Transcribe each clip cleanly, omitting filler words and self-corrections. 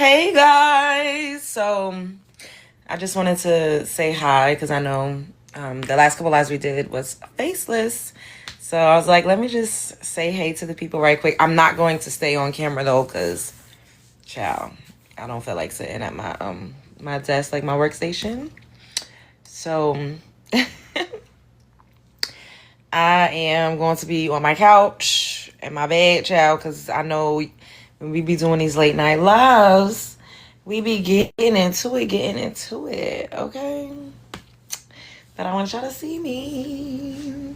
Hey guys! So I just wanted to say hi because I know the last couple lives we did was faceless. So I was like, let me just say hey to the people right quick. I'm not going to stay on camera though because, child, I don't feel like sitting at my desk, like my workstation. So I am going to be on my couch in my bed, child, because I know when we be doing these late night lives, we be getting into it, okay? But I want y'all to see me.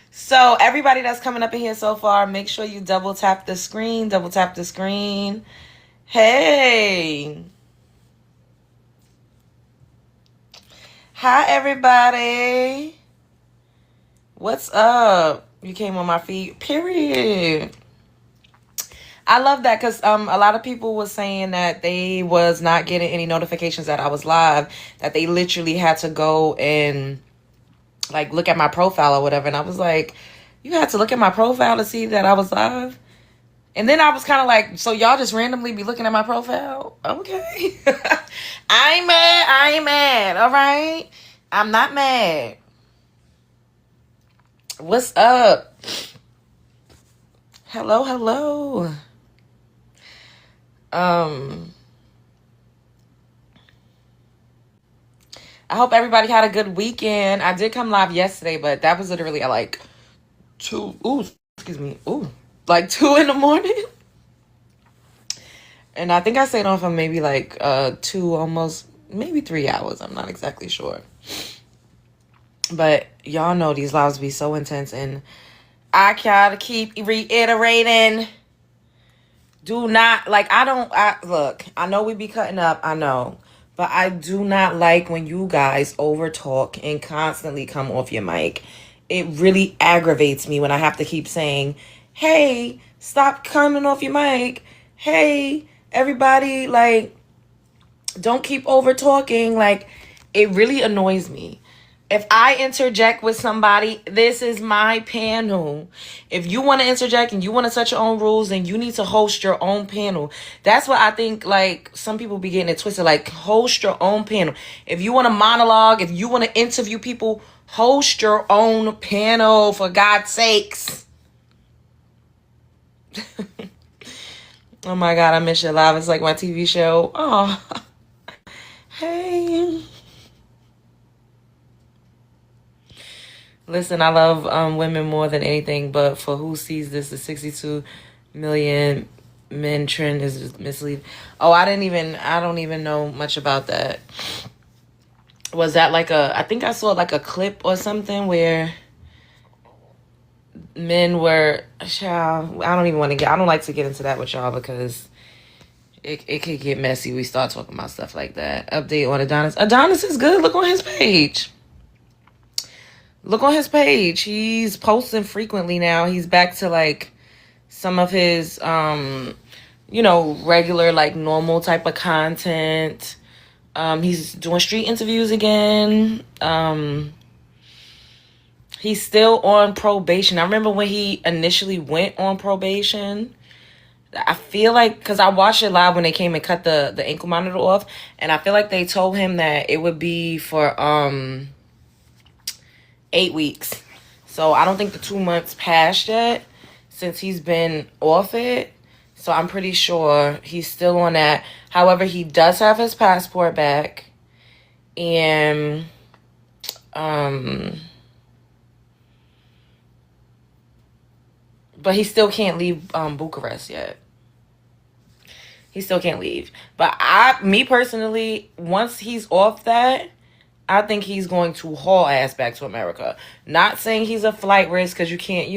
So everybody that's coming up in here so far, make sure you double tap the screen. Hey. Hi, everybody. What's up? You came on my feed, period. I love that because a lot of people was saying that they was not getting any notifications that I was live, that they literally had to go and like look at my profile or whatever. And I was like, you had to look at my profile to see that I was live? And then I was kind of like, so y'all just randomly be looking at my profile? Okay. I ain't mad. All right. I'm not mad. What's up? Hello. I hope everybody had a good weekend. I did come live yesterday, but that was literally at like 2 in the morning. And I think I stayed on for maybe like 2, almost maybe 3 hours. I'm not exactly sure. But y'all know these lives be so intense, and I gotta keep reiterating. Do not, like, look, I know we be cutting up, I know. But I do not like when you guys over talk and constantly come off your mic. It really aggravates me when I have to keep saying, hey, stop coming off your mic. Hey, everybody, like, don't keep over talking. Like, it really annoys me. If I interject with somebody, this is my panel. If you want to interject and you want to set your own rules, then you need to host your own panel. That's what I think, like, some people be getting it twisted. Like, host your own panel. If you want to monologue, if you want to interview people, host your own panel, for God's sakes. Oh my God, I miss your live. It's like my TV show. Oh, hey. Listen, I love women more than anything, but for who sees this, the 62 million men trend is misleading. Oh, I don't even know much about that. Was that like I think I saw like a clip or something where men were, child, I don't like to get into that with y'all because it could get messy. We start talking about stuff like that. Update on Adonis. Adonis is good. Look on his page. He's posting frequently now. He's back to like some of his regular, like, normal type of content. He's doing street interviews again. He's still on probation. I remember when he initially went on probation. I feel like, because I watched it live when they came and cut the ankle monitor off, and I feel like they told him that it would be for 8 weeks. So I don't think the 2 months passed yet since he's been off it. So I'm pretty sure he's still on that. However, he does have his passport back. And but he still can't leave Bucharest yet. He still can't leave. But me personally, once he's off that, I think he's going to haul ass back to America. Not saying he's a flight risk, because you can't,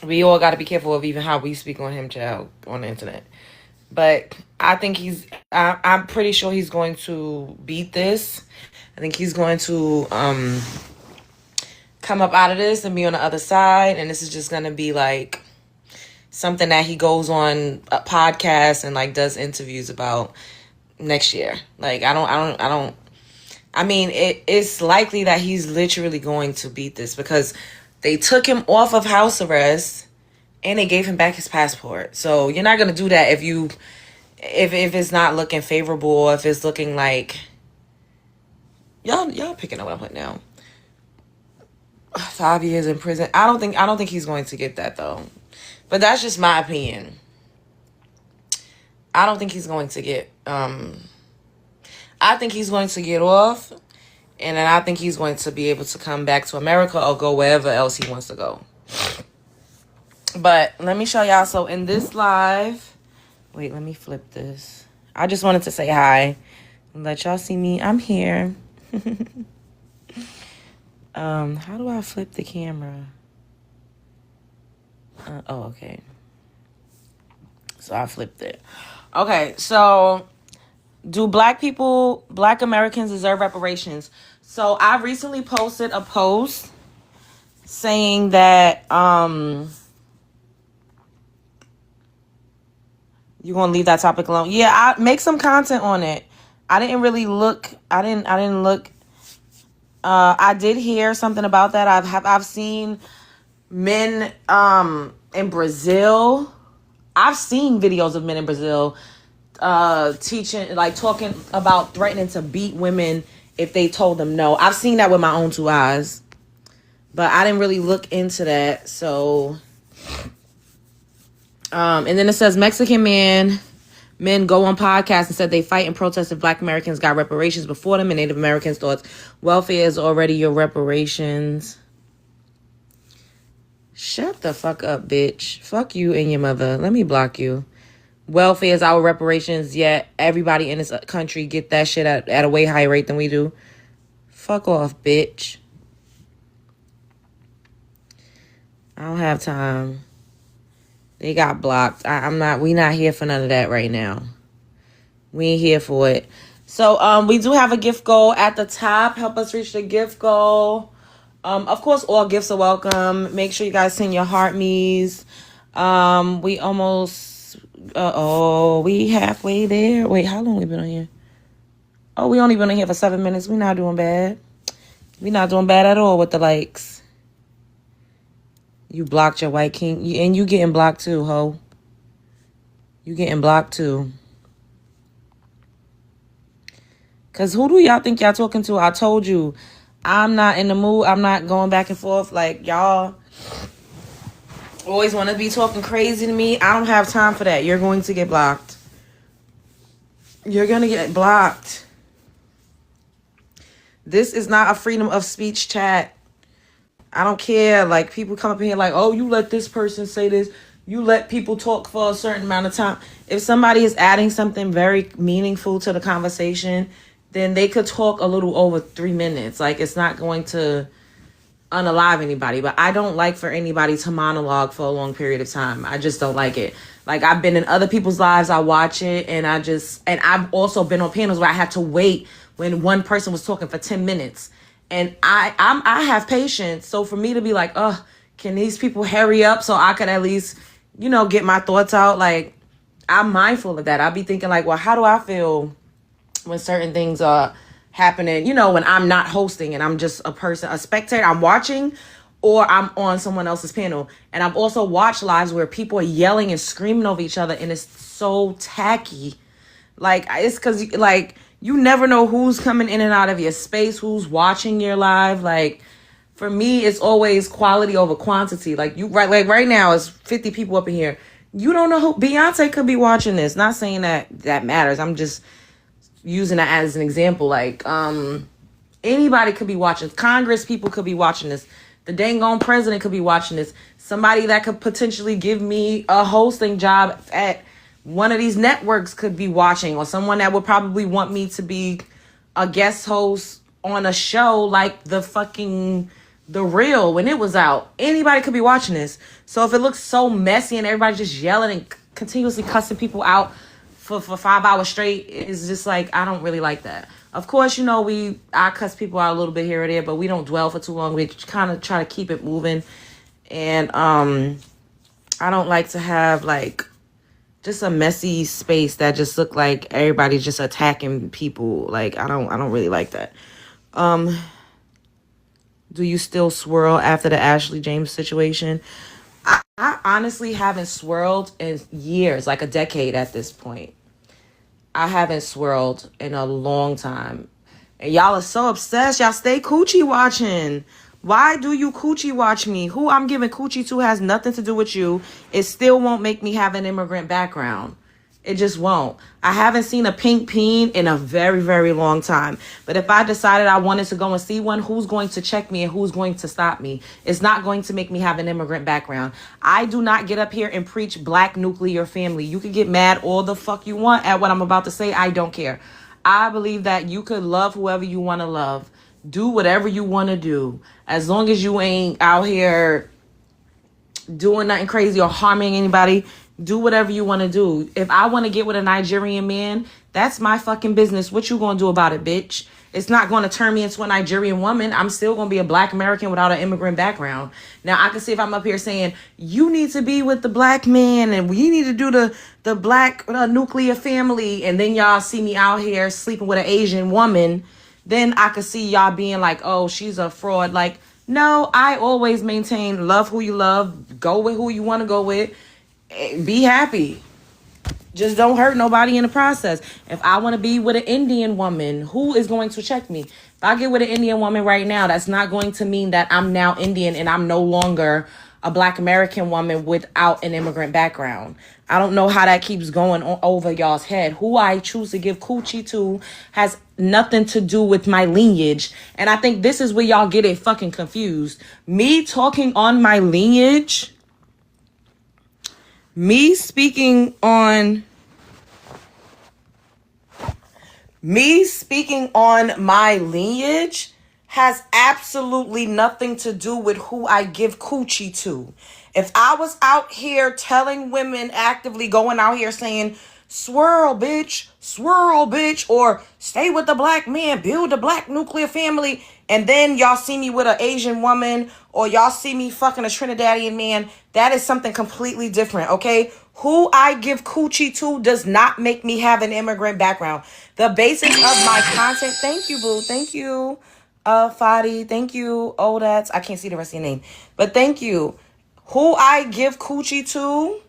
we all got to be careful of even how we speak on him, child, on the internet. But I think I'm pretty sure he's going to beat this. I think he's going to come up out of this and be on the other side. And this is just going to be like something that he goes on a podcast and like does interviews about next year. Like, it's likely that he's literally going to beat this because they took him off of house arrest And they gave him back his passport. So you're not gonna do that if it's not looking favorable, or if it's looking like y'all picking up what I'm putting down. 5 years in prison. I don't think he's going to get that though. But that's just my opinion. I don't think he's going to get I think he's going to get off, and then I think he's going to be able to come back to America or go wherever else he wants to go. But let me show y'all. So in this live, wait, let me flip this. I just wanted to say hi and let y'all see me. I'm here. How do I flip the camera? Oh, okay. So I flipped it. Okay, so do Black Americans deserve reparations? So I recently posted a post saying that you're gonna leave that topic alone. Yeah, I make some content on it. I didn't really look. I didn't look. I did hear something about that. I've seen men in Brazil. I've seen videos of men in Brazil teaching, like talking about threatening to beat women if they told them no. I've seen that with my own 2 eyes, but I didn't really look into that. So, and then it says Mexican men go on podcasts and said they fight and protest if Black Americans got reparations before them, and Native Americans thought welfare is already your reparations. Shut the fuck up, bitch. Fuck you and your mother. Let me block you. Welfare is our reparations, yet everybody in this country get that shit at a way higher rate than we do. Fuck off, bitch. I don't have time. They got blocked. We not here for none of that right now. We ain't here for it. So we do have a gift goal at the top. Help us reach the gift goal. Of course, all gifts are welcome. Make sure you guys send your heart me's. We almost we halfway there. Wait, how long we been on here? Oh, we only been on here for 7 minutes. We not doing bad. We not doing bad at all with the likes. You blocked your white king. And you getting blocked too, ho. You getting blocked too. Because who do y'all think y'all talking to? I told you, I'm not in the mood. I'm not going back and forth. Like, y'all always want to be talking crazy to me. I don't have time for that. You're going to get blocked. You're going to get blocked. This is not a freedom of speech chat. I don't care. Like, people come up in here like, oh, you let this person say this. You let people talk for a certain amount of time. If somebody is adding something very meaningful to the conversation, then they could talk a little over 3 minutes. Like, it's not going to unalive anybody. But I don't like for anybody to monologue for a long period of time. I just don't like it. Like, I've been in other people's lives. I watch it. And I've also been on panels where I had to wait when one person was talking for 10 minutes. And I have patience. So for me to be like, oh, can these people hurry up so I could at least, get my thoughts out? Like, I'm mindful of that. I'll be thinking like, well, how do I feel when certain things are happening, when I'm not hosting and I'm just a spectator, I'm watching, or I'm on someone else's panel. And I've also watched lives where people are yelling and screaming over each other, and it's so tacky. Like, it's because, like, you never know who's coming in and out of your space, who's watching your live. Like, for me, it's always quality over quantity. Like, right now, it's 50 people up in here. You don't know who Beyonce could be watching this. Not saying that matters. I'm just using that as an example. Like, anybody could be watching. Congress people could be watching this. The dang on president could be watching this. Somebody that could potentially give me a hosting job at one of these networks could be watching, or someone that would probably want me to be a guest host on a show like The Real when it was out. Anybody could be watching this. So if it looks so messy and everybody's just yelling and continuously cussing people out for 5 hours straight, it's just like, I don't really like that. Of course, I cuss people out a little bit here or there, but we don't dwell for too long. We kind of try to keep it moving. And I don't like to have like just a messy space that just look like everybody's just attacking people. Like, I don't really like that. Do you still swirl after the Ashley James situation? I honestly haven't swirled in years, like a decade at this point. I haven't swirled in a long time. And y'all are so obsessed. Y'all stay coochie watching. Why do you coochie watch me? Who I'm giving coochie to has nothing to do with you. It still won't make me have an immigrant background. It just won't. I haven't seen a pink peen in a very, very long time. But if I decided I wanted to go and see one, who's going to check me and who's going to stop me? It's not going to make me have an immigrant background. I do not get up here and preach black nuclear family. You can get mad all the fuck you want at what I'm about to say. I don't care. I believe that you could love whoever you want to love. Do whatever you want to do. As long as you ain't out here doing nothing crazy or harming anybody, do whatever you want to do. If I want to get with a Nigerian man, that's my fucking business. What you gonna do about it, bitch? It's not going to turn me into a Nigerian woman. I'm still going to be a black American without an immigrant background. Now, I can see if I'm up here saying, you need to be with the black man and we need to do the black nuclear family. And then y'all see me out here sleeping with an Asian woman. Then I could see y'all being like, oh, she's a fraud. Like, no, I always maintain love who you love. Go with who you want to go with. Be happy. Just don't hurt nobody in the process. If I want to be with an Indian woman, who is going to check me? If I get with an Indian woman right now, that's not going to mean that I'm now Indian and I'm no longer a black American woman without an immigrant background. I don't know how that keeps going over y'all's head. Who I choose to give coochie to has nothing to do with my lineage. And I think this is where y'all get it fucking confused. Me talking on my lineage, me speaking on my lineage has absolutely nothing to do with who I give coochie to. If I was out here telling women, actively going out here saying, swirl bitch, or stay with the black man, build a black nuclear family, and then y'all see me with an Asian woman, or y'all see me fucking a Trinidadian man, that is something completely different, okay? Who I give coochie to does not make me have an immigrant background. The basis of my content, thank you, boo, thank you, Fadi, thank you, that's, I can't see the rest of your name, but thank you. Who I give coochie to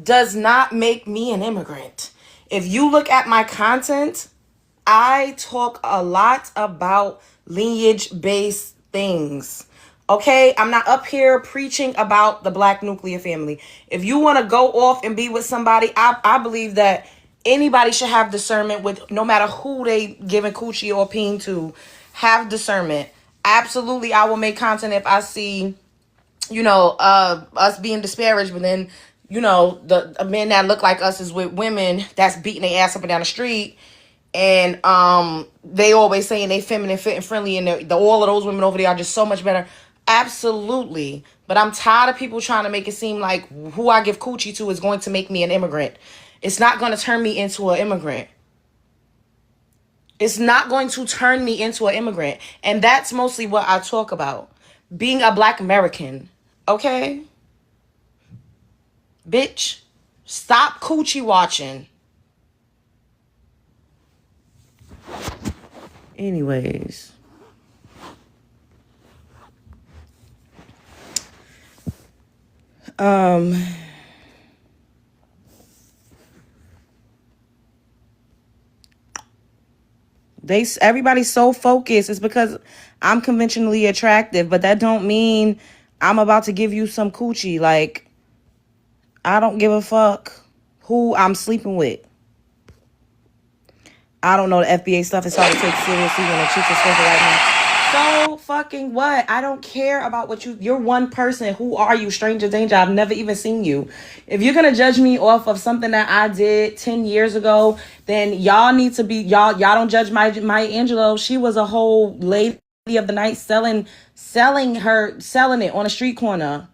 does not make me an immigrant. If you look at my content, I talk a lot about lineage-based things. Okay? I'm not up here preaching about the black nuclear family. If you want to go off and be with somebody, I believe that anybody should have discernment with no matter who they giving coochie or peen to, have discernment. Absolutely, I will make content if I see, us being disparaged, but then, the men that look like us is with women that's beating their ass up and down the street, and they always saying they feminine, fit, and friendly, and all of those women over there are just so much better. Absolutely, but I'm tired of people trying to make it seem like who I give coochie to is going to make me an immigrant. It's not going to turn me into an immigrant. It's not going to turn me into an immigrant, and that's mostly what I talk about. Being a black American, okay? Bitch, stop coochie watching. Anyways. Everybody's so focused. It's because I'm conventionally attractive, but that don't mean I'm about to give you some coochie. Like, I don't give a fuck who I'm sleeping with. I don't know, the FBA stuff is hard to take seriously when the chicks are sleeping right now. So fucking what? I don't care about what you're one person. Who are you? Stranger danger. I've never even seen you. If you're going to judge me off of something that I did 10 years ago, then y'all need to be, y'all don't judge Maya Angelou. She was a whole lady of the night selling it on a street corner.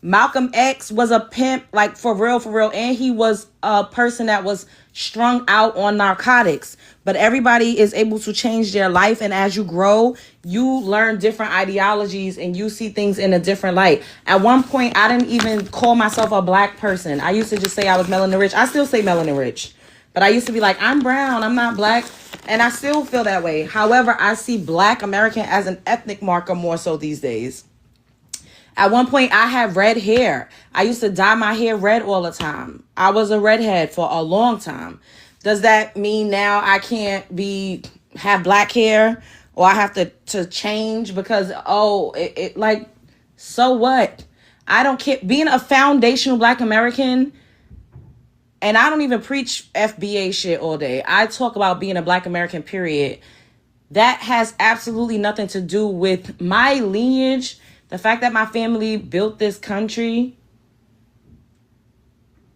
Malcolm X was a pimp, like for real, and he was a person that was strung out on narcotics. But everybody is able to change their life, and as you grow, you learn different ideologies and you see things in a different light. At one point, I didn't even call myself a black person. I used to just say I was melanin rich. I still say melanin rich, but I used to be like, I'm brown, I'm not black, and I still feel that way. However, I see black American as an ethnic marker more so these days. At one point, I had red hair. I used to dye my hair red all the time. I was a redhead for a long time. Does that mean now I can't have black hair, or I have to change because like, so what? I don't care. Being a foundational Black American, and I don't even preach FBA shit all day. I talk about being a Black American, period. That has absolutely nothing to do with my lineage. The fact that my family built this country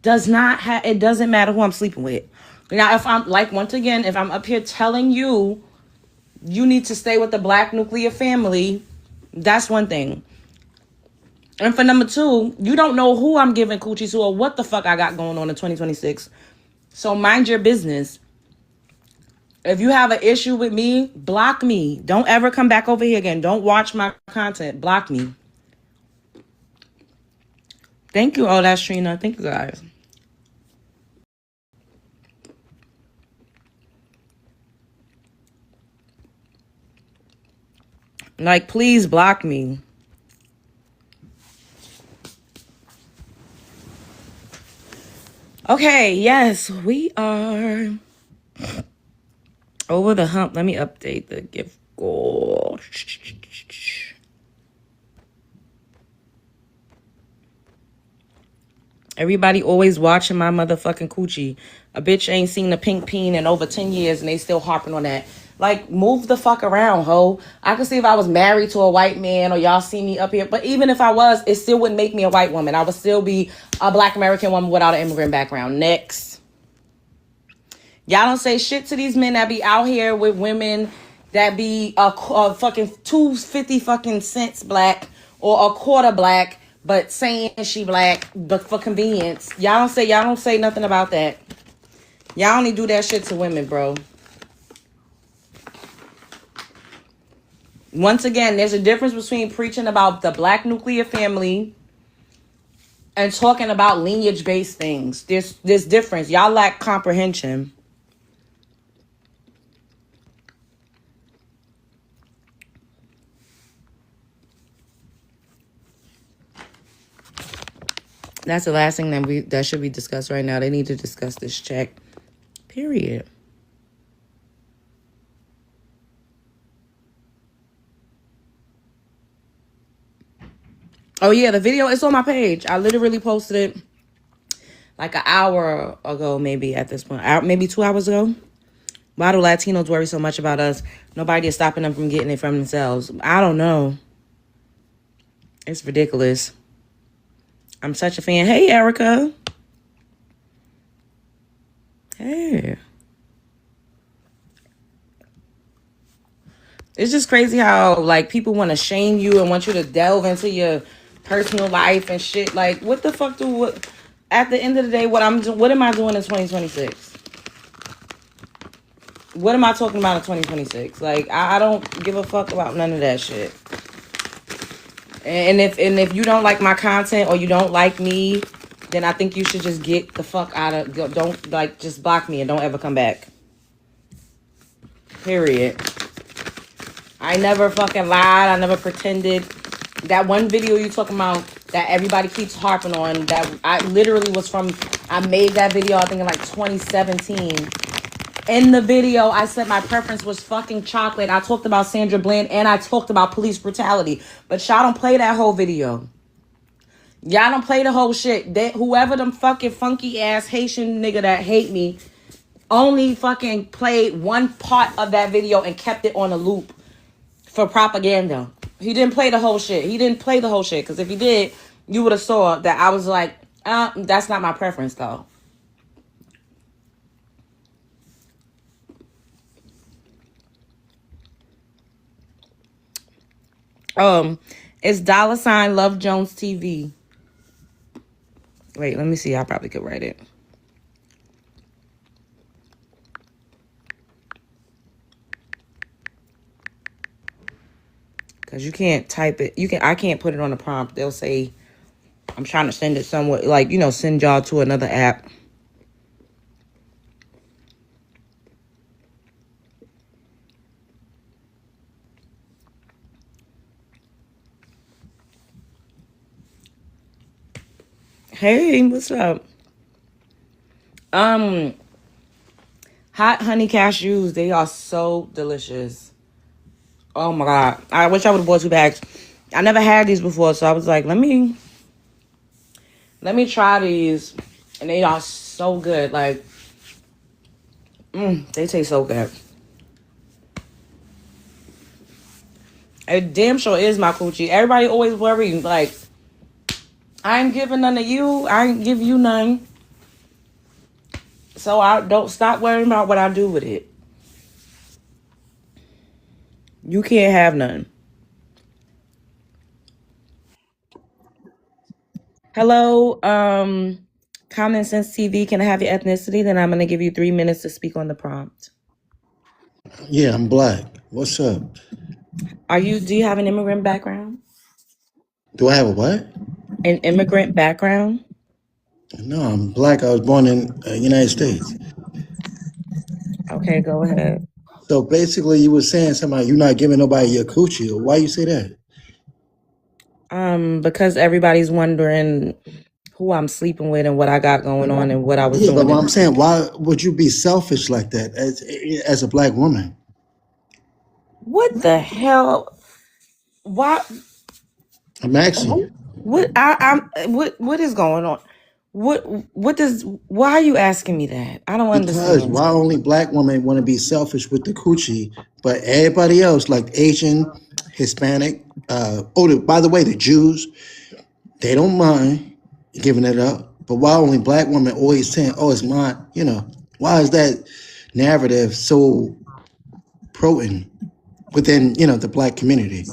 it doesn't matter who I'm sleeping with. Now, if I'm, like, once again, if I'm up here telling you, you need to stay with the Black nuclear family, that's one thing. And for number two, you don't know who I'm giving coochie to or what the fuck I got going on in 2026. So mind your business. If you have an issue with me, block me. Don't ever come back over here again. Don't watch my content. Block me. Thank you. Oh, that's Trina. Thank you, guys. Like, please block me. Okay, yes, we are over the hump. Let me update the gift goal. Everybody always watching my motherfucking coochie. A bitch ain't seen a pink peen in over 10 years and they still harping on that. Like, move the fuck around, ho. I could see if I was married to a white man or y'all see me up here. But even if I was, it still wouldn't make me a white woman. I would still be a Black American woman without an immigrant background. Next. Y'all don't say shit to these men that be out here with women that be a fucking 250 fucking cents black or a quarter black, but saying she black, but for convenience. Y'all don't say nothing about that. Y'all only do that shit to women, bro. Once again, there's a difference between preaching about the Black nuclear family and talking about lineage-based things. There's difference. Y'all lack comprehension. That's the last thing that should be discussed right now. They need to discuss this check. Period. Oh, yeah, the video is on my page. I literally posted it like an hour ago, maybe at this point. Maybe 2 hours ago. Why do Latinos worry so much about us? Nobody is stopping them from getting it from themselves. I don't know. It's ridiculous. I'm such a fan. Hey, Erica. Hey. It's just crazy how, like, people want to shame you and want you to delve into your personal life and shit. Like, what the fuck at the end of the day, what am I doing in 2026? What am I talking about in 2026? Like, I don't give a fuck about none of that shit. And if you don't like my content or you don't like me, then I think you should just get the fuck out of, don't, like, just block me and don't ever come back. Period. I never fucking lied. I never pretended. That one video you talking about that everybody keeps harping on, that I literally I made that video, I think in like 2017. In the video, I said my preference was fucking chocolate. I talked about Sandra Bland and I talked about police brutality. But y'all don't play that whole video. Y'all don't play the whole shit. Whoever them fucking funky ass Haitian nigga that hate me only fucking played one part of that video and kept it on a loop for propaganda. He didn't play the whole shit. Because if he did, you would have saw that I was like, that's not my preference though. It's $ Love Jones TV. Wait, let me see. I probably could write it. Because you can't type it. I can't put it on the prompt. They'll say, I'm trying to send it somewhere. Like, send y'all to another app. Hey, what's up? Um, Hot honey cashews, they are so delicious. Oh my god. I wish I would have bought 2 bags. I never had these before, so I was like, let me try these. And they are so good. Like, they taste so good. It damn sure is my coochie. Everybody always worry, like, I ain't giving none to you. I ain't give you none. So I don't stop worrying about what I do with it. You can't have none. Hello, Common Sense TV. Can I have your ethnicity? Then I'm gonna give you 3 minutes to speak on the prompt. Yeah, I'm black. What's up? Do you have an immigrant background? Do I have a what? An immigrant background? No, I'm black. I was born in the United States. Okay, go ahead. So basically, you were saying something you're not giving nobody your coochie. Why you say that? Because everybody's wondering who I'm sleeping with and what I got going on and what I was Yeah, but doing. what I'm saying, why would you be selfish like that as a black woman? What the hell? Why? I'm asking you. What is going on? Why are you asking me that? I don't Because understand. why only black women want to be selfish with the coochie, but everybody else, like Asian, Hispanic, by the way, the Jews, they don't mind giving it up. But why only black women always saying, "Oh, it's mine"? Why is that narrative so potent within the black community?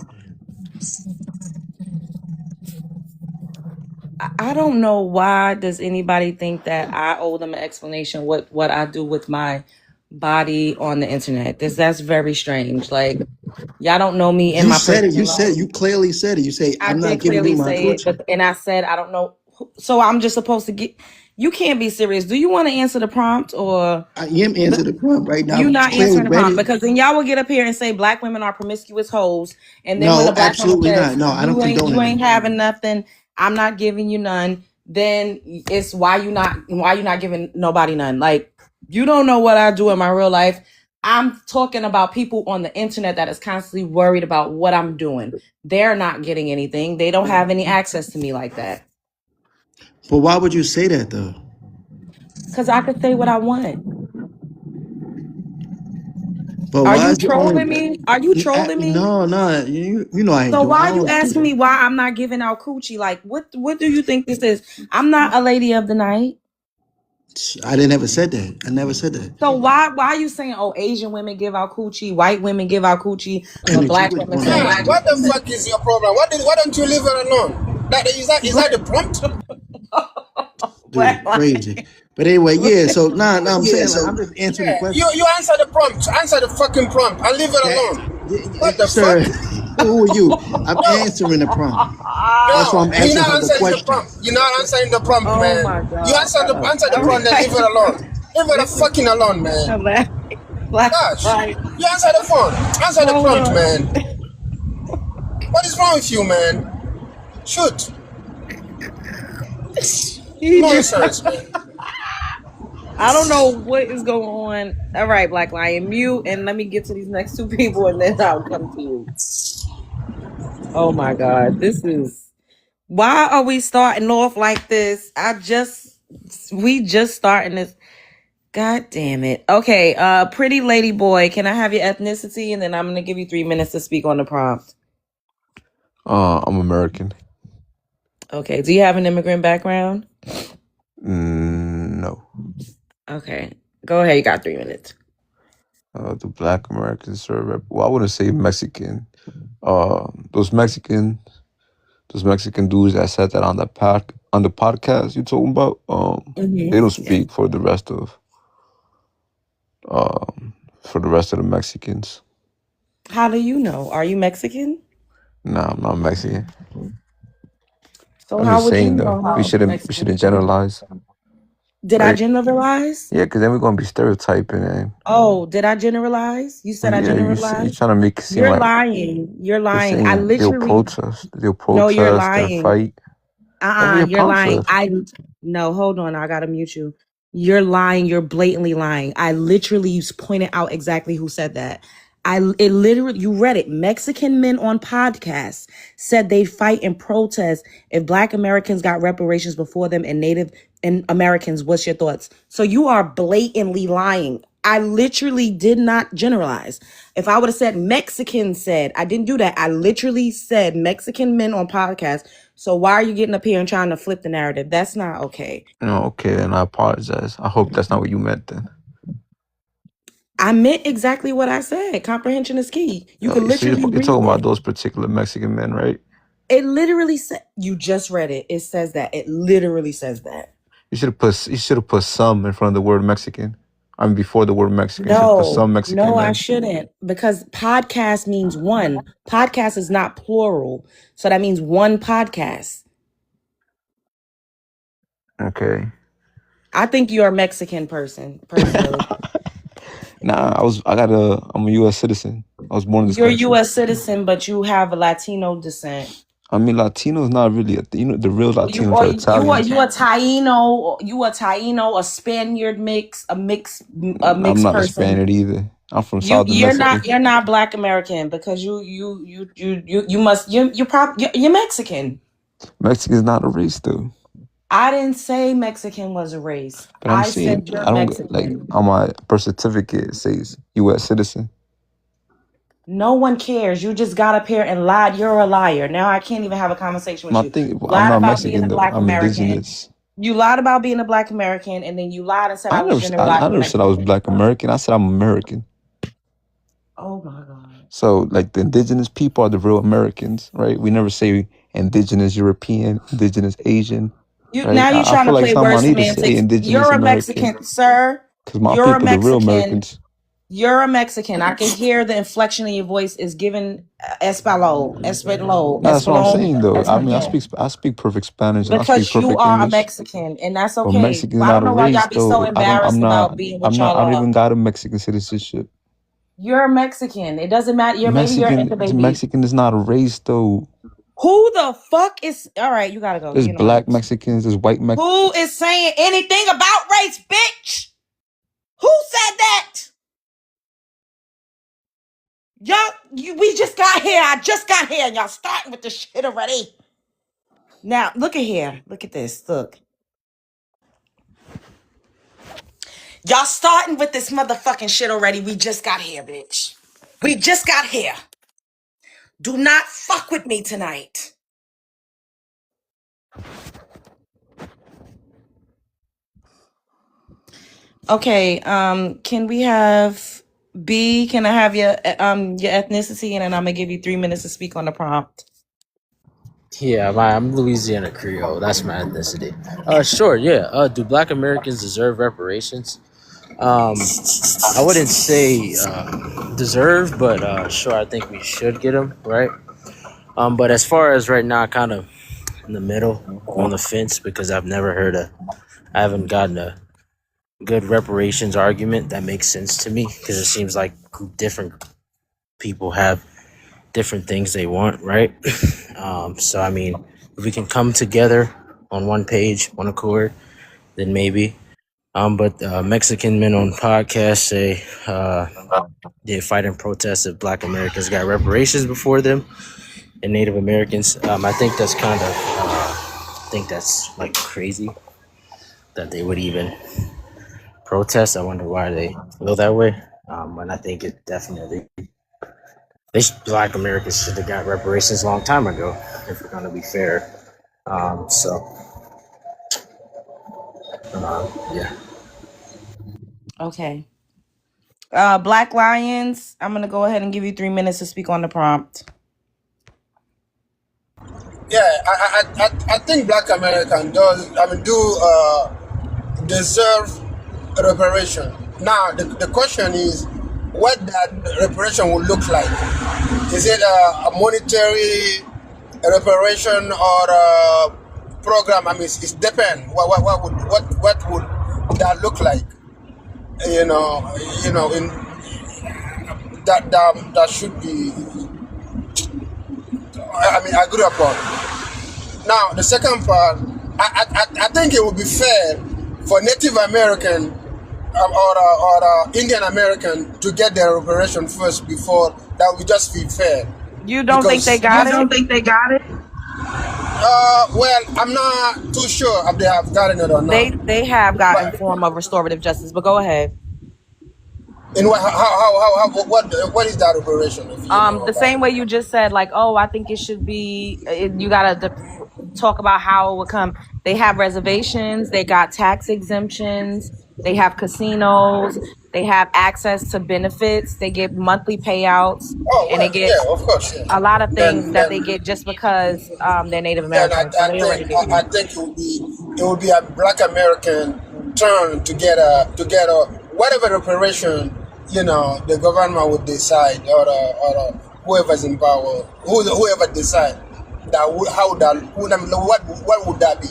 I don't know why does anybody think that I owe them an explanation what I do with my body on the internet. That's very strange. Like, y'all don't know me in You my said it. personal You said life. you clearly said it. You say, I "I'm not did giving you clearly my say it, coochie." and I said I don't know. So I'm just supposed to get. You can't be serious. Do you want to answer the prompt or? I am answering the prompt right now. You I've not clearly answering the read prompt it. because then y'all will get up here and say black women are promiscuous hoes, and then when a No, black woman absolutely not. says No, I don't condone you that. ain't having nothing, I'm not giving you none, then it's why you not giving nobody none. Like, you don't know what I do in my real life. I'm talking about people on the internet that is constantly worried about what I'm doing. They're not getting anything. They don't have any access to me like that. But why would you say that though? Because I could say what I want. But Are why you is it only? trolling me? Are you trolling me? No, no. You know I ain't So do. I why are you don't do asking that. me why I'm not giving out coochie? Like, what do you think this is? I'm not a lady of the night. I didn't ever said that. I never said that. So why are you saying, oh, Asian women give out coochie, white women give out coochie, but Energy. black Which women one are say you? Man, what the fuck is your problem? Why don't you leave her alone? Is that the prompt? black Dude, crazy. But anyway, yeah. So nah, I'm saying like I'm just answering the Yeah, question. you answer the prompt. Answer the fucking prompt and leave her That, alone. What the sir, fuck? who are you? I'm No, answering the prompt. That's why no, I'm you're asking not her the answering the question. prompt. You're not answering the prompt, Oh my man. You god. answer the All prompt, then leave right. her alone. Leave her the This is fucking alone, man. black black Gosh, right. you answer the phone. Answer the Hold prompt, on. man. What is wrong with you, man? Shoot. He just Nonsense, man. I don't know what is going on. All right, Black Lion, mute and let me get to these next two people and then I'll come to you. Oh my god. This is why are we starting off like this? We just starting this. God damn it. Okay, pretty lady boy, can I have your ethnicity? And then I'm gonna give you 3 minutes to speak on the prompt. I'm American. Okay. Do you have an immigrant background? No. Okay. Go ahead, you got 3 minutes. The Black Americans are. Well, I wouldn't say Mexican. Uh, those Mexican, those Mexican dudes that said that on the podcast you talking about. They don't Mm-hmm. speak um for the rest of the Mexicans. How do you know? Are you Mexican? Nah, I'm not Mexican. So I'm how just would you saying though. know We how shouldn't we Mexicans shouldn't speak? generalize, Did I right? generalize? Yeah, because then we're gonna be stereotyping, and Oh, did I generalize? You said I yeah, you generalized? trying to make it seem You're like lying. You're you're lying. I saying they'll literally protest, they'll no, you're protest and lying. fight. That's what your You're prompt lying. said. No, hold on. I gotta mute you. You're lying. You're blatantly lying. I literally pointed out exactly who said that. It literally, you read it. Mexican men on podcasts said they'd fight and protest if Black Americans got reparations before them and Native and Americans. What's your thoughts? So you are blatantly lying. I literally did not generalize. If I would have said Mexican said, I didn't do that. I literally said Mexican men on podcasts. So why are you getting up here and trying to flip the narrative? That's not okay. No, okay, then I apologize. I hope that's not what you meant then. I meant exactly what I said. Comprehension is key. You can So you're literally read talking about it. those particular Mexican men, right? It literally said, you just read it. It says that. It literally says that. You should have put some in front of the word Mexican. I mean, before the word Mexican, you should put some Mexican No, I men. shouldn't, because podcast means one. Podcast is not plural. So that means one podcast. Okay. I think you're a Mexican person, personally. Nah, I'm a U.S. citizen. I was born in this You're a country. U.S. citizen, but you have a Latino descent. I mean, Latino is not really the real Latinos are You Italians. a Taino, a Spaniard mix, a I'm mixed not a person. Spaniard either. I'm from Southern Mexico. You're not Black American, because you're Mexican. Mexican is not a race, though. I didn't say Mexican was a race. But I'm I saying said you're I don't like Mexican. on my birth certificate it says U.S. citizen. No one cares. You just got up here and lied. You're a liar. Now I can't even have a conversation with My you. thing, You I'm lied not about being Mexican a though. Black I'm American. indigenous. You lied about being a Black American, and then you lied and said I was I generalizing never said I was Mexican. Black American. I said I'm American. Oh my God. So like the indigenous people are the real Americans, right? We never say indigenous European, indigenous Asian. Right? Now you're I trying to feel like play it's not word my need to say semantics. indigenous You're a American Mexican, sir. because my You're a people, the real Mexican. Americans. You're a Mexican. I can hear the inflection in your voice is given espalo, No, that's what I'm saying though. I mean, Espanol. I speak perfect Spanish and I speak Because you perfect are a English. Mexican, and that's But okay. Mexican is I don't not a know why race y'all be so though. embarrassed about being what y'all I don't are. even got a Mexican citizenship. You're a Mexican. It doesn't matter. Maybe you're into baby. Mexican is not a race though. Who the fuck is? All right, you gotta go. There's You know black Mexicans, there's white Mexicans. who is saying anything about race, bitch? Who said that? We just got here. I just got here, and y'all starting with the shit already. Now, look at here. Look at this. Look. Y'all starting with this motherfucking shit already. We just got here, bitch. We just got here. Do not fuck with me tonight. Okay, can we have B? Can I have your ethnicity, and then I'm gonna give you 3 minutes to speak on the prompt. Yeah, I'm Louisiana Creole. That's my ethnicity. Sure, yeah. Do Black Americans deserve reparations? I wouldn't say deserve, but sure, I think we should get them, right? But as far as right now, kind of in the middle, on the fence, because I haven't gotten a good reparations argument that makes sense to me, because it seems like different people have different things they want, right? So I mean, if we can come together on one page, one accord, then maybe. But Mexican men on podcasts say they fight and protest if Black Americans got reparations before them and Native Americans. I think that's that's like crazy that they would even protest. I wonder why they feel that way. And I think it definitely Black Americans should have got reparations a long time ago, if we're going to be fair. Yeah. Okay. Black Lions, I'm gonna go ahead and give you 3 minutes to speak on the prompt. Yeah, I think Black American do deserve reparation. Now the question is, what that reparation will look like? Is it a monetary reparation or a program? I mean, it depends. What would that look like? In that should be. I mean, agree upon. Now, the second part, I think it would be fair for Native American or Indian American to get their reparation first before that would just be fair. You don't think they Because got you it? don't think they got it? Well, I'm not too sure if they have gotten it or not. They have gotten But form of restorative justice, but go ahead. in what, what is that reparation if you know The about same it? way you just said, like, oh, I think it should be. You gotta talk about how it would come. They have reservations. They got tax exemptions. They have casinos. They have access to benefits. They get monthly payouts, Oh and they well, get yeah, of course, yeah. a lot of things Then that they then get just because they're Native then Americans. So they already get I it. think it will be a Black American turn to get a whatever reparation the government would decide or whoever's in power whoever decide that how that what would that be?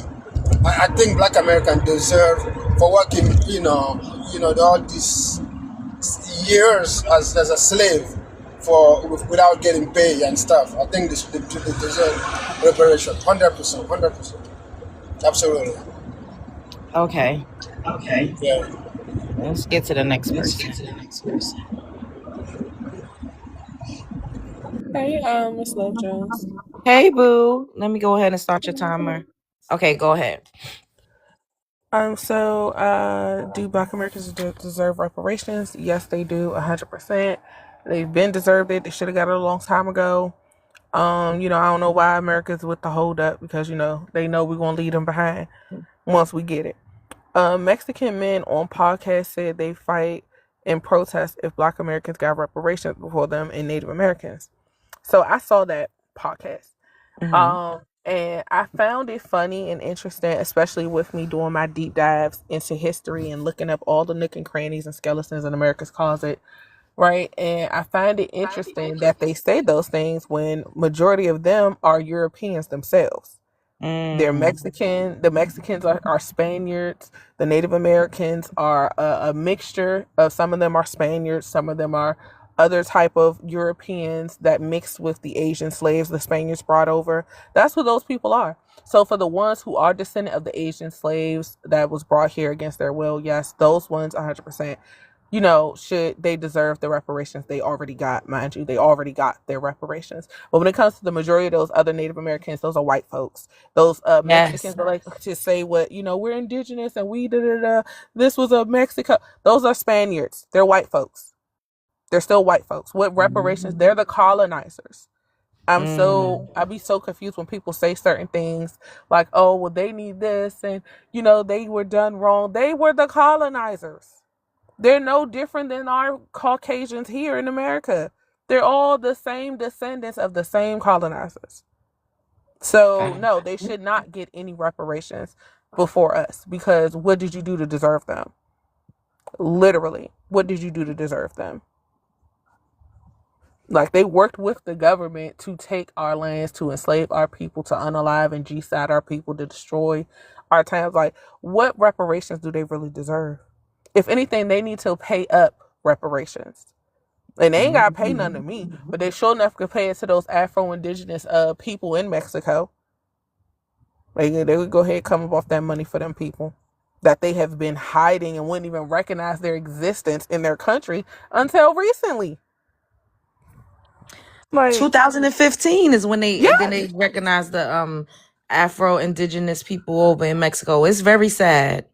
I think Black Americans deserve for working all these years as a slave without getting paid and stuff. I think they deserve reparation. 100%, 100%, absolutely. Okay, Okay. Yeah. let's get to the next Let's get person. to the next person. Hey, Miss Love Jones. Hey, boo. Let me go ahead and start your timer. Okay, go ahead. Do Black Americans deserve reparations? Yes, they do, 100%. They've been deserved it. They should have got it a long time ago. I don't know why America's with the hold up because they know we're gonna leave them behind once we get it. Mexican men on podcast said they fight and protest if Black Americans got reparations before them and Native Americans. So I saw that podcast. And I found it funny and interesting, especially with me doing my deep dives into history and looking up all the nook and crannies and skeletons in America's closet, right? And I find it interesting that they say those things when majority of them are Europeans themselves. They're Mm, Mexican. The Mexicans are Spaniards. The Native Americans are a mixture of, some of them are Spaniards, some of them are other type of Europeans that mixed with the Asian slaves the Spaniards brought over. That's who those people are. So for the ones who are descendant of the Asian slaves that was brought here against their will, yes, those ones 100%. Should they deserve the reparations they already got? Mind you, they already got their reparations. But when it comes to the majority of those other Native Americans, those are white folks. Those yes. Mexicans that like to say we're indigenous and we da da da. This was a Mexico. Those are Spaniards. They're white folks. They're still white folks. What reparations? They're the colonizers. Mm, I'd be so confused when people say certain things like, oh, well, they need this and they were done wrong. They were the colonizers. They're no different than our Caucasians here in America. They're all the same descendants of the same colonizers. So, okay. no, they should not get any reparations before us because what did you do to deserve them? Literally, what did you do to deserve them? Like, they worked with the government to take our lands, to enslave our people, to unalive and genocide our people, to destroy our towns. Like, what reparations do they really deserve? If anything, they need to pay up reparations. And they ain't got to pay none to me, but they sure enough could pay it to those Afro-Indigenous people in Mexico. They would go ahead and come up off that money for them people that they have been hiding and wouldn't even recognize their existence in their country until recently. Like, 2015 is when yeah, they recognized the Afro indigenous people over in Mexico. It's very sad.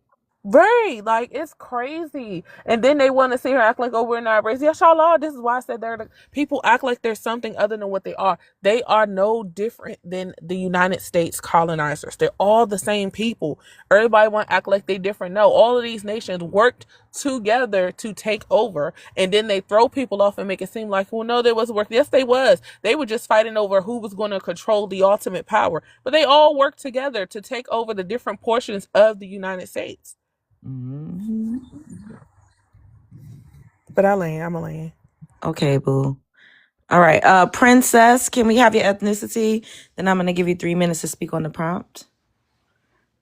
right, like it's crazy. And then they want to sit here and act like, oh, we're not racist. Yes, y'all are. This is why I said people act like there's something other than what they are. They are no different than the United States colonizers. They're all the same people. Everybody want to act like they different. No, all of these nations worked together to take over, and then they throw people off and make it seem like, well, no, they wasn't working. Yes, they was. They were just fighting over who was going to control the ultimate power. But they all worked together to take over the different portions of the United States. Mm-hmm. But I'm a land. Okay, boo. All right. Princess, can we have your ethnicity? Then I'm going to give you 3 minutes to speak on the prompt.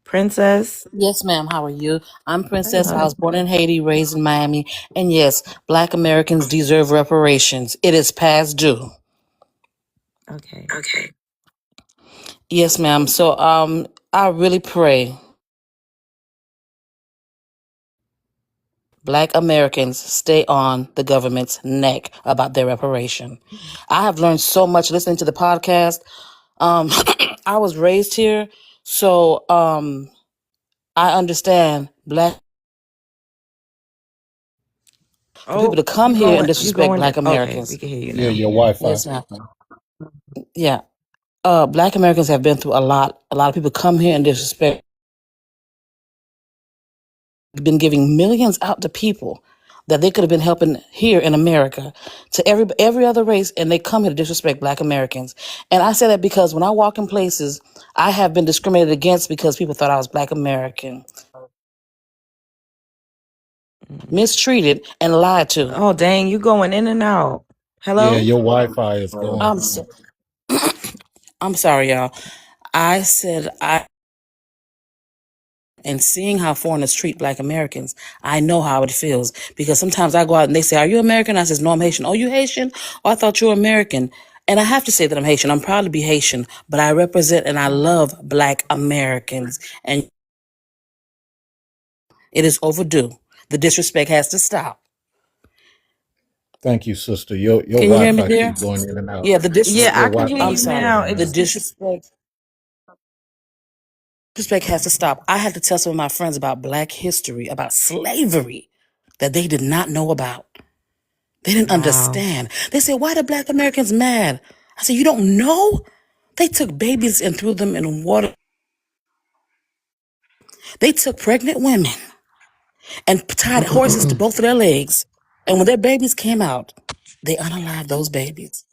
Princess. Yes, ma'am. How are you? I'm Princess. I Hello. was born in Haiti, raised in Miami. And yes, Black Americans deserve reparations. It is past due. Okay. Okay. Yes, ma'am. So I really pray Black Americans stay on the government's neck about their reparation. I have learned so much listening to the podcast. Um, I was raised here, so I understand Black for people Oh, to come here and you disrespect going? Black Okay, we Americans. can hear you Yeah, now. your Wi-Fi. Yes, ma'am. Yeah. Black Americans have been through a lot. A lot of people come here and disrespect. Been giving millions out to people that they could have been helping here in America to every other race, and they come here to disrespect Black Americans. And I say that because when I walk in places, I have been discriminated against because people thought I was Black American, Mm. mistreated, and lied to. Oh, dang, you going in and out. Yeah, Hello? your Wi-Fi is going. I'm so, I'm sorry, y'all. I said I and seeing how foreigners treat Black Americans, I know how it feels because sometimes I go out and they say, "Are you American?" I says, "No, I'm Haitian." "Oh, you Haitian? Oh, I thought you were American." And I have to say that I'm Haitian. I'm proud to be Haitian, but I represent and I love Black Americans, and it is overdue. The disrespect has to stop. Thank you, sister. Your Can you hear me, Wi-Fi dear? keep going in and out. Yeah, Yeah, Your I can hear Wi-Fi I'm you keep sorry. going now. in and The out. disrespect has to stop. I had to tell some of my friends about Black history, about slavery that they did not know about. They didn't Wow. understand. They said, "Why the Black Americans mad?" I said, "You don't know? They took babies and threw them in water. They took pregnant women and tied horses to Mm-mm-mm-mm. both of their legs. And when their babies came out, they unalived those babies."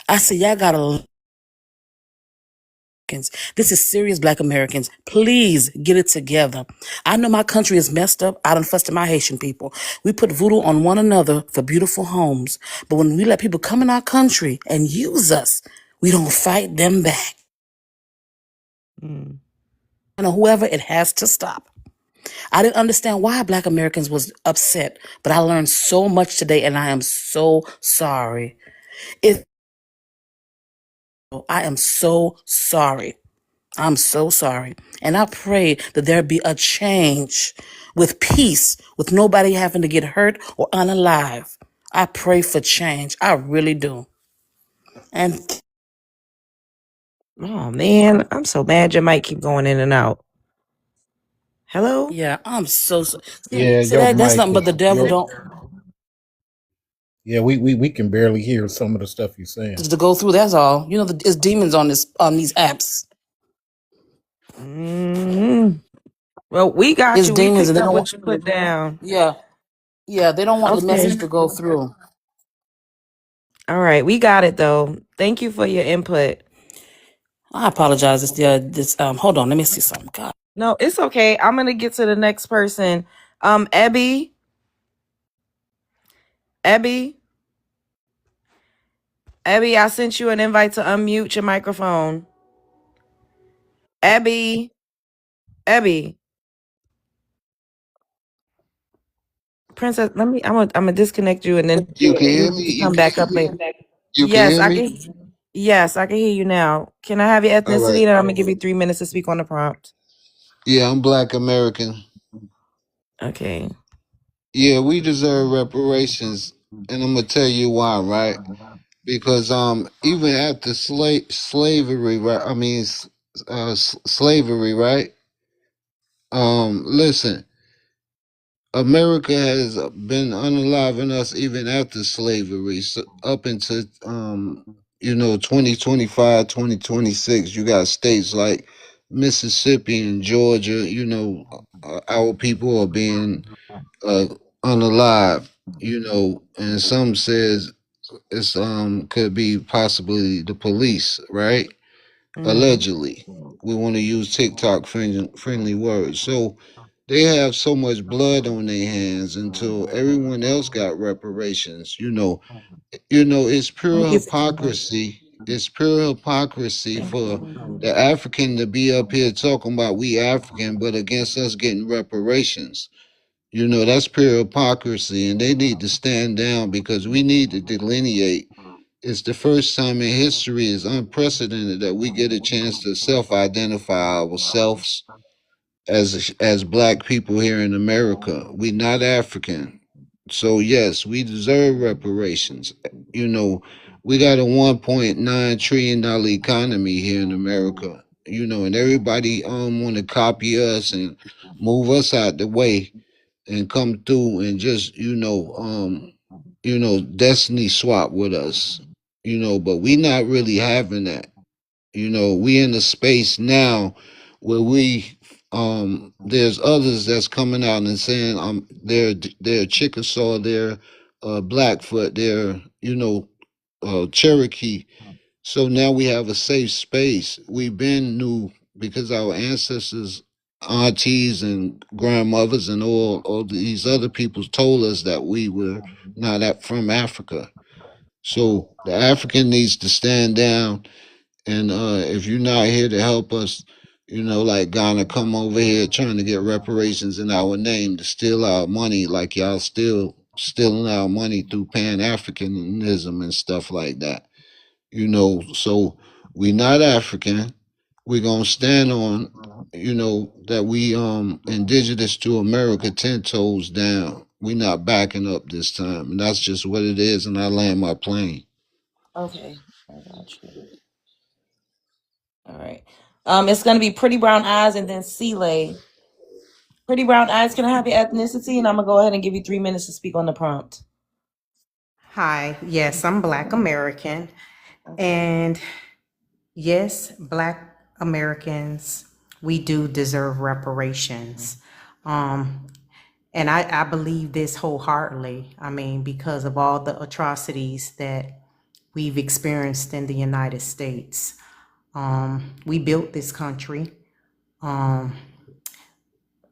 I said, "Y'all gotta, this is serious, Black Americans. Please get it together. I know my country is messed up. I done fussed at my Haitian people. We put voodoo on one another for beautiful homes. But when we let people come in our country and use us, we don't fight them back. Mm. And whoever, it has to stop." I didn't understand why Black Americans was upset, but I learned so much today, and I am so sorry. It, I am so sorry. I'm so sorry. And I pray that there be a change with peace, with nobody having to get hurt or unalive. I pray for change. I really do. And Oh man, I'm so mad your mic keep going in and out. Hello? yeah, I'm so, Yeah, see your that's mic nothing but the is devil your. don't Yeah, we can barely hear some of the stuff you're saying. to go through. That's all. You know, it's demons on these apps. Hmm. Well, we got It's you. We demons, and picked they up don't what want. you put down. Yeah, yeah, they don't want the Okay. message to go through. All right, we got it though. Thank you for your input. I apologize. Hold on, let me see something. God. No, it's okay. I'm gonna get to the next person. Ebby, Ebby, Ebby, I sent you an invite to unmute your microphone. Ebby, Ebby, Princess. I'm gonna disconnect you and then You can you hear need me? to come back up later. You can Yes, hear I me? can. Yes, I can hear you now. Can I have your All ethnicity? right. And I'm gonna give you 3 minutes to speak on the prompt. Yeah, I'm Black American. Okay. Yeah, we deserve reparations, and I'm gonna tell you why, right? Because even after slavery, right? I mean, slavery, right? Listen, America has been unaliving us even after slavery, so up into 2025, 2026. You got states like Mississippi and Georgia. Our people are being uh, unalive. And some says it's could be possibly the police, right? Mm. Allegedly. We want to use TikTok friendly words. So they have so much blood on their hands until everyone else got reparations. It's pure Thank you. hypocrisy. It's pure hypocrisy Thank for you. the African to be up here talking about we African, but against us getting reparations. That's pure hypocrisy, and they need to stand down because we need to delineate. It's the first time in history, is unprecedented, that we get a chance to self-identify ourselves as black people here in America. We not African. So yes, we deserve reparations. You know, we got a $1.9 trillion economy here in America. You know, and everybody want to copy us and move us out the way and come through and just, destiny swap with us. But we not really having that. We in a space now where we there's others that's coming out and saying they're Chickasaw, they're Blackfoot, they're Cherokee. So now we have a safe space. We've been new because our ancestors, aunties and grandmothers and all these other peoples told us that we were not from Africa. So the African needs to stand down, and if you're not here to help us, like Ghana come over here trying to get reparations in our name to steal our money, like y'all still stealing our money through Pan Africanism and stuff like that. So we not African. We're gonna stand on, that we indigenous to America 10 toes down. We not backing up this time. And that's just what it is, and I land my plane. Okay, I got you. All right. It's gonna be Pretty Brown Eyes and then Lay. Pretty Brown Eyes, can I have your ethnicity? And I'm gonna go ahead and give you 3 minutes to speak on the prompt. Hi, yes, I'm Black American. And yes, Black Americans, we do deserve reparations. And I believe this wholeheartedly. I mean, because of all the atrocities that we've experienced in the United States. We built this country on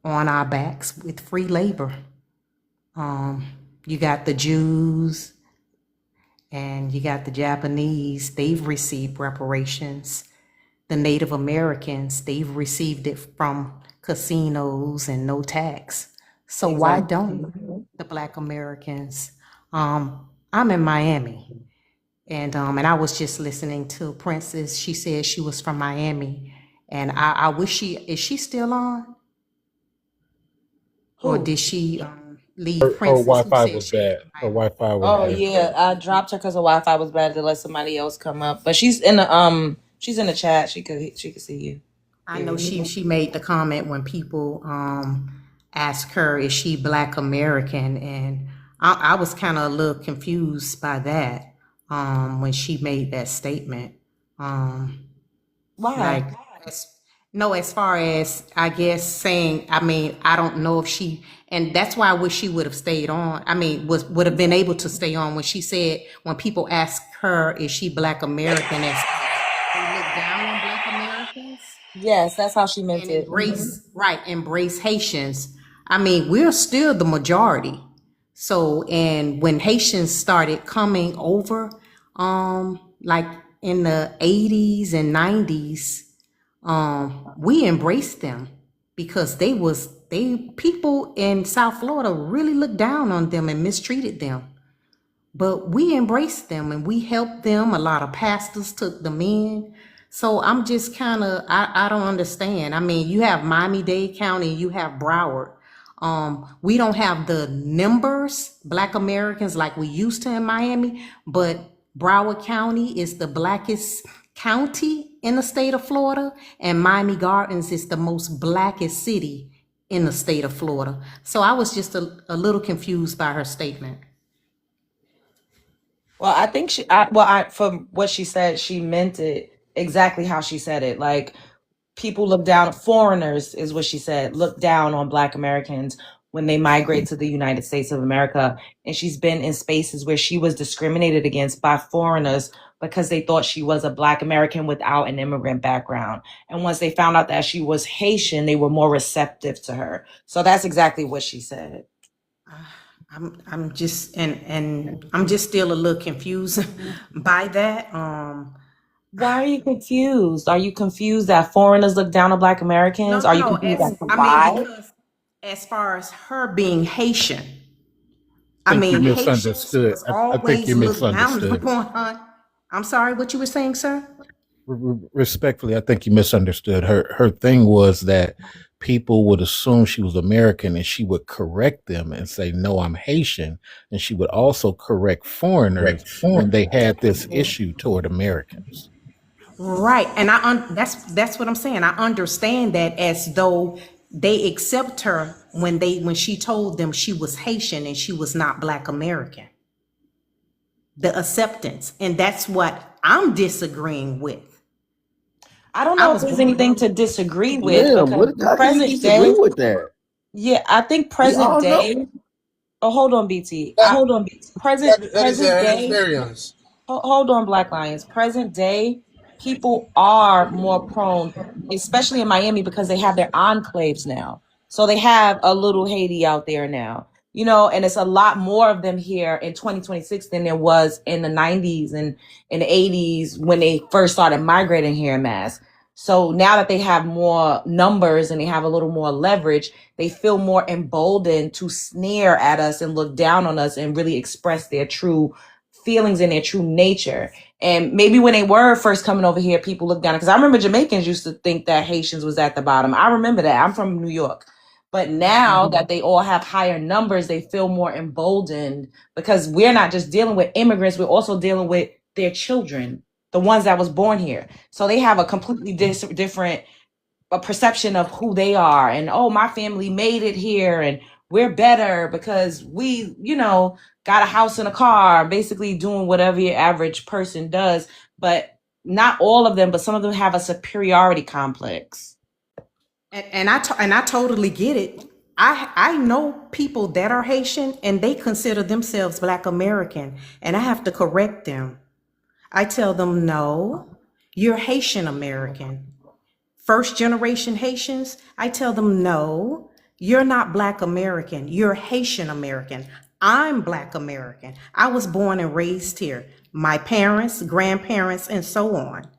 our backs with free labor. You got the Jews and you got the Japanese, they've received reparations. The Native Americans, they've received it from casinos and no tax. So why don't the Black Americans? I'm in Miami, and I was just listening to Princess. She said she was from Miami, and I wish is she still on? Or Who? did she Her leave? Princess, who Wi-Fi said was she was bad. from Her Miami. Wi-Fi was Oh bad. yeah, I dropped her because her Wi-Fi was bad to let somebody else come up. But she's in the chat. She could see you. I know she made the comment when people asked her, is she Black American? And I was kind of a little confused by that when she made that statement. Why? Like, no, as far as, I guess, saying, I mean, I don't know if she, and that's why I wish she would have stayed on. I mean, would have been able to stay on when she said, when people ask her, is she Black American, as they look down on Black Americans Yes, that's how she meant and it. embrace Haitians. I mean, we're still the majority. So, and when Haitians started coming over, like in the 80s and 90s, we embraced them because people in South Florida really looked down on them and mistreated them. But we embraced them and we helped them. A lot of pastors took them in. So I'm just kind of, I don't understand. I mean, you have Miami-Dade County, you have Broward. We don't have the numbers, Black Americans, like we used to in Miami, but Broward County is the blackest county in the state of Florida, and Miami Gardens is the most blackest city in the state of Florida. So I was just a little confused by her statement. Well, I think from what she said, she meant it exactly how she said it. Like, people look down, foreigners is what she said, look down on Black Americans when they migrate to the United States of America. And she's been in spaces where she was discriminated against by foreigners because they thought she was a Black American without an immigrant background. And once they found out that she was Haitian, they were more receptive to her. So that's exactly what she said. I'm just and I'm just still a little confused by that. Why are you confused? Are you confused that foreigners look down on Black Americans? Are you confused as to why? Because as far as her being Haitian, I think you Haitians misunderstood. was I think always you looked down misunderstood. upon her. I'm sorry, what you were saying, sir? Respectfully, I think you misunderstood her. Her thing was that people would assume she was American, and she would correct them and say, "No, I'm Haitian," and she would also correct foreigners when they had this issue toward Americans. Right, and that's what I'm saying. I understand that as though they accept her when she told them she was Haitian and she was not Black American. The acceptance, and that's what I'm disagreeing with. I don't I know if was there's born. anything to disagree with Ma'am, because what? How can you present disagree day, with that? yeah, I think We present all know. day. Oh, hold on, BT. That, Hold on, BT. that is Present an day. experience. Hold on, Black Lions. Present day, people are more prone, especially in Miami, because they have their enclaves now. So they have a little Haiti out there now, and it's a lot more of them here in 2026 than there was in the 90s and in the 80s when they first started migrating here in mass. So now that they have more numbers and they have a little more leverage, they feel more emboldened to sneer at us and look down on us and really express their true feelings and their true nature. And maybe when they were first coming over here, people looked down, because I remember Jamaicans used to think that Haitians was at the bottom. I remember that. I'm from New York. But now that they all have higher numbers, they feel more emboldened, because we're not just dealing with immigrants, we're also dealing with their children, the ones that was born here. So they have a completely different a perception of who they are, and oh, my family made it here and we're better because we got a house and a car, basically doing whatever your average person does. But not all of them, but some of them have a superiority complex. And I totally get it. I know people that are Haitian and they consider themselves Black American, and I have to correct them. I tell them, no, you're Haitian American. First generation Haitians, I tell them, no, you're not Black American. You're Haitian American. I'm Black American. I was born and raised here. My parents, grandparents, and so on.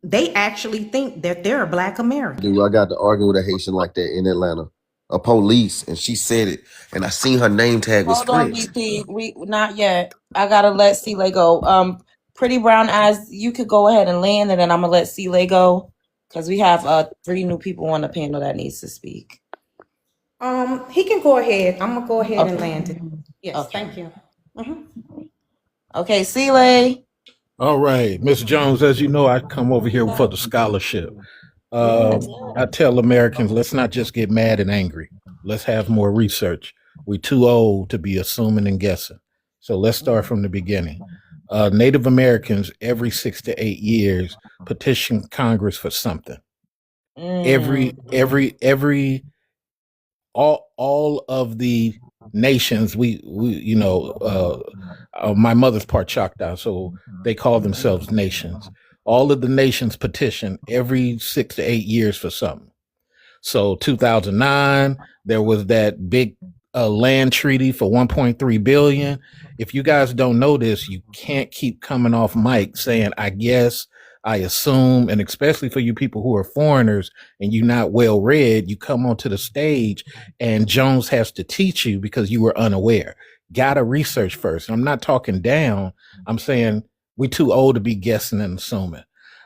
They actually think that they're a Black American. Dude, I got to argue with a Haitian like that in Atlanta. A police, and she said it, and I seen her name tag was Hold on, French. BP. We not yet. I gotta let C-Lay go. Pretty Brown Eyes, you could go ahead and land, and then I'm gonna let C-Lay go, because we have 3 new people on the panel that needs to speak. He can go ahead. I'm gonna go ahead and Okay. land it. Yes, Okay. thank you. Okay, C-Lay. All right, Miss Jones, as you know, I come over here for the scholarship. I tell Americans, let's not just get mad and angry. Let's have more research. We're too old to be assuming and guessing. So let's start from the beginning. Native Americans, every 6 to 8 years, petition Congress for something. Every all of the nations, my mother's part Choctaw, so they call themselves nations. All of the nations petition every 6 to 8 years for something. So 2009, there was that big land treaty for 1.3 billion. If you guys don't know this, you can't keep coming off mic saying, I guess, I assume, and especially for you people who are foreigners and you're not well read, you come onto the stage and Jones has to teach you because you were unaware. Gotta research first. I'm not talking down. I'm saying we're too old to be guessing and assuming.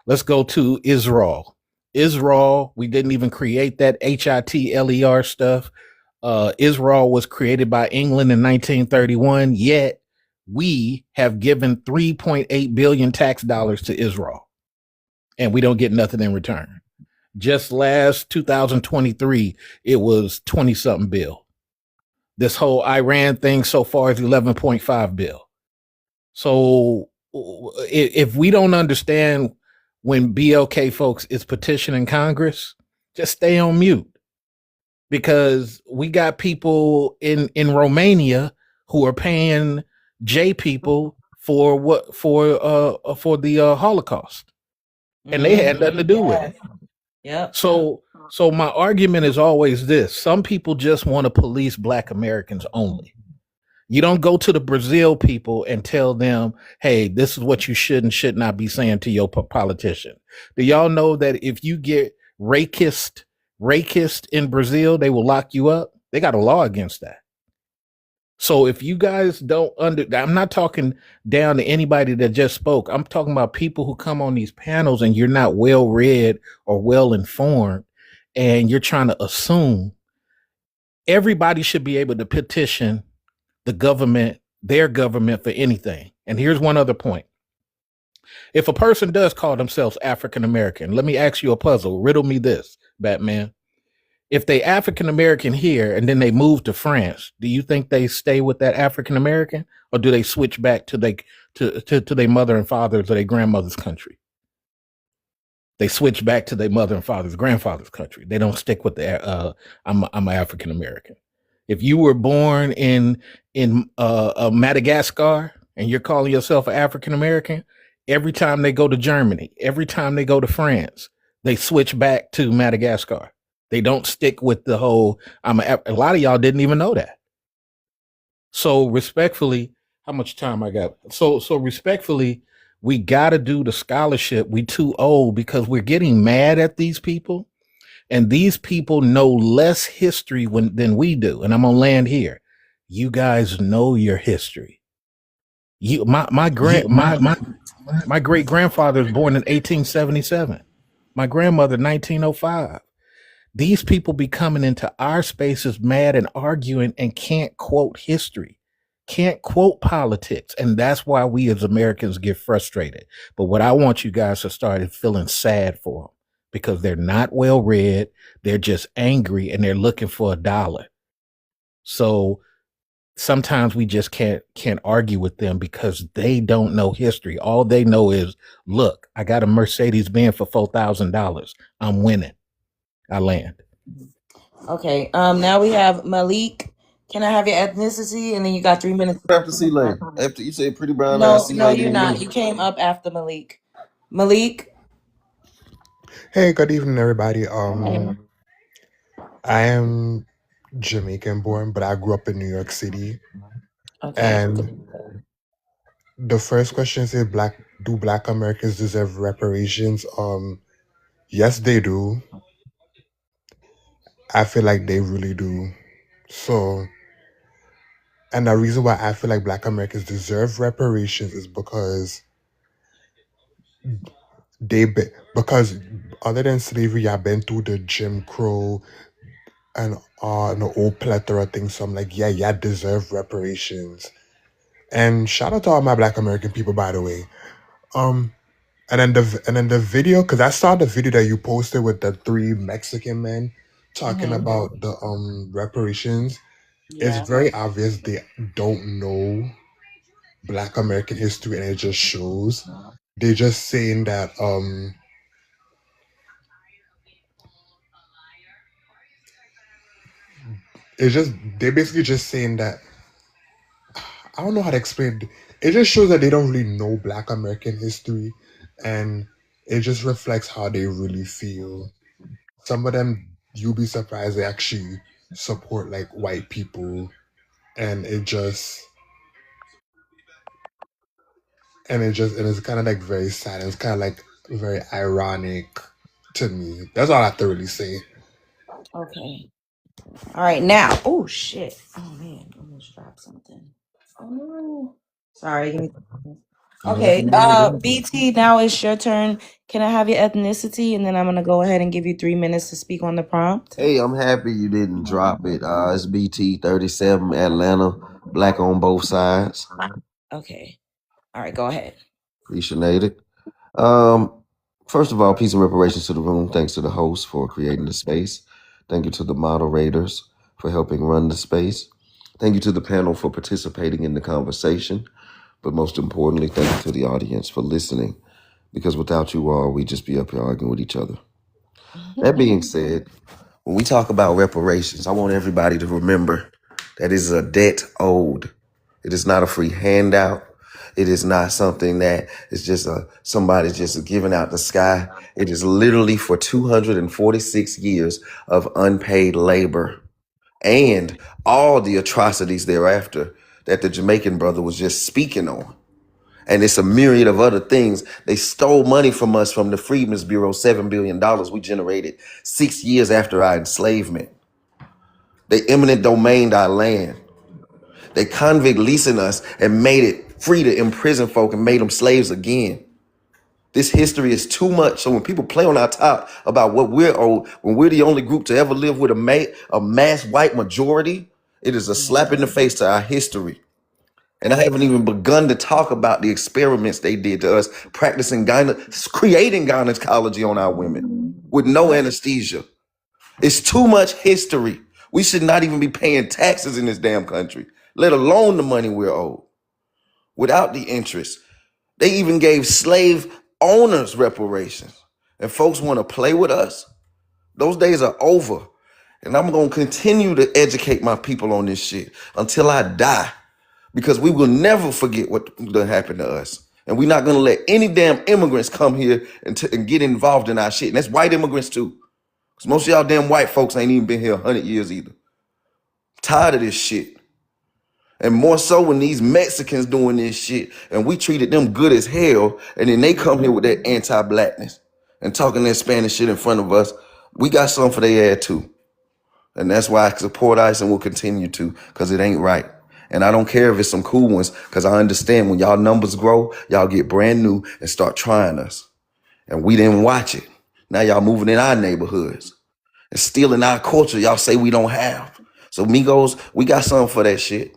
Let's go to Israel. Israel, we didn't even create that HITLER stuff. Israel was created by England in 1931, yet we have given 3.8 billion tax dollars to Israel, and we don't get nothing in return. Just last 2023, it was 20 something bill. This whole Iran thing so far is 11.5 bill. So if we don't understand when BLK folks is petitioning Congress, just stay on mute, because we got people in Romania who are paying J people for the Holocaust, and they had nothing to do with it. Yep. So my argument is always this: some people just want to police Black Americans only. You don't go to the Brazil people and tell them, hey, this is what you should and should not be saying to your politician. Do y'all know that if you get racist in Brazil, they will lock you up? They got a law against that. So if you guys don't I'm not talking down to anybody that just spoke. I'm talking about people who come on these panels and you're not well read or well informed and you're trying to assume everybody should be able to petition the government, their government for anything. And here's one other point. If a person does call themselves African American, let me ask you a puzzle. Riddle me this, Batman. If they African American here and then they move to France, do you think they stay with that African American, or do they switch back to their mother and father's or their grandmother's country? They switch back to their mother and father's grandfather's country. They don't stick with the I'm African American. If you were born in Madagascar and you're calling yourself an African American, every time they go to Germany, every time they go to France, they switch back to Madagascar. They don't stick with the whole a lot of y'all didn't even know that. So respectfully, how much time I got? So respectfully, we got to do the scholarship. We too old because we're getting mad at these people, and these people know less history than we do. And I'm gonna land here. You guys know your history. My great grandfather was born in 1877. My grandmother 1905. These people be coming into our spaces mad and arguing and can't quote history, can't quote politics. And that's why we as Americans get frustrated. But what I want you guys to start is feeling sad for them because they're not well read. They're just angry and they're looking for a dollar. So sometimes we just can't argue with them because they don't know history. All they know is, look, I got a Mercedes Benz for $4,000. I'm winning. I land. Okay. Now we have Malik. Can I have your ethnicity? And then you got 3 minutes. After C Lane. After you say pretty brown No, ass C no, Lane, you're then not. me. You came up after Malik. Malik. Hey, good evening, everybody. Okay. I am Jamaican born, but I grew up in New York City. Okay. And the first question is, do Black Americans deserve reparations? Yes, they do. I feel like they really do. So, and the reason why I feel like Black Americans deserve reparations is because because other than slavery, I've been through the Jim Crow and the old plethora of things. So I'm like, yeah, deserve reparations. And shout out to all my Black American people, by the way. And then the video, because I saw the video that you posted with the 3 Mexican men talking about the reparations. It's Yeah. very obvious they don't know Black American history, and it just shows. They're just saying that they're basically just saying that I don't know how to explain it. It just shows that they don't really know Black American history, and it just reflects how they really feel. Some of them, you'll be surprised they actually support like white people, and and it's kind of like very sad. It's kind of like very ironic to me. That's all I have to really say. Okay. All right. Now. Oh shit. Oh man. I almost dropped something. Oh no. Sorry. Give me. Okay. BT. Now it's your turn. Can I have your ethnicity, and then I'm gonna go ahead and give you 3 minutes to speak on the prompt. Hey, I'm happy you didn't drop it. It's BT 37, Atlanta, black on both sides. Okay. All right. Go ahead. Appreciate it. First of all, peace and reparations to the room. Thanks to the host for creating the space. Thank you to the moderators for helping run the space. Thank you to the panel for participating in the conversation. But most importantly, thank you to the audience for listening. Because without you all, we'd just be up here arguing with each other. That being said, when we talk about reparations, I want everybody to remember that it is a debt owed. It is not a free handout. It is not something that is just somebody just giving out the sky. It is literally for 246 years of unpaid labor and all the atrocities thereafter that the Jamaican brother was just speaking on. And it's a myriad of other things. They stole money from us from the Freedmen's Bureau, $7 billion we generated 6 years after our enslavement. They eminent domained our land. They convict leasing us and made it free to imprison folk and made them slaves again. This history is too much. So when people play on our top about what we're owed, when we're the only group to ever live with a mass white majority, it is a slap in the face to our history. And I haven't even begun to talk about the experiments they did to us, creating gynecology on our women with no anesthesia. It's too much history. We should not even be paying taxes in this damn country, let alone the money we're owed, without the interest. They even gave slave owners reparations. And folks want to play with us. Those days are over. And I'm going to continue to educate my people on this shit until I die. Because we will never forget what happened to us. And we're not going to let any damn immigrants come here and get involved in our shit. And that's white immigrants too. Because most of y'all damn white folks ain't even been here 100 years either. Tired of this shit. And more so when these Mexicans doing this shit and we treated them good as hell, and then they come here with that anti-blackness and talking that Spanish shit in front of us. We got something for their ass too. And that's why I support ICE and will continue to, because it ain't right. And I don't care if it's some cool ones, because I understand when y'all numbers grow, y'all get brand new and start trying us. And we didn't watch it. Now y'all moving in our neighborhoods and stealing our culture y'all say we don't have. So Migos, we got something for that shit.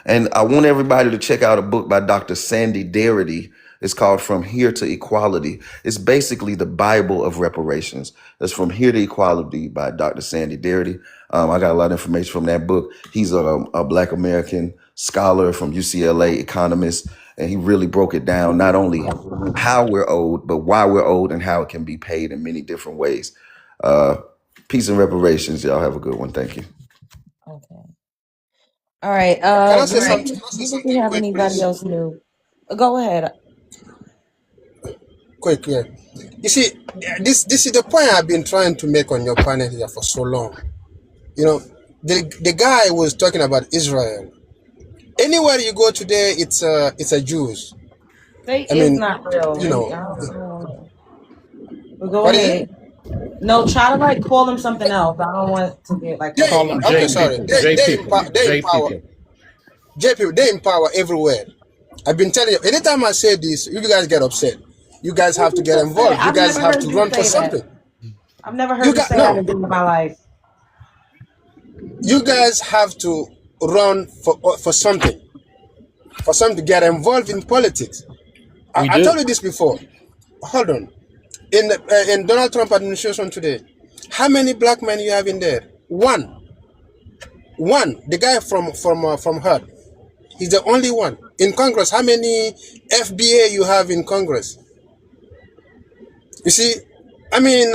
And I want everybody to check out a book by Dr. Sandy Darity. It's called From Here to Equality. It's basically the Bible of reparations. It's From Here to Equality by Dr. Sandy Darity. I got a lot of information from that book. He's a Black American scholar from UCLA, economist, and he really broke it down, not only how we're owed, but why we're owed and how it can be paid in many different ways. Peace and reparations. Y'all have a good one. Thank you. Okay. All right. Can I say Right. something? See if we have Quick, anybody please. else new. Go ahead. Quick, yeah. You see, this is the point I've been trying to make on your panel here for so long. You know, the guy was talking about Israel. Anywhere you go today, it's a Jews. They I is mean, not real. you know, I don't know. But go what is it? ahead. No, try to like call them something else. I don't want to get like They, Call them personal. okay, J sorry. people. J people. They J empower. people. JP, they empower everywhere. I've been telling you, anytime I say this, you guys get upset. You guys have to get involved. You I've guys never have heard to you run for say that. something. I've never You heard you got say that no. in my life. You guys have to run for something, to get involved in politics. We I told do. you this before. Hold on. In Donald Trump administration today, how many black men you have in there? One. The guy from HUD. He's the only one in Congress. How many FBA you have in Congress? You see, I mean,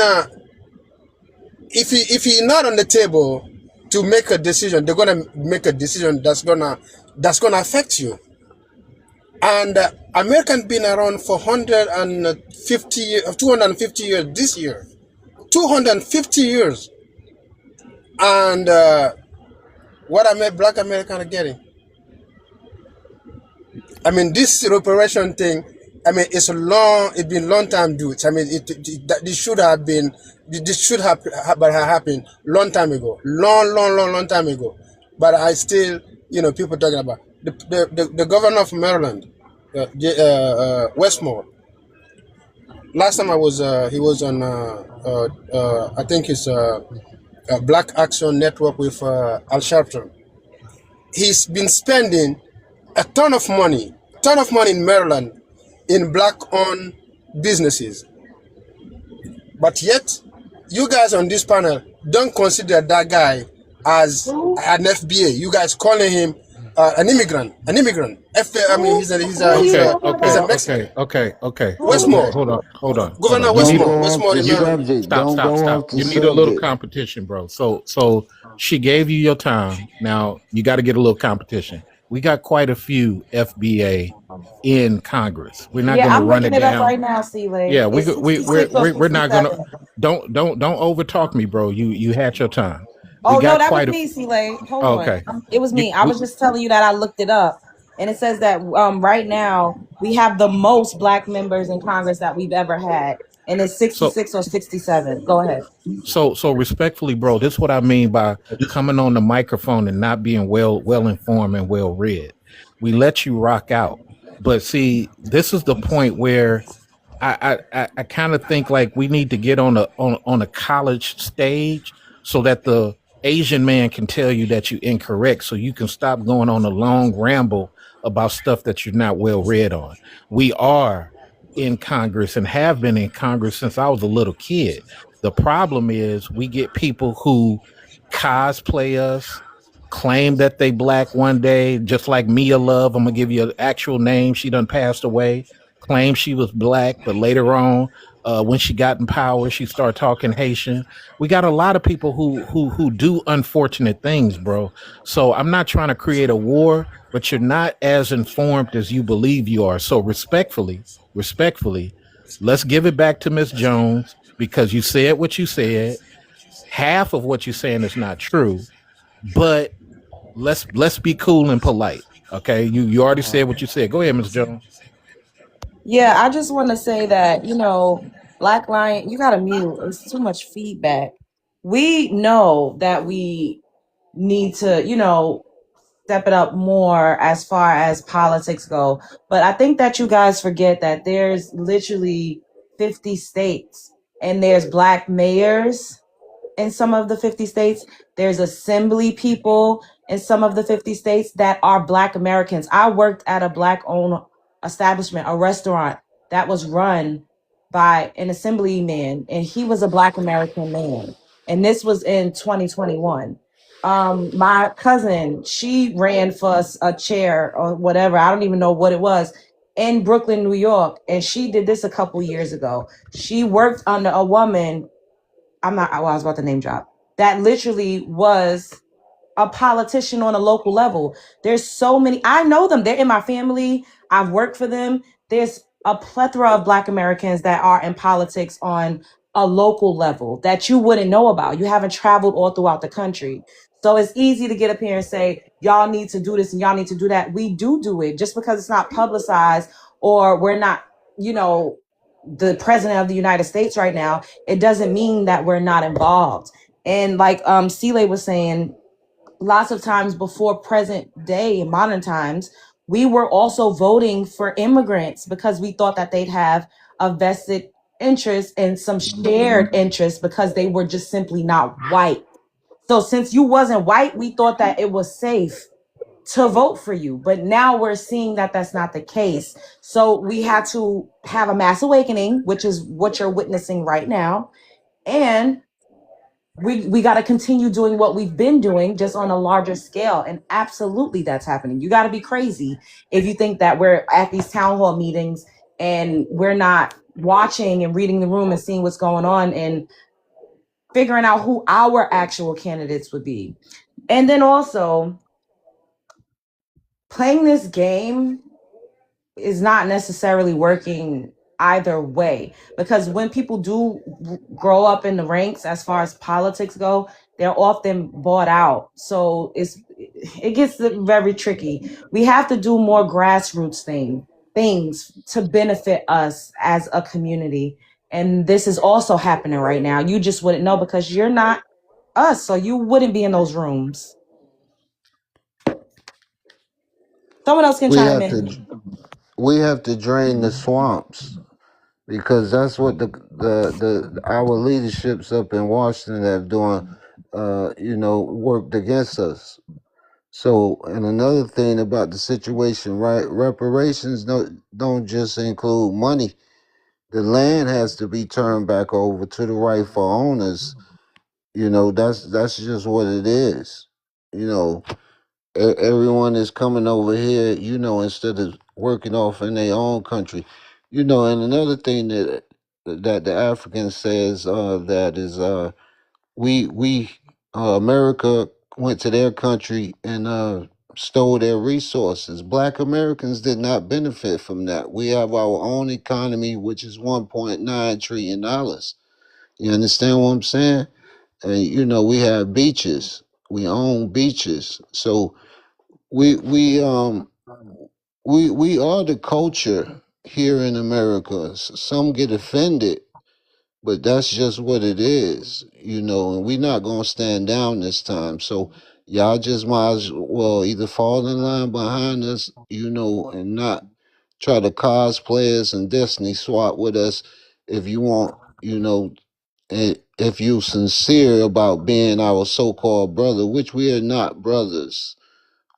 if he not on the table to make a decision, they're gonna make a decision that's gonna affect you. And American been around for 250 years this year, 250 years, and what Black American are getting. I mean, this reparation thing, I mean, it's been long time due. I mean, this should have happened long time ago, long time ago. But I still, people talking about the governor of Maryland, Westmore. Last time I was, he was on, I think it's Black Action Network with Al Sharpton. He's been spending a ton of money in Maryland in black-owned businesses. But yet, you guys on this panel don't consider that guy as an FBA. You guys calling him an immigrant. I mean, he's a Mexican. Okay. Westmore, Hold on. Governor Don't Westmore, go off the in Maryland. subject. Stop. Don't go off the You need a little subject. competition, bro. So she gave you your time. Now you got to get a little competition. We got quite a few FBA in Congress. We're not Yeah, going to I'm run it looking it up down. right now, C-Lay. Yeah, It's 66 or we're not going to. 67. Don't over talk me, bro. You had your time. Oh, We no, got that was quite a. me, C-Lay. Hold Okay. on. It was me. I We was just telling you that I looked it up. And it says that right now we have the most black members in Congress that we've ever had. and it's So 66 or 67. Go ahead. so respectfully, bro, this is what I mean by coming on the microphone and not being well informed and well read. We let you rock out. But see, this is the point where I kind of think like we need to get on a college stage so that the Asian man can tell you that you're incorrect, so you can stop going on a long ramble about stuff that you're not well read on. We are in Congress and have been in Congress since I was a little kid. The problem is we get people who cosplay us, claim that they black one day, just like Mia Love. I'm gonna give you an actual name. She done passed away. Claimed she was black, but later on, when she got in power, she started talking Haitian. We got a lot of people who do unfortunate things, bro. So I'm not trying to create a war, but you're not as informed as you believe you are. So respectfully, let's give it back to Miss Jones because you said what you said. Half of what you're saying is not true, but let's be cool and polite. Okay, you already said what you said. Go ahead, Miss Jones. Yeah, I just want to say that, Black Lion, you got to mute. It's too much feedback. We know that we need to, step it up more as far as politics go. But I think that you guys forget that there's literally 50 states and there's black mayors in some of the 50 states. There's assembly people in some of the 50 states that are Black Americans. I worked at a Black owned establishment, a restaurant that was run by an assemblyman, and he was a Black American man. And this was in 2021. My cousin, she ran for a chair or whatever. I don't even know what it was in Brooklyn, New York. And she did this a couple years ago. She worked under a woman. I was about to name drop. That literally was a politician on a local level. There's so many. I know them. They're in my family. I've worked for them. There's a plethora of Black Americans that are in politics on a local level that you wouldn't know about. You haven't traveled all throughout the country. So it's easy to get up here and say, y'all need to do this and y'all need to do that. We do it just because it's not publicized or we're not, the president of the United States right now. It doesn't mean that we're not involved. And like Sile was saying, lots of times before present day in modern times, we were also voting for immigrants because we thought that they'd have a vested interest and some shared interest because they were just simply not white. So since you wasn't white, we thought that it was safe to vote for you. But now we're seeing that that's not the case. So we had to have a mass awakening, which is what you're witnessing right now. And we got to continue doing what we've been doing just on a larger scale. And absolutely that's happening. You got to be crazy if you think that we're at these town hall meetings and we're not watching and reading the room and seeing what's going on and figuring out who our actual candidates would be. And then also playing this game is not necessarily working either way, because when people do grow up in the ranks as far as politics go, they're often bought out. So it gets very tricky. We have to do more grassroots things to benefit us as a community. And this is also happening right now. You just wouldn't know because you're not us, so you wouldn't be in those rooms. Someone else can We chime have in. to we have to drain the swamps because that's what the our leaderships up in Washington have doing worked against us. So, and another thing about the situation, right? Reparations don't just include money. The land has to be turned back over to the rightful owners. That's just what it is. You know, everyone is coming over here. Instead of working off in their own country. And another thing that the African says that is we America went to their country and stole their resources. Black Americans did not benefit from that. We have our own economy, which is $1.9 trillion. You understand what I'm saying? And we have beaches. We own beaches. So we are the culture here in America. Some get offended but that's just what it is, and we're not gonna stand down this time. So y'all just might as well either fall in line behind us, and not try to cosplay us and Destiny swap with us if you want, and if you sincere about being our so-called brother, which we are not brothers.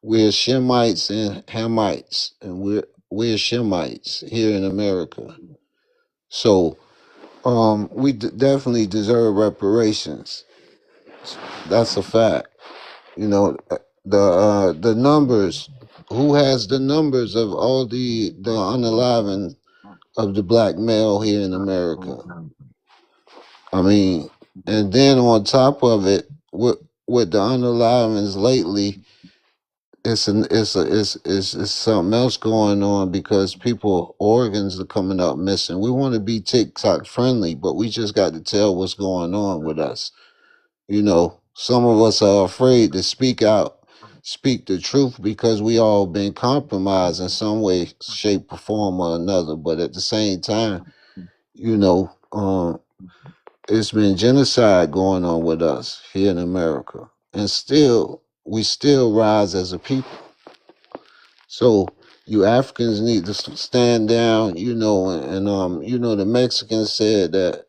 We're Shemites and Hamites, and we're Shemites here in America. So we definitely deserve reparations. That's a fact. The numbers. Who has the numbers of all the unalive of the black male here in America? I mean, and then on top of it, with the unalivings lately, it's something else going on because people organs are coming up missing. We want to be TikTok friendly, but we just got to tell what's going on with us. Some of us are afraid to speak out, speak the truth because we all been compromised in some way, shape, or form or another. But at the same time, you know, um, it's been genocide going on with us here in America, and still we still rise as a people. So you Africans need to stand down, and the Mexicans said that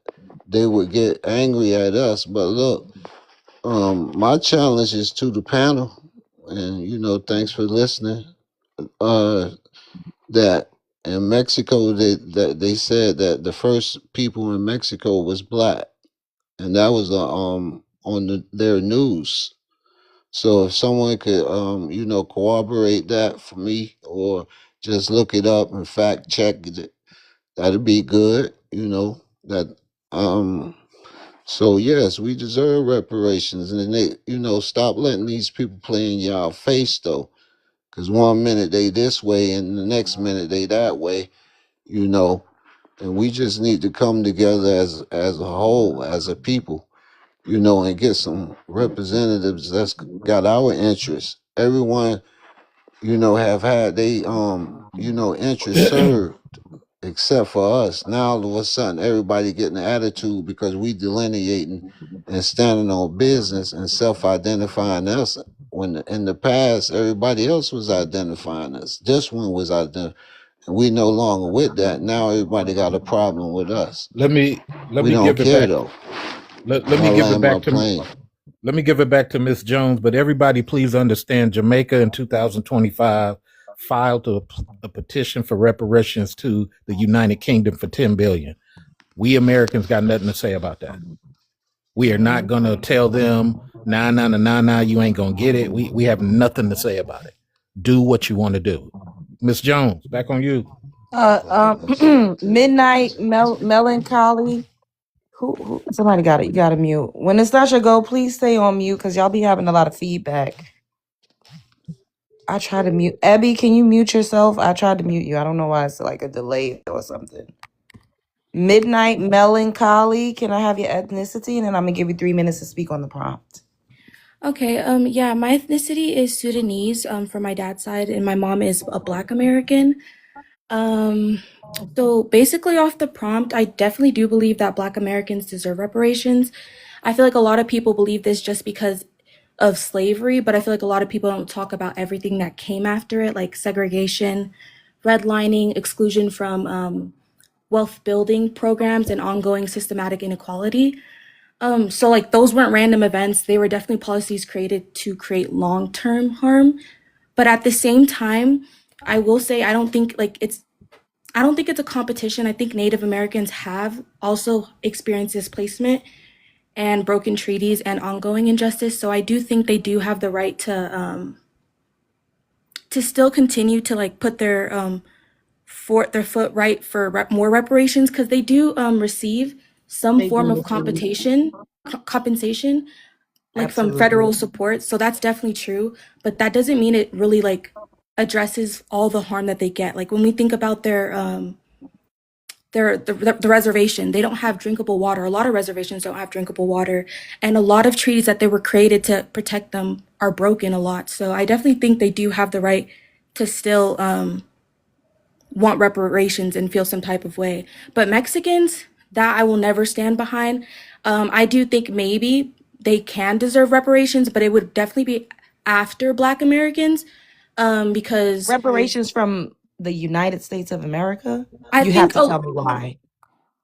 they would get angry at us, but look, my challenge is to the panel, and thanks for listening. Uh, that in Mexico, they said that the first people in Mexico was black, and that was on their news. So if someone could corroborate that for me, or just look it up and fact check it, that'd be good. That So yes, we deserve reparations, and then they, stop letting these people play in y'all face though, because one minute they this way and the next minute they that way, you know, and we just need to come together as a whole, as a people, and get some representatives that's got our interests. Everyone, have had they interests served except for us. Now all of a sudden everybody getting an attitude because we delineating and standing on business and self-identifying us when in the past everybody else was identifying us. This one was identifying, and we no longer with that. Now everybody got a problem with us. Let me let We me don't give it care back. though. Let And I me give it land my back to plane. let me give it back to Miss Jones. But everybody, please understand, Jamaica in 2025 filed a petition for reparations to the United Kingdom for 10 billion. We Americans got nothing to say about that. We are not going to tell them, nah, nah, nah, nah, nah, you ain't going to get it. We have nothing to say about it. Do what you want to do. Miss Jones, back on you. Midnight melancholy. Who? Somebody got it. You got to mute. When Nastasha go, please stay on mute because y'all be having a lot of feedback. I try to mute. Abby, can you mute yourself? I tried to mute you. I don't know why it's like a delay or something. Midnight melancholy. Can I have your ethnicity? And then I'm gonna give you 3 minutes to speak on the prompt. Okay, yeah, my ethnicity is Sudanese, from my dad's side, and my mom is a Black American. So basically off the prompt, I definitely do believe that Black Americans deserve reparations. I feel like a lot of people believe this just because of slavery, but I feel like a lot of people don't talk about everything that came after it, like segregation, redlining, exclusion from wealth building programs, and ongoing systematic inequality. So like those weren't random events. They were definitely policies created to create long-term harm. But at the same time, I will say I don't think it's a competition. I think Native Americans have also experienced displacement and broken treaties and ongoing injustice. So I do think they do have the right to still continue to like put their foot right for more reparations, because they do receive some They form do of receive. compensation like from Absolutely. federal support. So that's definitely true, but that doesn't mean it really like addresses all the harm that they get. Like when we think about the reservation, they don't have drinkable water. A lot of reservations don't have drinkable water, and a lot of treaties that they were created to protect them are broken a lot. So I definitely think they do have the right to still want reparations and feel some type of way. But Mexicans, that I will never stand behind. I do think maybe they can deserve reparations, but it would definitely be after Black Americans, because Reparations from the United States of America? I You have think to tell me why.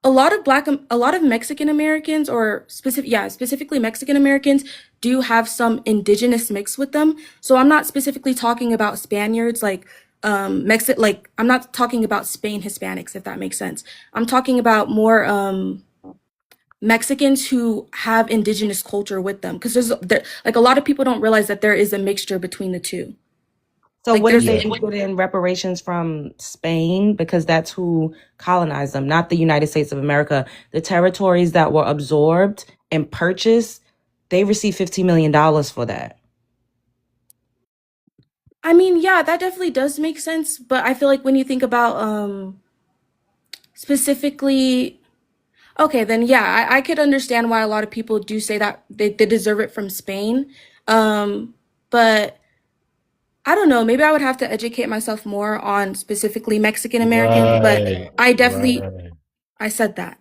a lot of Mexican Americans, or specifically Mexican Americans, do have some indigenous mix with them. So I'm not specifically talking about Spaniards, like I'm not talking about Spain Hispanics, if that makes sense. I'm talking about more Mexicans who have indigenous culture with them, because like a lot of people don't realize that there is a mixture between the two. So Like what if there's they put in reparations from Spain, because that's who colonized them, not the United States of America. The territories that were absorbed and purchased, they received $15 million for that. I mean, yeah, that definitely does make sense, but I feel like when you think about specifically, okay, then yeah, I could understand why a lot of people do say that they deserve it from Spain. But I don't know, maybe I would have to educate myself more on specifically Mexican Americans, but Right. I definitely, Right. I said that.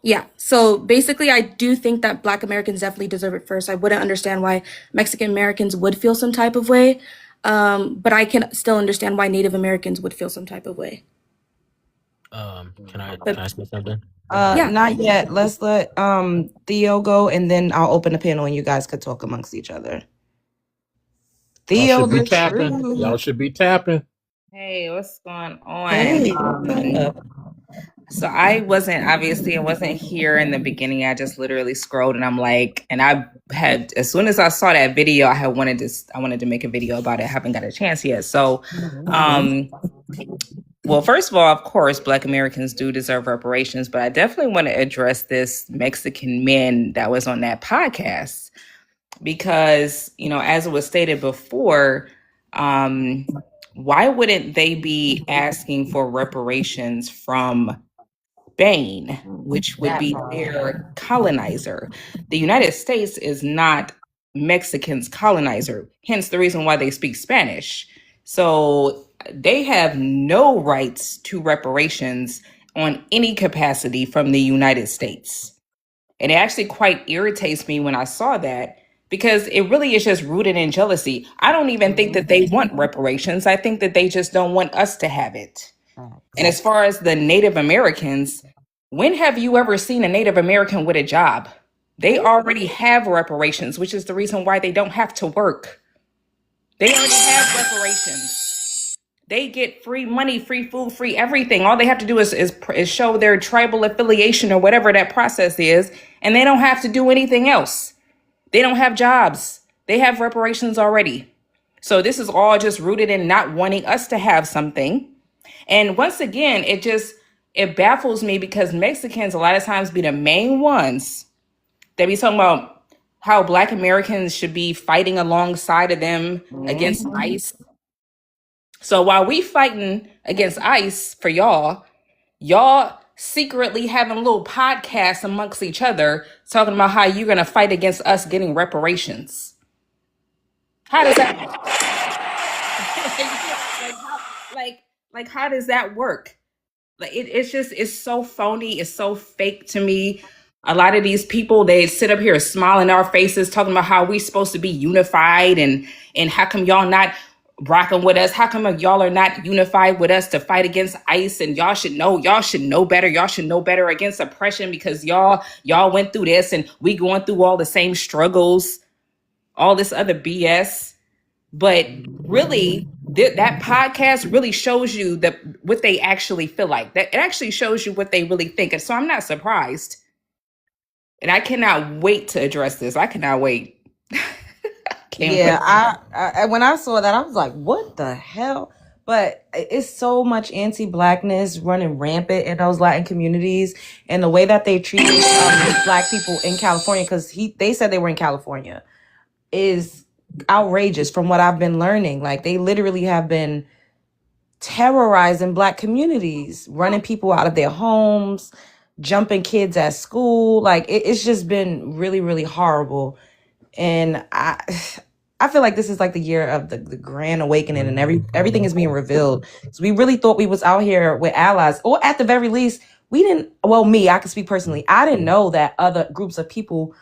Yeah, so basically, I do think that Black Americans definitely deserve it first. I wouldn't understand why Mexican Americans would feel some type of way, but I can still understand why Native Americans would feel some type of way. Can I But say something? yeah, Not yet. Let's let Theo go, and then I'll open the panel and you guys could talk amongst each other. Y'all Theo should be the tapping. Y'all truth. should be tapping. Hey, what's going on? Hey, what's up? So I wasn't here in the beginning. I just literally scrolled and I'm like, and I had, as soon as I saw that video, I wanted to make a video about it. I haven't got a chance yet. So, well, first of all, of course, Black Americans do deserve reparations, but I definitely want to address this Mexican man that was on that podcast because, as it was stated before, why wouldn't they be asking for reparations from Spain, which would be their colonizer? The United States is not Mexicans' colonizer, hence the reason why they speak Spanish. So they have no rights to reparations on any capacity from the United States. And it actually quite irritates me when I saw that because it really is just rooted in jealousy. I don't even think that they want reparations. I think that they just don't want us to have it. And as far as the Native Americans, when have you ever seen a Native American with a job? They already have reparations, which is the reason why they don't have to work. They already have reparations. They get free money, free food, free everything. All they have to do is show their tribal affiliation or whatever that process is, and they don't have to do anything else. They don't have jobs. They have reparations already. So this is all just rooted in not wanting us to have something. And once again, it baffles me because Mexicans a lot of times be the main ones that be talking about how Black Americans should be fighting alongside of them against ICE. So while we fighting against ICE for y'all secretly having little podcasts amongst each other talking about how you're gonna fight against us getting reparations. How does that like how does that work? Like it's so phony, it's so fake to me. A lot of these people, they sit up here smiling in our faces talking about how we supposed to be unified and how come y'all not rocking with us? How come y'all are not unified with us to fight against ICE? And y'all should know better. Y'all should know better against oppression because y'all went through this and we going through all the same struggles, all this other BS. But really, that podcast really shows you that what they actually feel like. That it actually shows you what they really think. And so I'm not surprised. And I cannot wait to address this. I cannot wait. Can't wait. I when I saw that, I was like, what the hell? But it's so much anti-Blackness running rampant in those Latin communities, and the way that they treat Black people in California, because they said they were in California, is outrageous from what I've been learning. Like, they literally have been terrorizing Black communities, running people out of their homes, jumping kids at school. Like, it's just been really, really horrible. And I feel like this is like the year of the grand awakening, and everything is being revealed. So we really thought we was out here with allies, or at the very least, we didn't, well, me, I can speak personally. I didn't know that other groups of people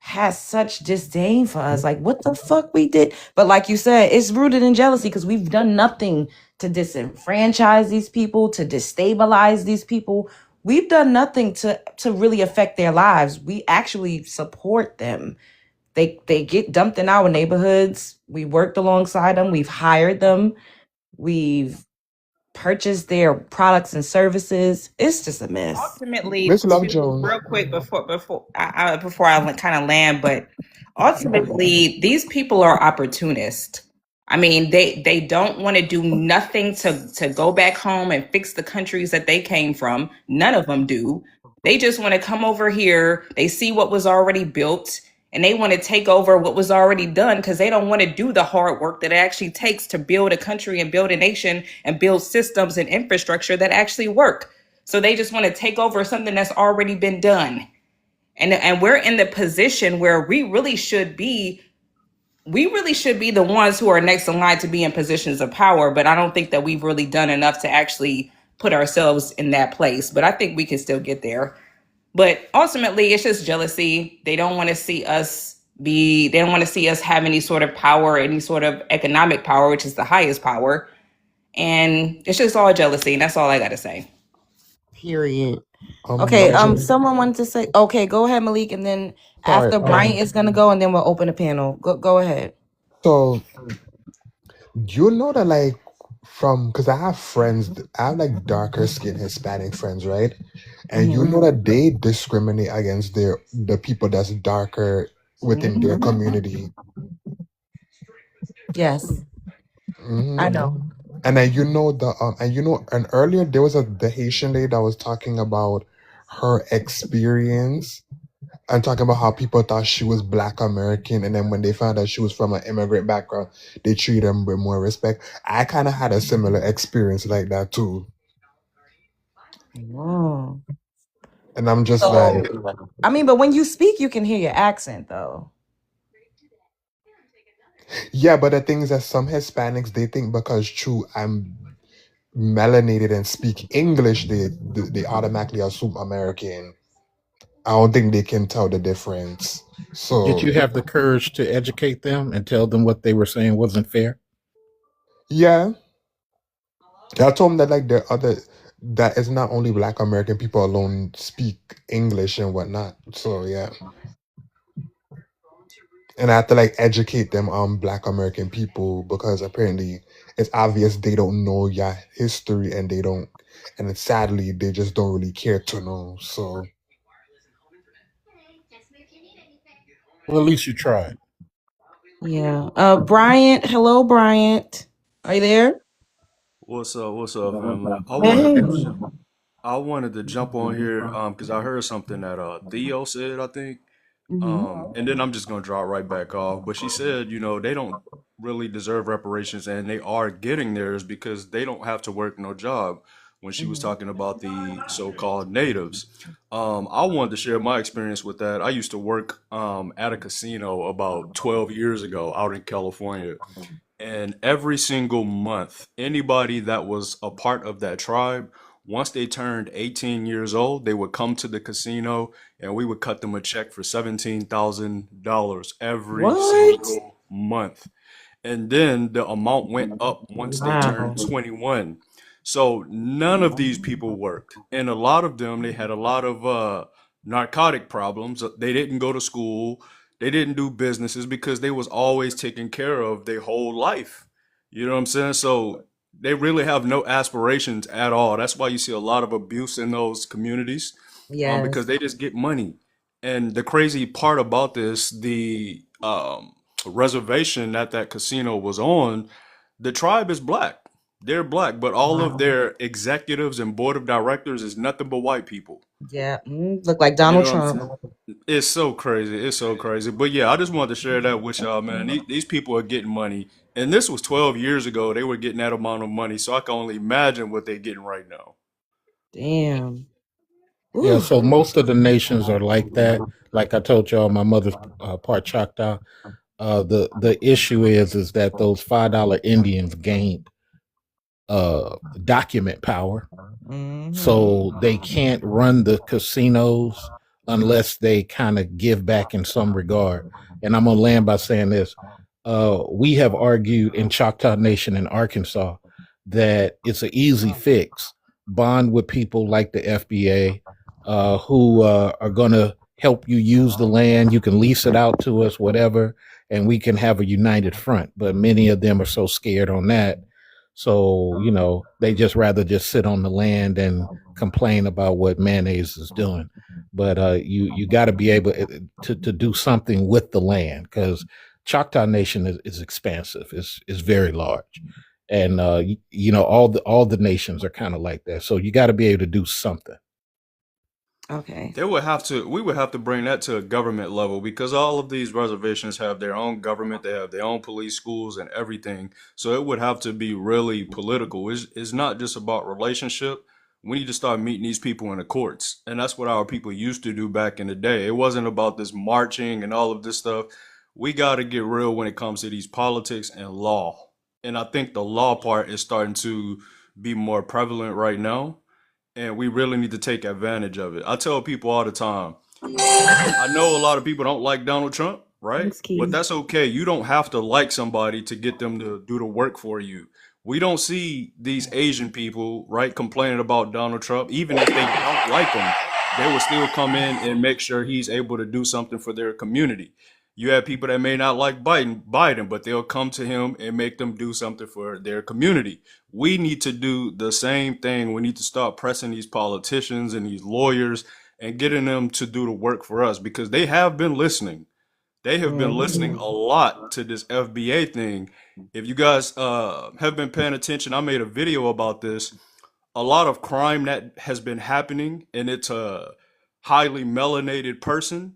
has such disdain for us. Like, what the fuck we did? But like you said, it's rooted in jealousy because we've done nothing to disenfranchise these people, to destabilize these people. We've done nothing to really affect their lives. We actually support them. They get dumped in our neighborhoods. We worked alongside them. We've hired them. We've purchased their products and services. It's just a mess. Ultimately, Miss Love to Jones. real quick before I kind of land, but ultimately these people are opportunists. I mean, they don't want to do nothing to go back home and fix the countries that they came from. None of them do. They just want to come over here. They see what was already built and they want to take over what was already done because they don't want to do the hard work that it actually takes to build a country and build a nation and build systems and infrastructure that actually work. So they just want to take over something that's already been done. And we're in the position where we really should be the ones who are next in line to be in positions of power, but I don't think that we've really done enough to actually put ourselves in that place. But I think we can still get there. But ultimately, it's just jealousy. They don't want to see us have any sort of power, any sort of economic power, which is the highest power. And it's just all jealousy. And that's all I got to say. Period. Okay, Love Jones. someone wanted to say, okay, go ahead, Malik, and then Sorry. after Bryant is gonna go, and then we'll open a panel. Go ahead. So you know that like because I have friends, I have like darker skin Hispanic friends, right? And you know that they discriminate against the people that's darker within their community. Yes, I Hmm. know. And then and earlier there was the Haitian lady that was talking about her experience and talking about how people thought she was Black American, and then when they found out she was from an immigrant background, they treated them with more respect. I kind of had a similar experience like that too, Oh. and I'm just So, like, I mean, but when you speak, you can hear your accent, though. yeah. But the thing is that some Hispanics they think because true I'm melanated and speak English, they automatically assume American. I don't think they can tell the difference. Did So you have the courage to educate them and tell them what they were saying wasn't fair? yeah, I told them that like that it's not only Black American people alone speak English and whatnot. So yeah, and I have to like educate them on Black American people because apparently it's obvious they don't know your history and they don't, and sadly they just don't really care to know. So Well, at least you tried. Yeah. Bryant. Hello, Bryant. Are you there? What's up, family? Hey. I wanted to jump on here because I heard something that Theo said, I think. And then I'm just gonna draw right back off. But she said, they don't really deserve reparations and they are getting theirs because they don't have to work no job when she was talking about the so-called natives. I wanted to share my experience with that. I used to work at a casino about 12 years ago out in California. And every single month, anybody that was a part of that tribe, once they turned 18 years old, they would come to the casino and we would cut them a check for $17,000 every What? single month. And then the amount went up once they turned Wow. 21. So none of these people worked. And a lot of them, they had a lot of narcotic problems. They didn't go to school. They didn't do businesses because they was always taken care of their whole life. You know what I'm saying? So they really have no aspirations at all. That's why you see a lot of abuse in those communities, Yes. because they just get money. And the crazy part about this, the reservation that that casino was on, the tribe is black. They're black, but all of Wow. their executives and board of directors is nothing but white people. Yeah. Look like You Donald know what I'm Trump. saying? It's so crazy. It's so crazy. But yeah, I just wanted to share that with y'all, man. These people are getting money. And this was 12 years ago. They were getting that amount of money. So I can only imagine what they're getting right now. Damn. Yeah, Ooh. so most of the nations are like that. Like I told y'all, my mother's part Choctaw. The issue is that those $5 Indians gained document power. Mm-hmm. So they can't run the casinos unless they kind of give back in some regard. And I'm going to land by saying this. We have argued in Choctaw Nation in Arkansas that it's an easy fix. Bond with people like the FBA who are going to help you use the land. You can lease it out to us, whatever, and we can have a united front. But many of them are so scared on that. So, they just rather just sit on the land and complain about what mayonnaise is doing. But you got to be able to do something with the land, because Choctaw Nation is expansive. It's very large, and all the nations are kind of like that. So you got to be able to do something. Okay. We would have to bring that to a government level, because all of these reservations have their own government, they have their own police, schools, and everything. So it would have to be really political. It's not just about relationship. We need to start meeting these people in the courts. And that's what our people used to do back in the day. It wasn't about this marching and all of this stuff. We got to get real when it comes to these politics and law. And I think the law part is starting to be more prevalent right now, and we really need to take advantage of it. I tell people all the time, I know a lot of people don't like Donald Trump, right? Thanks, But Keith. that's okay. You don't have to like somebody to get them to do the work for you. We don't see these Asian people, right, complaining about Donald Trump. Even if they don't like him, they will still come in and make sure he's able to do something for their community. You have people that may not like Biden, but they'll come to him and make them do something for their community. We need to do the same thing. We need to start pressing these politicians and these lawyers and getting them to do the work for us, because they have been listening. They have been listening Mm-hmm. a lot to this FBA thing. If you guys have been paying attention, I made a video about this. A lot of crime that has been happening, and it's a highly melanated person.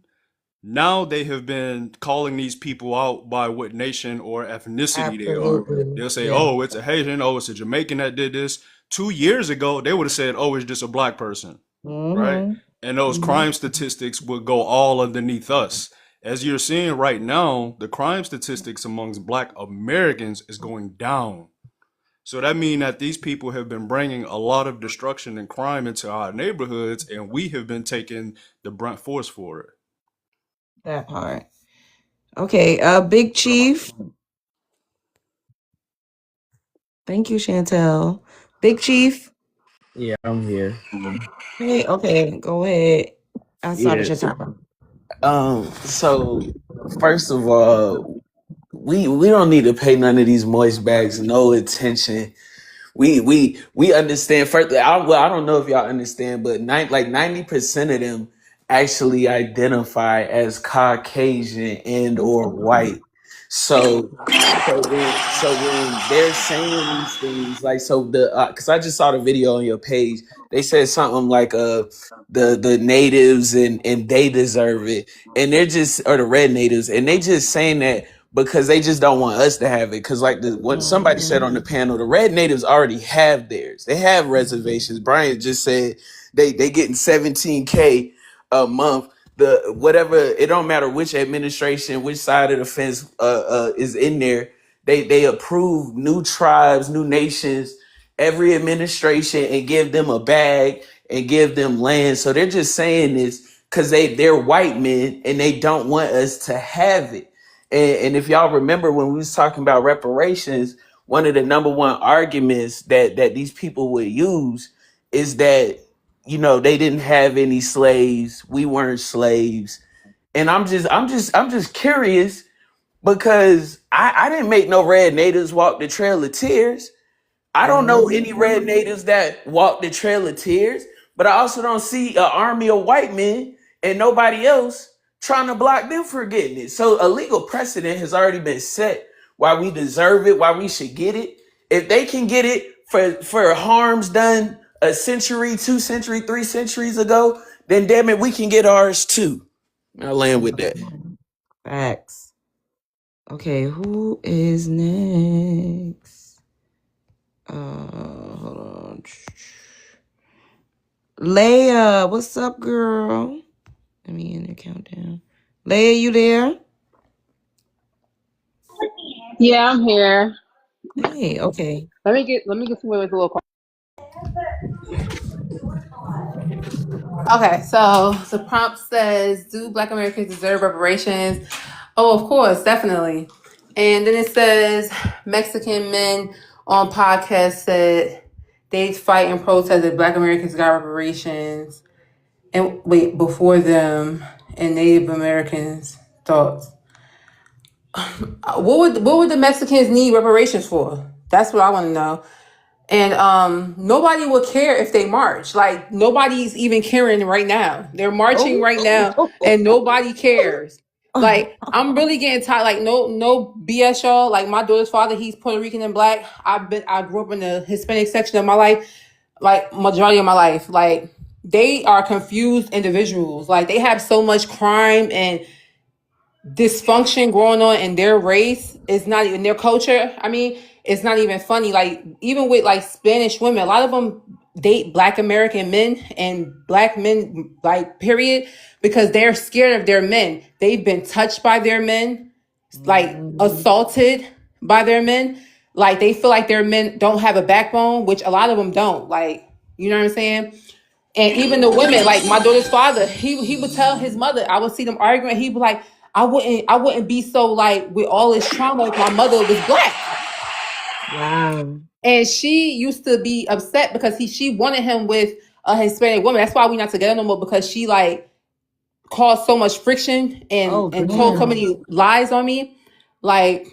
Now they have been calling these people out by what nation or ethnicity they are. Absolutely. They'll say, Yeah. oh, it's a Haitian, oh, it's a Jamaican that did this. 2 years ago, they would have said, oh, it's just a black person, right? Mm-hmm. And those Mm-hmm. crime statistics would go all underneath us. As you're seeing right now, the crime statistics amongst black Americans is going down. So that means that these people have been bringing a lot of destruction and crime into our neighborhoods, and we have been taking the brunt force for it. That part. Okay, Big Chief. Thank you, Chantel. Big Chief. Yeah, I'm here. Hey, okay, go ahead. I started Yeah. your timer. So first of all, we don't need to pay none of these moist bags no attention. We understand. First, I don't know if y'all understand, but 90% of them actually identify as Caucasian and or white. So so when they're saying these things, like, so the because I just saw the video on your page, they said something like the natives and they deserve it, and they're just, or the red natives, and they just saying that because they just don't want us to have it. Because like what somebody said on the panel, the red natives already have theirs. They have reservations. Brian just said they getting 17K a month. The whatever, it don't matter which administration, which side of the fence is in there. They approve new tribes, new nations, every administration, and give them a bag and give them land. So they're just saying this because they're white men and they don't want us to have it. And if y'all remember when we was talking about reparations, one of the number one arguments that these people would use is that, they didn't have any slaves. We weren't slaves. And I'm just curious, because I didn't make no red natives walk the Trail of Tears. I don't know any red natives that walk the Trail of Tears, but I also don't see an army of white men and nobody else trying to block them from getting it. So a legal precedent has already been set why we deserve it, why we should get it. If they can get it for harms done a century, 2 centuries, 3 centuries ago, then damn it, we can get ours too. I'll land with that. Facts. Okay, who is next? Hold on. Leia, what's up, girl? Let me in the countdown. Leia, you there? Yeah, I'm here. Hey, okay. Let me get somewhere with a little quiet. Okay, so the prompt says, "Do Black Americans deserve reparations?" Oh, of course, definitely. And then it says, Mexican men on podcast said they fight and protest that Black Americans got reparations. And wait, before them and Native Americans thoughts. What would the Mexicans need reparations for? That's what I want to know. And nobody would care if they march. Like nobody's even caring right now. They're marching Oh. right now, and nobody cares. Like I'm really getting tired. Like no BS, y'all. Like my daughter's father, he's Puerto Rican and black. I grew up in the Hispanic section of my life, like majority of my life. Like they are confused individuals. Like they have so much crime and dysfunction going on in their race. It's not even their culture. I mean, it's not even funny. Like even with like Spanish women, a lot of them date Black American men and Black men, like period, because they're scared of their men. They've been touched by their men, like assaulted by their men. Like they feel like their men don't have a backbone, which a lot of them don't. Like, you know what I'm saying? And even the women, like my daughter's father, he would tell his mother, I would see them arguing, he'd be like, I wouldn't be so like with all this trauma if my mother was black. Wow. And she used to be upset because she wanted him with a Hispanic woman. That's why we're not together no more, because she like caused so much friction Oh, and told so damn. many lies on me. Like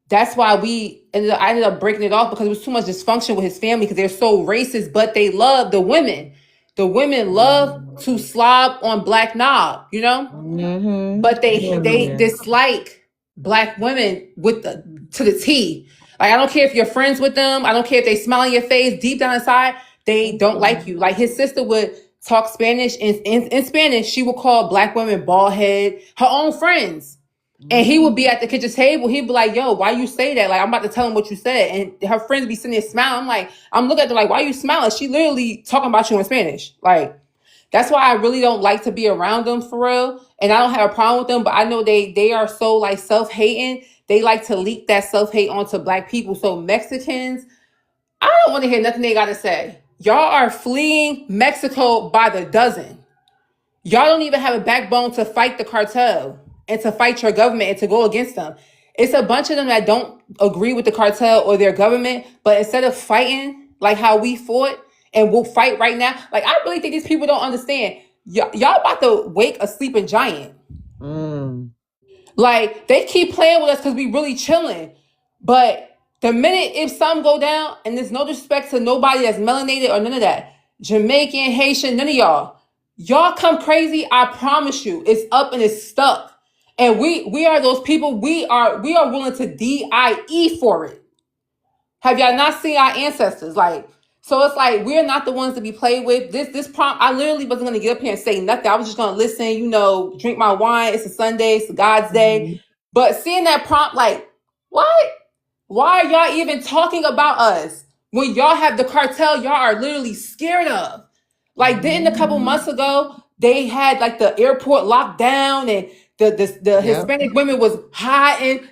that's why I ended up breaking it off, because it was too much dysfunction with his family, because they're so racist, but they love the women. The women love to slob on Black knob, you know? Mm-hmm. But they Yeah. dislike Black women to the T. Like I don't care if you're friends with them. I don't care if they smile in your face. Deep down inside, they don't like you. Like his sister would talk Spanish, and in Spanish, she would call Black women bald head, her own friends. And he would be at the kitchen table. He'd be like, "Yo, why you say that? Like, I'm about to tell him what you said." And her friends be sitting there smiling. I'm looking at them like, "Why are you smiling?" She literally talking about you in Spanish. Like, that's why I really don't like to be around them for real. And I don't have a problem with them, but I know they are so like self-hating. They like to leak that self-hate onto Black people. So Mexicans, I don't want to hear nothing they gotta say. Y'all are fleeing Mexico by the dozen. Y'all don't even have a backbone to fight the cartel and to fight your government and to go against them. It's a bunch of them that don't agree with the cartel or their government, but instead of fighting like how we fought and will fight right now, like I really think these people don't understand. Y'all about to wake a sleeping giant. Mm. Like they keep playing with us because we really chilling. But the minute if something go down, and there's no disrespect to nobody that's melanated or none of that, Jamaican, Haitian, none of y'all come crazy. I promise you, it's up and it's stuck. And we are those people. We are willing to die for it. Have y'all not seen our ancestors? Like, so it's like we're not the ones to be played with. This prompt, I literally wasn't gonna get up here and say nothing. I was just gonna listen, drink my wine. It's a Sunday, it's God's day. But seeing that prompt, like, what? Why are y'all even talking about us when y'all have the cartel y'all are literally scared of? Like, didn't a couple months ago they had like the airport locked down, and the Yep. Hispanic women was hiding.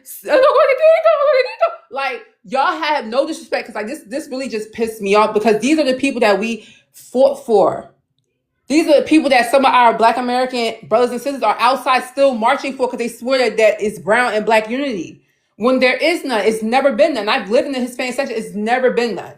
Like y'all have no disrespect, because like this really just pissed me off, because these are the people that we fought for. These are the people that some of our Black American brothers and sisters are outside still marching for, because they swear that it's brown and Black unity. When there is none, it's never been none. I've lived in the Hispanic section, it's never been none.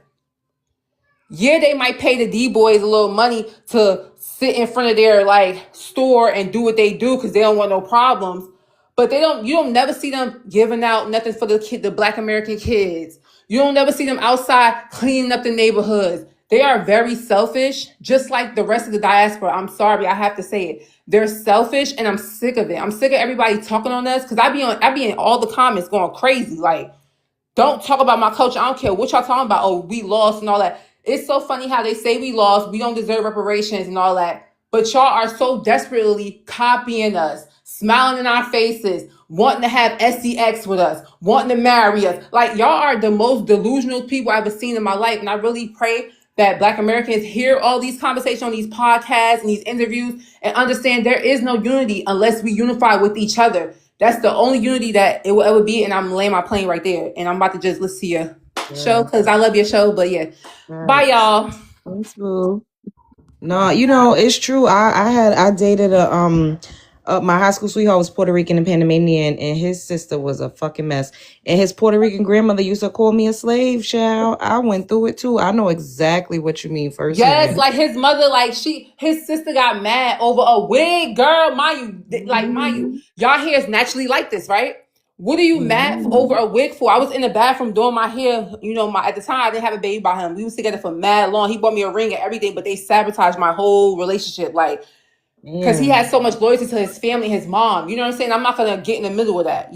Yeah, they might pay the D boys a little money to sit in front of their like store and do what they do because they don't want no problems. But you don't never see them giving out nothing for the Black American kids. You don't never see them outside cleaning up the neighborhoods. They are very selfish, just like the rest of the diaspora. I'm sorry, I have to say it. They're selfish, and I'm sick of it. I'm sick of everybody talking on us, because I be in all the comments going crazy. Like, don't talk about my culture. I don't care what y'all talking about. Oh, we lost and all that. It's so funny how they say we lost, we don't deserve reparations and all that. But y'all are so desperately copying us, smiling in our faces, wanting to have SEX with us, wanting to marry us. Like, y'all are the most delusional people I've ever seen in my life. And I really pray that Black Americans hear all these conversations on these podcasts and these interviews and understand there is no unity unless we unify with each other. That's the only unity that it will ever be. And I'm laying my plane right there. And I'm about to just listen to your show because I love your show. But yeah, bye, y'all. Thanks, boo. No, it's true. I dated my high school sweetheart was Puerto Rican and Panamanian, and his sister was a fucking mess. And his Puerto Rican grandmother used to call me a slave, child. I went through it too. I know exactly what you mean Yes, firsthand. like his mother, like his sister got mad over a wig, girl. Mind you, y'all hair is naturally like this, right? What are you mad over a wig for? I was in the bathroom doing my hair. At the time I didn't have a baby by him. We was together for mad long. He bought me a ring and everything, but they sabotaged my whole relationship, like because he had so much loyalty to his family, his mom. You know what I'm saying? I'm not gonna get in the middle of that.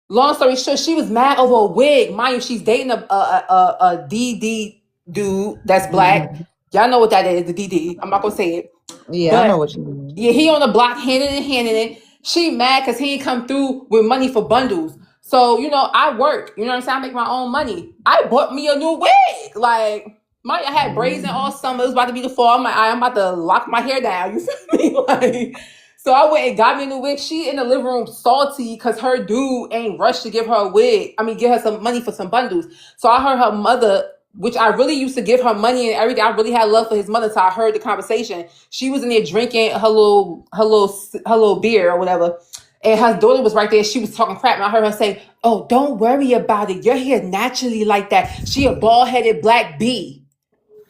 Long story short, she was mad over a wig. Mind you, she's dating a DD dude that's black. Y'all know what that is, the DD. I'm not gonna say it. Yeah, I know But what you mean. yeah, he on the block handing it. She mad because he ain't come through with money for bundles. So, I work. You know what I'm saying? I make my own money. I bought me a new wig. Like, I had braids in all summer. It was about to be the fall. I'm like, I'm about to lock my hair down. You feel me? Like, so I went and got me a new wig. She in the living room salty because her dude ain't rushed to give her a wig. I mean, give her some money for some bundles. So I heard her mother, which I really used to give her money and everything. I really had love for his mother. So I heard the conversation. She was in there drinking her little beer or whatever. And her daughter was right there. She was talking crap. And I heard her say, "Oh, don't worry about it. Your hair naturally like that. She a bald-headed black bee."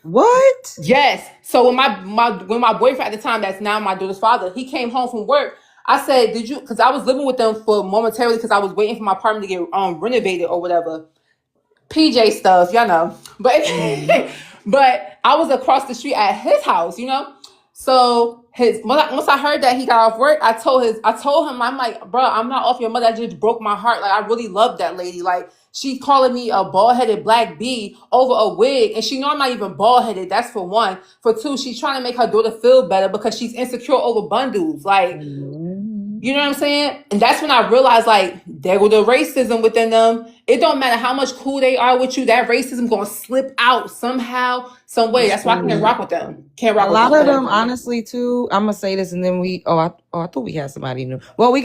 What? Yes. So when my boyfriend at the time, that's now my daughter's father, he came home from work. I said, "Did you?" Because I was living with them for momentarily because I was waiting for my apartment to get renovated or whatever. PJ stuff, y'all know. But but I was across the street at his house, So once I heard that he got off work, I told him, I'm like, bro, I'm not off your mother. That just broke my heart. Like, I really love that lady. Like, she calling me a bald-headed black bee over a wig, and she know I'm not even bald-headed. That's for one. For two, she's trying to make her daughter feel better because she's insecure over bundles. Like, you know what I'm saying? And that's when I realized, like, there go the racism within them. It don't matter how much cool they are with you, that racism gonna slip out somehow, some way. That's why I can't rock with them. Can't rock A with lot of them, them. honestly, too. I'm gonna say this, and then I thought we had somebody new. Well, we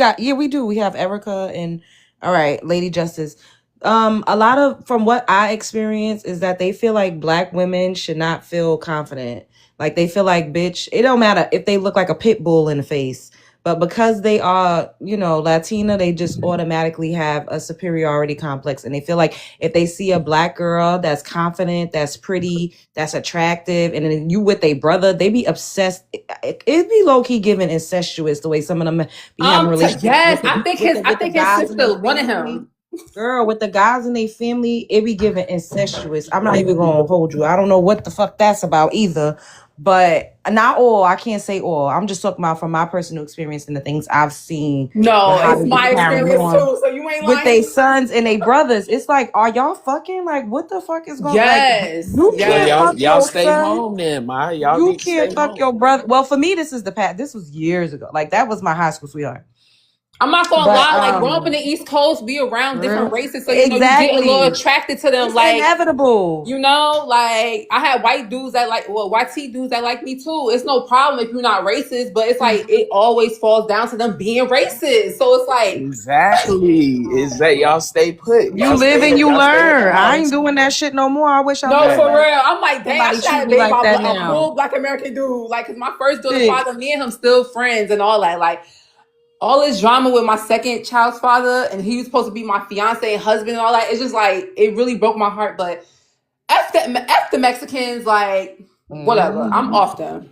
do. We have Erica and all right, Lady Justice. A lot of from what I experience is that they feel like black women should not feel confident. Like they feel like, bitch, it don't matter if they look like a pit bull in the face. But because they are, Latina, they just automatically have a superiority complex. And they feel like if they see a black girl that's confident, that's pretty, that's attractive, and then you with a brother, they be obsessed. It'd be low key giving incestuous the way some of them be having relationships Yes, I think with the his guys in their sister wanted family. him. Girl, with the guys in their family, it be giving incestuous. I'm not even gonna hold you. I don't know what the fuck that's about either. But not all. I can't say all. I'm just talking about from my personal experience and the things I've seen with No, how it's they be my carrying experience on too, so you ain't with their lying. sons and their brothers. It's like, are y'all fucking? Like, what the fuck is going? Like, Yes, you Well, can't yes. fuck y'all your stay son. home then, Maya. Y'all You need to can't stay fuck home. your brother. Well, for me, this is the past. This was years ago. Like, that was my high school sweetheart. I'm not gonna But lie, like growing up in the East Coast, be around different girl, races, so you get a little exactly. attracted to them. It's Like, inevitable. like I had white dudes that white T dudes that like me too. It's no problem if you're not racist, but it's like it always falls down to them being racist. So it's like, Exactly. Is that y'all stay put? You live and you Y'all stay at the learn. I ain't house. doing that shit no more. I wish I no, would for let real. I'm like, dang, I somebody should have treat had a me baby like by that a now. full black American dude. Like, cause my first daughter's Shit. father, me and him still friends and all that. Like, all this drama with my second child's father, and he was supposed to be my fiance and husband and all that. It's just like it really broke my heart. But F the Mexicans, like whatever. I'm off them.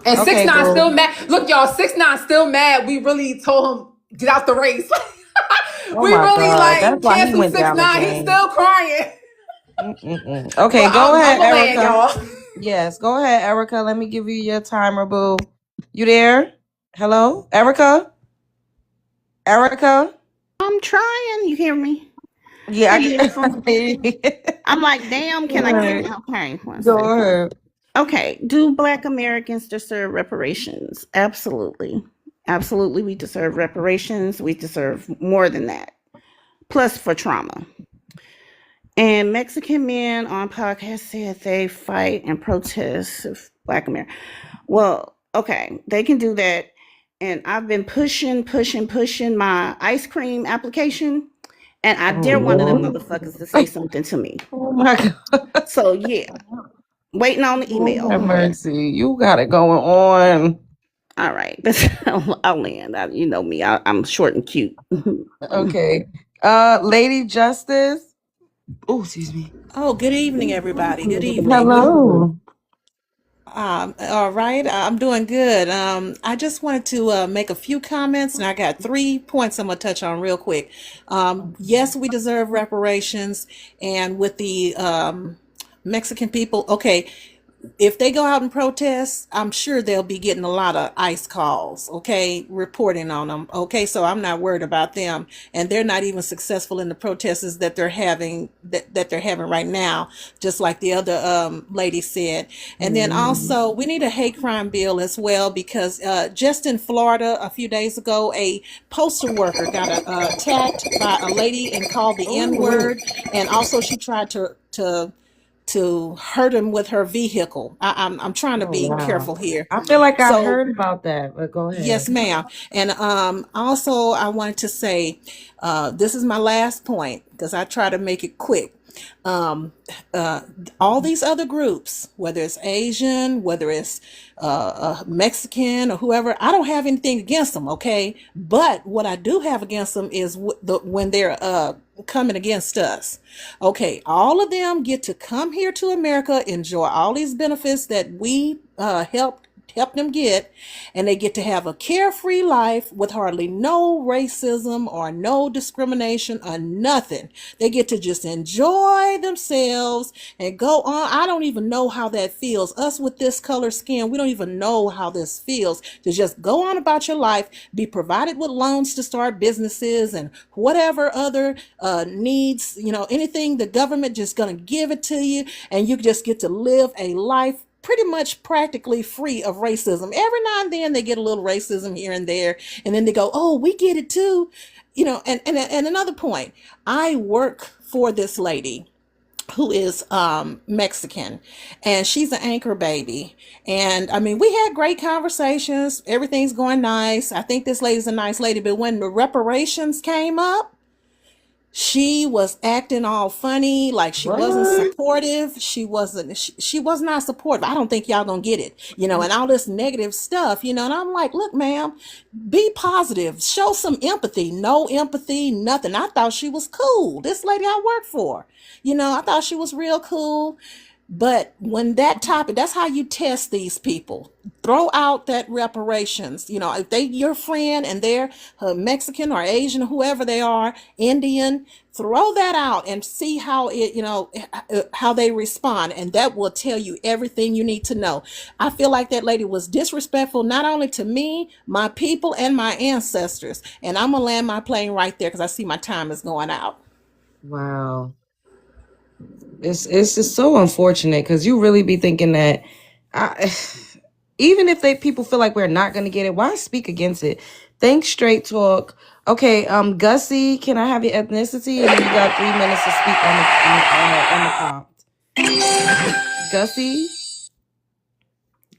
And six Okay, nine boo. still mad. Look, y'all, 6ix9ine still mad. We really told him get out the race. Oh We my really God. like That's why he canceled went six down the nine. He's drain. still crying. Okay, But go I'm ahead, a land, Erica. y'all. Yes, go ahead, Erica. Let me give you your timer, boo. You there? Hello? Erica? Erica? I'm trying. You hear me? Yeah, I Beautiful. can. I'm like, damn, Go can I get ahead. okay? One Go second. ahead. Okay. Do Black Americans deserve reparations? Absolutely. Absolutely. We deserve reparations. We deserve more than that. Plus for trauma. And Mexican men on podcast said they fight and protest of Black America. Well, okay, they can do that. And I've been pushing my ice cream application. And I dare one of them Lord. motherfuckers to say something to me. Oh my God. So yeah, waiting on the Lord email. have mercy. You got it going on. All right, I'll land. You know me. I'm short and cute. Okay. Lady Justice. Oh, excuse me. Oh, good evening, everybody. Good evening. Hello. All right, I'm doing good. I just wanted to make a few comments, and I got 3 points I'm gonna touch on real quick. Yes, we deserve reparations, and with the Mexican people, okay, if they go out and protest, I'm sure they'll be getting a lot of ICE calls, okay, reporting on them. Okay, so I'm not worried about them. And they're not even successful in the protests that they're having that they're having right now, just like the other lady said. And then also we need a hate crime bill as well, because just in Florida a few days ago, a postal worker got attacked by a lady and called the N word, and also she tried to hurt him with her vehicle. I'm trying to Oh be wow. careful here. I feel like I So heard about that, but go yes, ahead. ma'am. And also I wanted to say, this is my last point because I try to make it quick. Um, uh, all these other groups, whether it's Asian, whether it's Mexican or whoever, I don't have anything against them, okay? But what I do have against them is when they're coming against us. Okay, all of them get to come here to America, enjoy all these benefits that we help them get, and they get to have a carefree life with hardly no racism or no discrimination or nothing. They get to just enjoy themselves and go on. I don't even know how that feels. Us with this color skin, we don't even know how this feels to just go on about your life, be provided with loans to start businesses and whatever other needs, anything the government just gonna give it to you, and you just get to live a life pretty much practically free of racism. Every now and then they get a little racism here and there, and then they go, "Oh, we get it too," And another point, I work for this lady who is Mexican, and she's an anchor baby. And I mean, we had great conversations. Everything's going nice. I think this lady's a nice lady, but when the reparations came up, she was acting all funny, like she wasn't What? supportive. She was not supportive. I don't think y'all gonna get it, and all this negative stuff, and I'm like, look, ma'am, be positive, show some empathy. No empathy, nothing. I thought she was cool. This lady I work for, I thought she was real cool. But when that topic, that's how you test these people. Throw out that reparations. If they your friend and they're Mexican or Asian, whoever they are, Indian, throw that out and see how how they respond, and that will tell you everything you need to know. I feel like that lady was disrespectful not only to me, my people, and my ancestors. And I'm gonna land my plane right there because I see my time is going out. Wow. It's just so unfortunate because you really be thinking that I, even if people feel like we're not gonna get it, why speak against it? Think straight talk. Okay, Gussie, can I have your ethnicity? And then you got 3 minutes to speak on the prompt.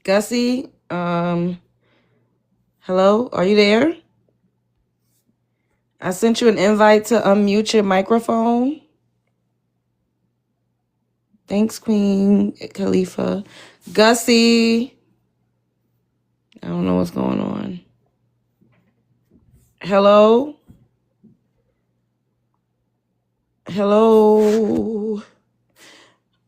Gussie, hello, are you there? I sent you an invite to unmute your microphone. Thanks, Queen Khalifa. Gussie. I don't know what's going on. Hello? Hello?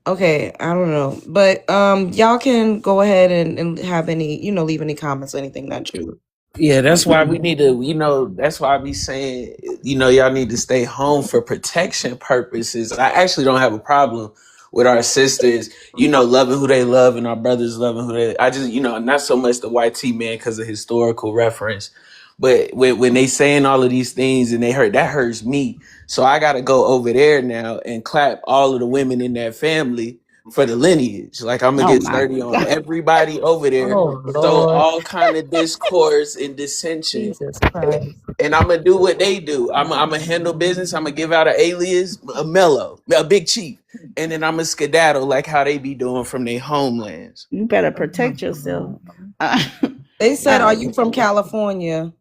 Okay, I don't know. But y'all can go ahead and have any, leave any comments or anything that you. Yeah, that's why we need to, that's why I be saying, y'all need to stay home for protection purposes. I actually don't have a problem with our sisters, loving who they love, and our brothers loving who they, I just, not so much the white T man because of historical reference, but when they saying all of these things and that hurts me. So I got to go over there now and clap all of the women in that family for the lineage. Like I'm gonna Oh get my sturdy on God. everybody over there. Oh, So Lord. all kind of discourse and dissension, Jesus Christ. and I'm gonna do what they do. I'm gonna handle business. I'm gonna give out an alias, a mellow, a big chief, and then I'm gonna skedaddle like how they be doing from their homelands. You better protect yourself. Uh, They said, "Are you from California?"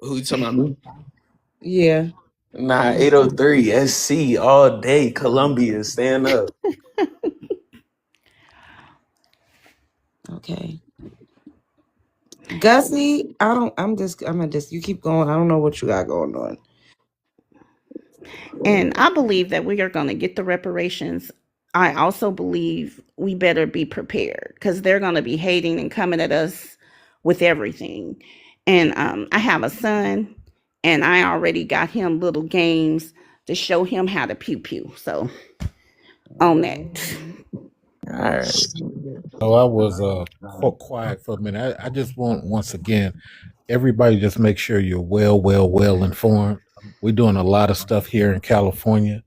Who you talking about? Me? Yeah. Nah, 803 SC all day. Columbia, stand up. Okay. Gussie, I don't. I'm at this. You keep going. I don't know what you got going on. And I believe that we are going to get the reparations. I also believe we better be prepared because they're going to be hating and coming at us with everything. And I have a son, and I already got him little games to show him how to pew pew. So on that. All right. So I was quiet for a minute. I just want, once again, everybody just make sure you're well informed. We're doing a lot of stuff here in California.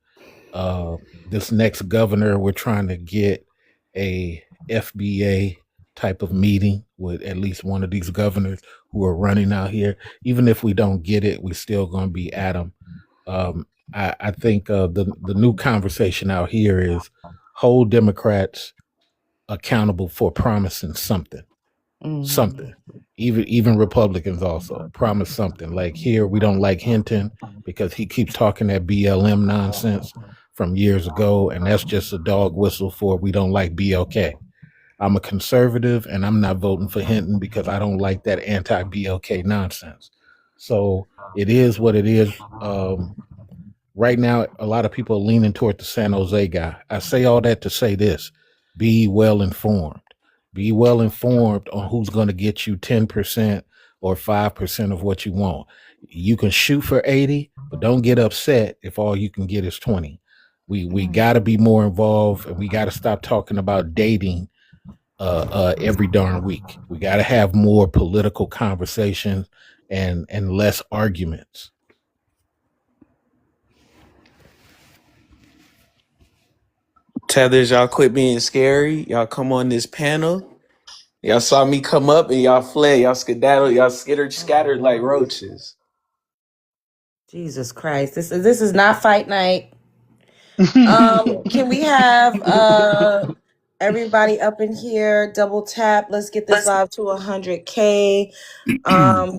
This next governor, we're trying to get a FBA type of meeting with at least one of these governors who are running out here. Even if we don't get it, we still going to be at them. I think the new conversation out here is hold Democrats accountable for promising something. Something. Even Republicans also promise something. Like here, we don't like Hinton because he keeps talking that BLM nonsense from years ago, and that's just a dog whistle for we don't like BLK. I'm a conservative, and I'm not voting for Hinton because I don't like that anti-BLK nonsense. So it is what it is. Right now, a lot of people are leaning toward the San Jose guy. I say all that to say this: be well informed. Be well informed on who's going to get you 10% or 5% of what you want. You can shoot for 80, but don't get upset if all you can get is 20. We got to be more involved, and we got to stop talking about dating every darn week. We got to have more political conversations and less arguments. Tethers, y'all quit being scary. Y'all come on this panel. Y'all saw me come up and y'all fled. Y'all skedaddled. Y'all scattered like roaches. Jesus Christ. This is not fight night. Can we have everybody up in here double tap? Let's get this live to 100K.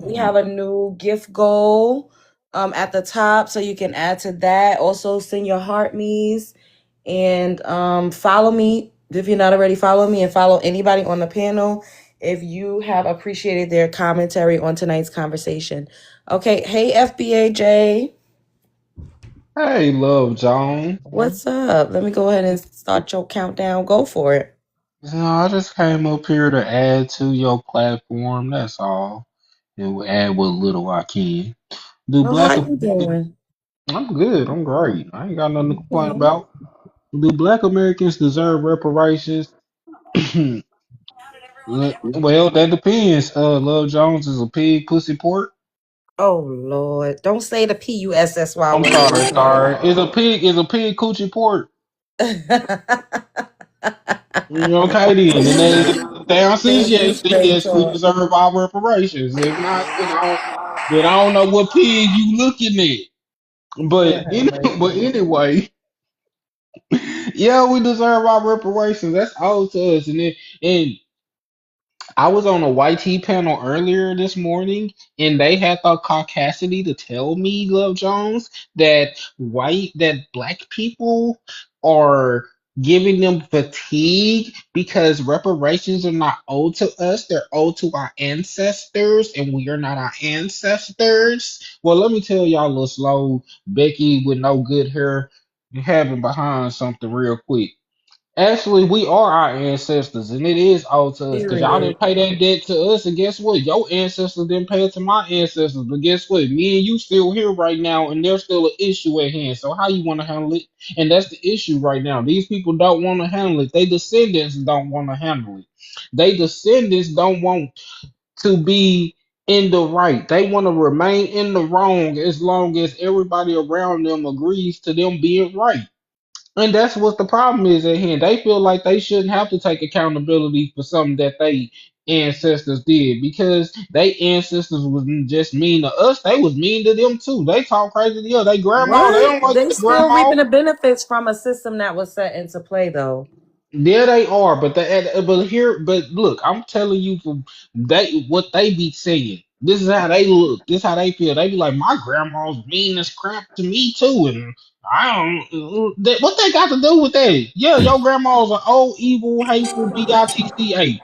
We have a new gift goal at the top, so you can add to that. Also send your heart me's and follow me if you're not already following me, and follow anybody on the panel if you have appreciated their commentary on tonight's conversation. Okay, hey FBAJ. Hey, Love Jones. What's up? Let me go ahead and start your countdown. Go for it. I just came up here to add to your platform. That's all. And add what little I can. Do Well, how Black you Americans? doing? I'm good. I'm great. I ain't got nothing to complain Okay. about. Do Black Americans deserve reparations? Well, that depends. Love Jones is a pig, pussy, port. Oh Lord. Don't say the PUSSY I'm word. sorry. Sorry. Is a pig coochie port? Okay then. And the answer is Thank you, yes. Then straight yes, we talk. deserve our reparations. If not, then I don't know what pig you looking at. Lord But have mercy. anyway, yeah, we deserve our reparations. That's all to us. And I was on a YT panel earlier this morning, and they had the caucasity to tell me, Love Jones, that black people are giving them fatigue because reparations are not owed to us; they're owed to our ancestors, and we are not our ancestors. Well, let me tell y'all, little slow Becky with no good hair, having behind something real quick. Actually, we are our ancestors, and it is owed to us because y'all Period. didn't pay that debt to us. And guess what? Your ancestors didn't pay it to my ancestors. But guess what? Me and you still here right now, and there's still an issue at hand. So how you want to handle it? And that's the issue right now. These people don't want to handle it. They descendants don't want to handle it. They descendants don't want to be in the right. They want to remain in the wrong as long as everybody around them agrees to them being right. And that's what the problem is at hand. They feel like they shouldn't have to take accountability for something that they ancestors did because they ancestors was just mean to us. They was mean to them too. They talk crazy to they grandma. They What? don't like They their still grandma. reaping the benefits from a system that was set into play though. Yeah, they are, but look, I'm telling you from they what they be saying. This is how they look. This is how they feel. They be like, my grandma's mean as crap to me too, and I don't. What they got to do with that? Yeah, your grandma's an old, evil, hateful bitch.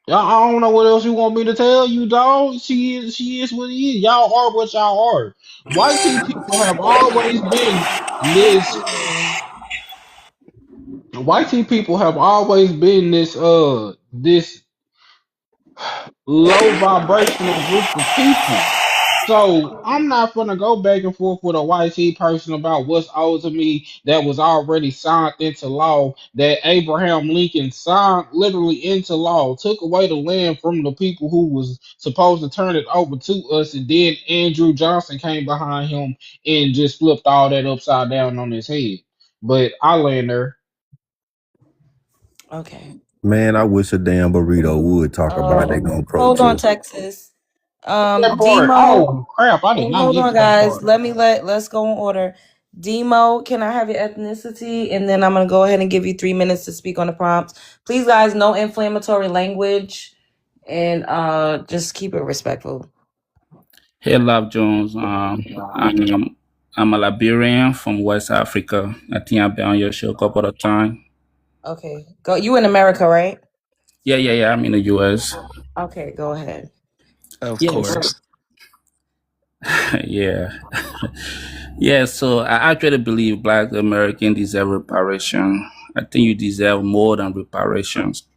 I don't know what else you want me to tell you, dog. She is what it is. Y'all are what y'all are. White people have always been this. White people have always been this low vibrational group of people. So I'm not gonna go back and forth with a YT person about what's owed to me that was already signed into law, that Abraham Lincoln signed literally into law, took away the land from the people who was supposed to turn it over to us, and then Andrew Johnson came behind him and just flipped all that upside down on his head. But I land there. Okay. Man, I wish a damn burrito would talk about they gonna Hold on, protest. Texas. That part. Demo. Oh crap! I did not Hold get on, to that guys. part. Let's go in order. Demo, can I have your ethnicity? And then I'm gonna go ahead and give you 3 minutes to speak on the prompts. Please, guys, no inflammatory language, and just keep it respectful. Hey, Love Jones. I'm a Liberian from West Africa. I think I've been on your show a couple of times. Okay, go. You in America, right? Yeah. I'm in the U.S. Okay, go ahead. Of course. Yeah. Yeah. So I actually believe Black Americans deserve reparation. I think you deserve more than reparations.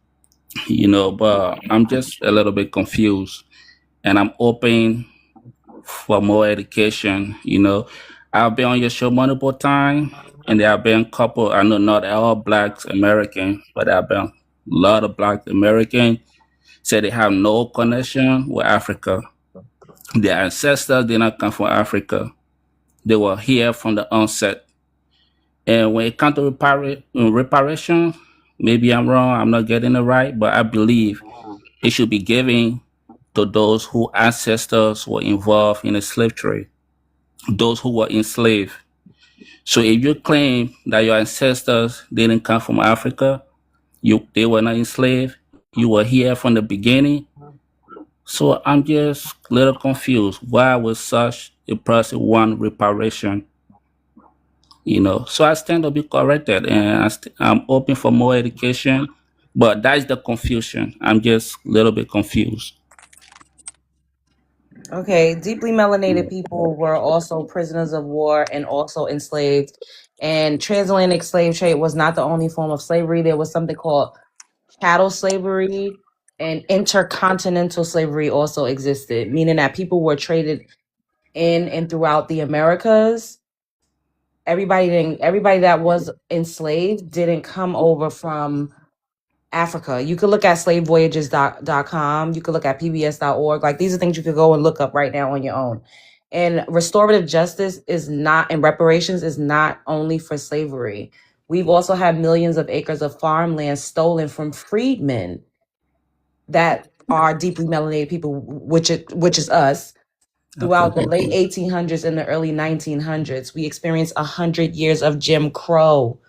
But I'm just a little bit confused, and I'm open for more education. I've been on your show multiple times, and there have been a couple. I know not all Black American, but there have been a lot of Black American say they have no connection with Africa. Their ancestors did not come from Africa. They were here from the onset. And when it comes to reparation, maybe I'm wrong. I'm not getting it right, but I believe it should be given to those whose ancestors were involved in the slave trade, those who were enslaved. So if you claim that your ancestors didn't come from Africa, they were not enslaved, you were here from the beginning. So I'm just a little confused. Why would such a person want reparation? So I stand to be corrected, and I'm open for more education. But that's the confusion. I'm just a little bit confused. Okay, deeply melanated people were also prisoners of war and also enslaved. And transatlantic slave trade was not the only form of slavery. There was something called chattel slavery, and intercontinental slavery also existed, meaning that people were traded in and throughout the Americas. Everybody that was enslaved didn't come over from Africa. You could look at slavevoyages.com. You could look at pbs.org. Like, these are things you could go and look up right now on your own. And restorative justice is not, and reparations is not only for slavery. We've also had millions of acres of farmland stolen from freedmen that are deeply melanated people, which is us. Okay. Throughout the late 1800s and the early 1900s, we experienced 100 years of Jim Crow,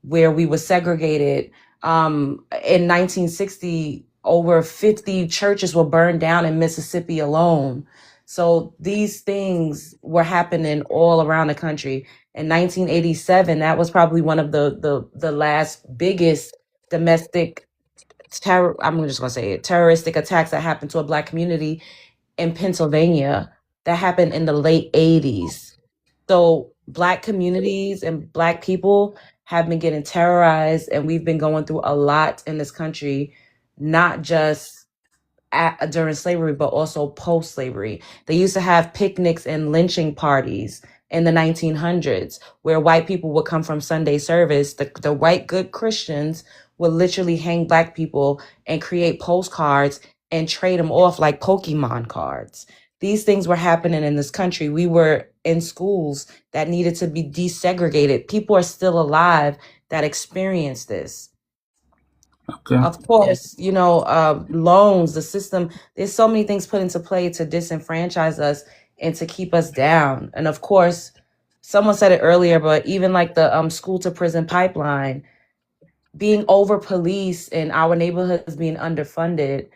where we were segregated. In 1960, over 50 churches were burned down in Mississippi alone. So these things were happening all around the country. In 1987, that was probably one of the last biggest domestic terror. I'm just gonna say it, terroristic attacks that happened to a Black community in Pennsylvania. That happened in the late 80s. So Black communities and Black people have been getting terrorized, and we've been going through a lot in this country, not just during slavery, but also post slavery. They used to have picnics and lynching parties in the 1900s where white people would come from Sunday service. The white good Christians would literally hang Black people and create postcards and trade them off like Pokemon cards. These things were happening in this country. We were in schools that needed to be desegregated. People are still alive that experienced this. Okay. Of course, loans, the system, there's so many things put into play to disenfranchise us and to keep us down. And of course, someone said it earlier, but even like the school to prison pipeline, being over policed and our neighborhoods being underfunded,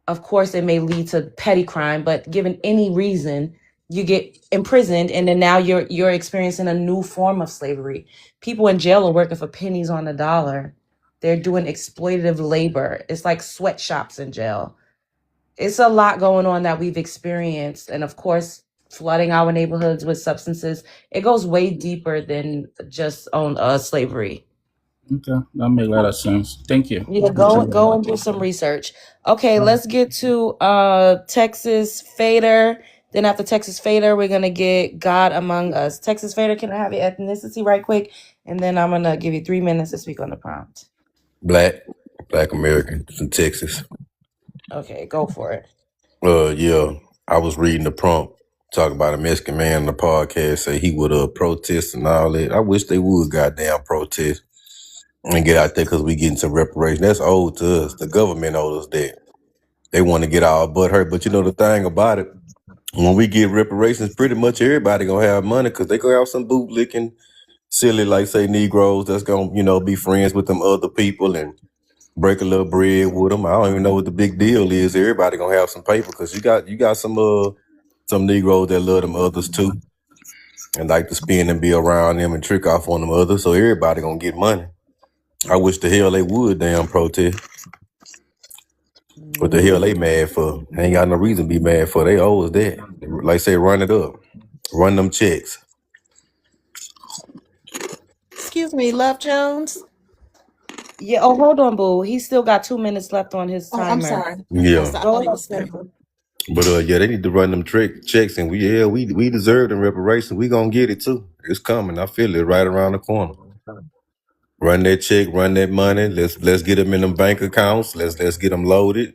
of course it may lead to petty crime, but given any reason, you get imprisoned, and then now you're experiencing a new form of slavery. People in jail are working for pennies on the dollar. They're doing exploitative labor. It's like sweatshops in jail. It's a lot going on that we've experienced, and of course flooding our neighborhoods with substances. It goes way deeper than just on slavery. Okay, that makes a lot of sense. Thank you. Yeah, go and do some research. Okay, let's get to Texas Fader. Then after Texas Fader, we're gonna get God Among Us. Texas Fader, can I have your ethnicity right quick? And then I'm gonna give you 3 minutes to speak on the prompt. Black American from Texas. Okay, go for it. Yeah, I was reading the prompt talking about a Mexican man on the podcast say he would protest and all that. I wish they would goddamn protest and get out there because we getting some reparations. That's old to us. The government owes us that. They want to get our butt hurt, but you know the thing about it, when we get reparations, pretty much everybody gonna have money because they gonna have some bootlicking, silly like say Negroes that's gonna be friends with them other people and break a little bread with them. I don't even know what the big deal is. Everybody gonna have some paper because you got some Negroes that love them others too and like to spin and be around them and trick off on them others. So everybody gonna get money. I wish the hell they would damn protest. What the hell they mad for? Ain't got no reason to be mad for. They owe us that. Like say, run it up, run them checks. Excuse me, Love Jones. Yeah. Oh, hold on, boo. He still got 2 minutes left on his Oh, I'm timer. sorry. Yeah. I Go thought he ahead, was Spencer. finished. But yeah, they need to run them checks, and we deserve them reparations. We gonna get it too. It's coming. I feel it right around the corner. Run that check, run that money. Let's get them in them bank accounts. Let's get them loaded.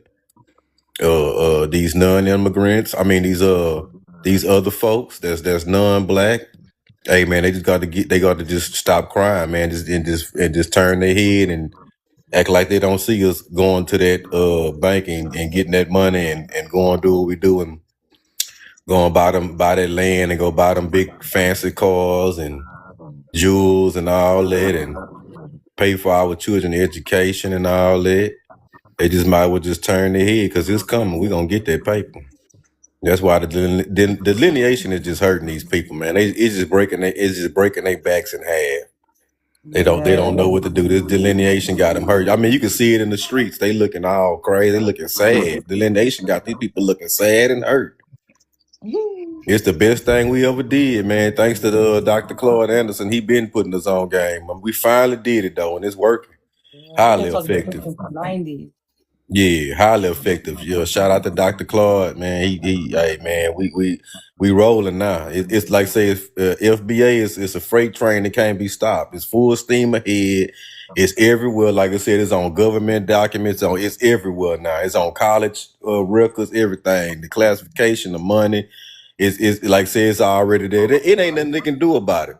These non-immigrants. I mean these other folks that's non-black. Hey man, they got to just stop crying, man. Just turn their head and act like they don't see us going to that bank and getting that money and going do what we do and going buy that land and go buy them big fancy cars and jewels and all that and pay for our children education and all that. They just might as well just turn their head because it's coming. We're gonna get that paper. That's why the delineation is just hurting these people, man. It's just breaking their backs in half. They don't know what to do. This delineation got them hurt. I mean, you can see it in the streets. They looking all crazy. They looking sad. Delineation got these people looking sad and hurt. It's the best thing we ever did, man. Thanks to Dr. Claude Anderson. He been putting us on game. We finally did it though, and it's working. Highly effective. 90s. Yeah, highly effective. Yeah, shout out to Dr. Claude, man. Hey man, we rolling now. It's like say FBA is a freight train that can't be stopped. It's full steam ahead. It's everywhere. Like I said, it's on government documents. It's everywhere now. It's on college records, everything. The classification, the money. It's like I said, it's already there. It ain't nothing they can do about it.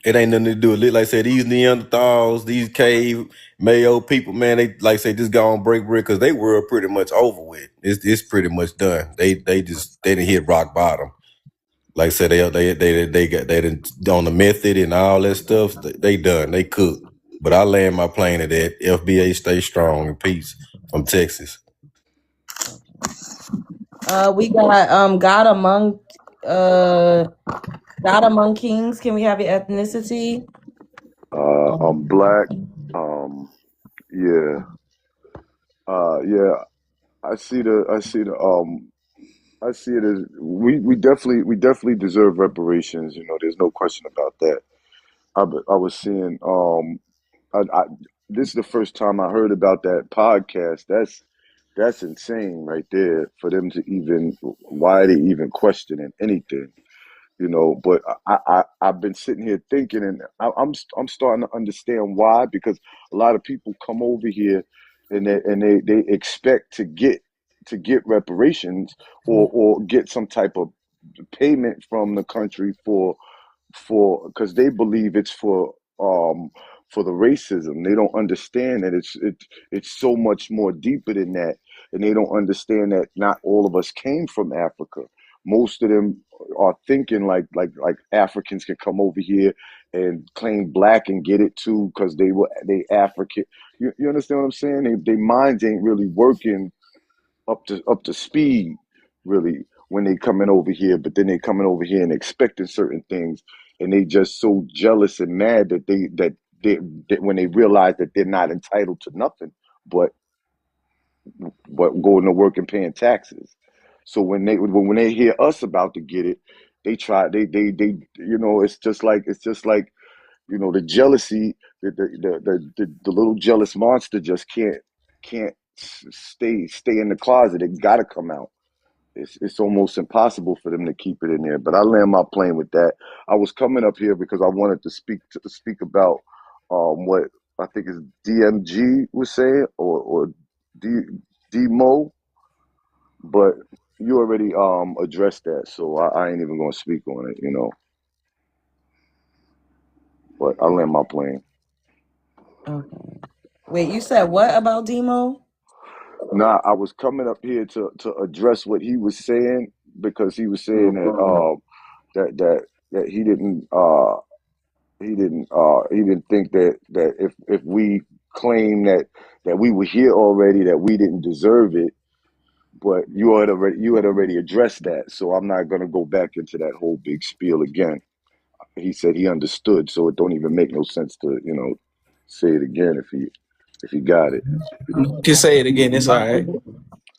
It ain't nothing to do with it. Like I said, these Neanderthals, these cave Mayo people, man, they like I say just go on break because they were pretty much over with. It's pretty much done. They didn't hit rock bottom. Like I said, they done on the method and all that stuff. They done. They cooked. But I land my plane at that. FBA stay strong and peace from Texas. We got God Among Kings. Can we have your ethnicity? I'm black. Yeah. Yeah. I see it as we definitely deserve reparations. There's no question about that. I was seeing I this is the first time I heard about that podcast. That's insane right there for them to even why they even questioning anything. But I've been sitting here thinking, and I'm starting to understand why, because a lot of people come over here and they expect to get reparations or get some type of payment from the country because they believe it's for the racism. They don't understand that it's so much more deeper than that, and they don't understand that not all of us came from Africa. Most of them are thinking like Africans can come over here and claim black and get it too because they African. You understand what I'm saying? They minds ain't really working up to speed really when they coming over here, but then they coming over here and expecting certain things, and they just so jealous and mad that when they realize that they're not entitled to nothing but going to work and paying taxes. So when they hear us about to get it, they try they it's just like the jealousy, the little jealous monster just can't stay in the closet. It got to come out. It's almost impossible for them to keep it in there. But I land my plane with that. I was coming up here because I wanted to speak about what I think is DMG was saying or D Dmo, but you already addressed that, so I ain't even gonna speak on it. But I land my plane. Okay. Wait, you said what about Demo? Nah, I was coming up here to address what he was saying because he was saying that he didn't think that if we claim that we were here already, that we didn't deserve it. But you had already addressed that, so I'm not gonna go back into that whole big spiel again. He said he understood, so it don't even make no sense to say it again if he got it. Just say it again. It's all right.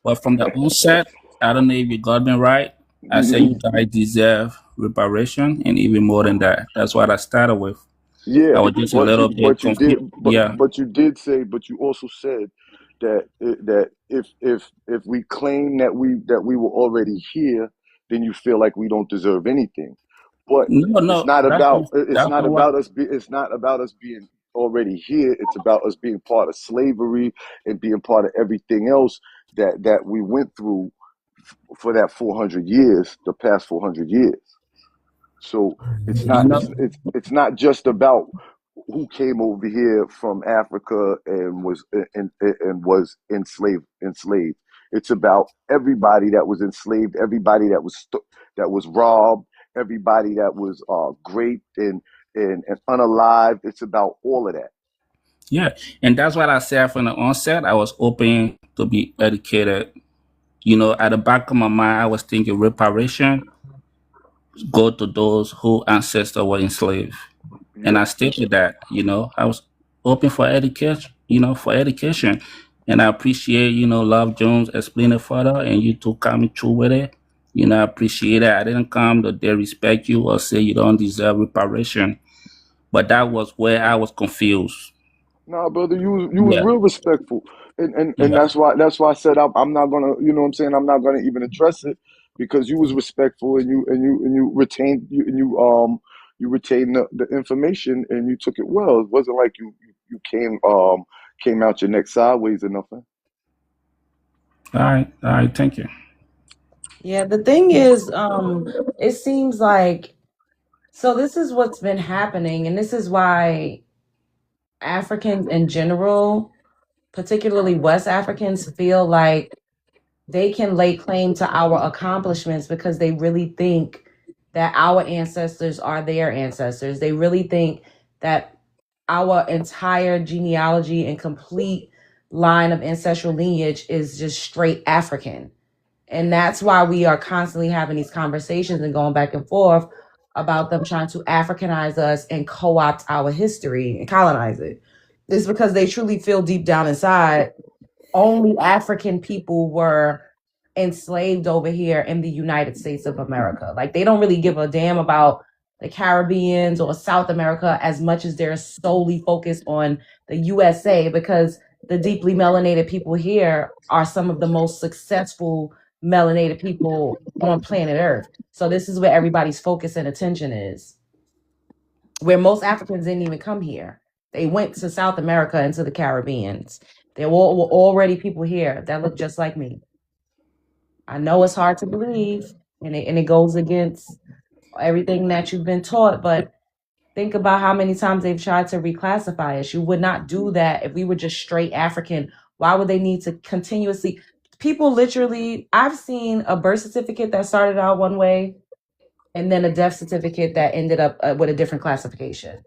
But from the onset, I don't know if you got me right. I said you guys deserve reparation and even more than that. That's what I started with. I Yeah, was just a but you little bit but you did confused. but Yeah. but you did say but you also said that if we claim that we were already here, then you feel like we don't deserve anything. But No, it's no, not about it's that's not not what. about it's not about us being already here. It's about us being part of slavery and being part of everything else that we went through for that 400 years, the past 400 years. So it's You not know, it's not just about who came over here from Africa and was enslaved. It's about everybody that was enslaved, everybody that was robbed, everybody that was raped and unalived. It's about all of that. yeah, and that's what I said from the onset. I was open to be educated. At the back of my mind, I was thinking reparation go to those whose ancestors were enslaved. And Yep. I stick with that. I was open for education. And I appreciate, Love Jones explain it further and you two coming through with it. I appreciate it. I didn't come to disrespect you or say you don't deserve reparation. But that was where I was confused. Nah, brother, you was Yeah. real respectful, and Yeah. that's why I said I'm not gonna, what I'm saying, I'm not gonna even address it because you was respectful and you retained the information and you took it well. It wasn't like you came out your neck sideways or nothing. All right. All right. Thank you. Yeah, the thing is, it seems like so this is what's been happening, and this is why Africans in general, particularly West Africans, feel like they can lay claim to our accomplishments because they really think that our ancestors are their ancestors. They really think that our entire genealogy and complete line of ancestral lineage is just straight African. And that's why we are constantly having these conversations and going back and forth about them trying to Africanize us and co opt our history and colonize it. It's because they truly feel deep down inside only African people were enslaved over here in the United States of America. Like they don't really give a damn about the Caribbeans or South America as much as they're solely focused on the USA because the deeply melanated people here are some of the most successful melanated people on planet Earth. So this is where everybody's focus and attention is. Where most Africans didn't even come here. They went to South America and to the Caribbeans. There were already people here that look just like me. I know it's hard to believe, and it goes against everything that you've been taught, but think about how many times they've tried to reclassify us. You would not do that if we were just straight African. Why would they need to continuously? People literally, I've seen a birth certificate that started out one way and then a death certificate that ended up with a different classification.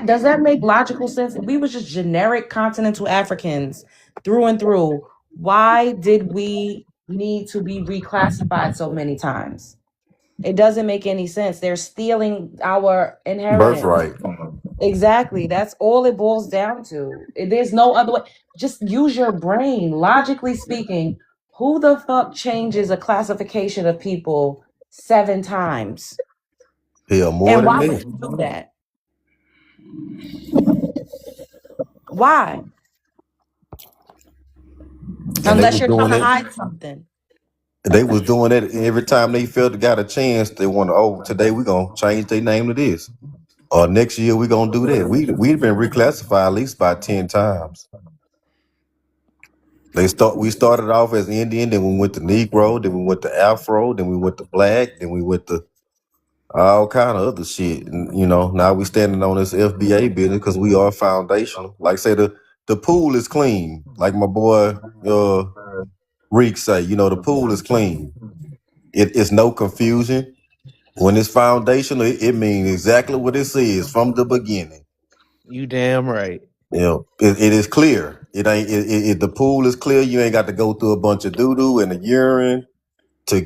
Does that make logical sense? If we was just generic continental Africans through and through, why did we need to be reclassified so many times? It doesn't make any sense. They're stealing our inheritance. Birthright. Exactly. That's all it boils down to. There's no other way. Just use your brain. Logically speaking, who the fuck changes a classification of people 7 times? Hell, more And than why would that. you do that? Why? And they Unless was you're trying doing to it. hide something. They was doing it every time they felt they got a chance. They want to, oh, today we gonna change their name to this, or next year we gonna do that. We've been reclassified at least about 10 times. We started off as Indian, then we went to Negro, then we went to Afro, then we went to Black, then we went to all kind of other shit. And now we standing on this FBA business because we are foundational. Like say the pool is clean. Like my boy Reek say, the pool is clean. It's no confusion. When it's foundational, it means exactly what it says from the beginning. You damn right. It is clear. It ain't. The pool is clear. You ain't got to go through a bunch of doo doo and the urine to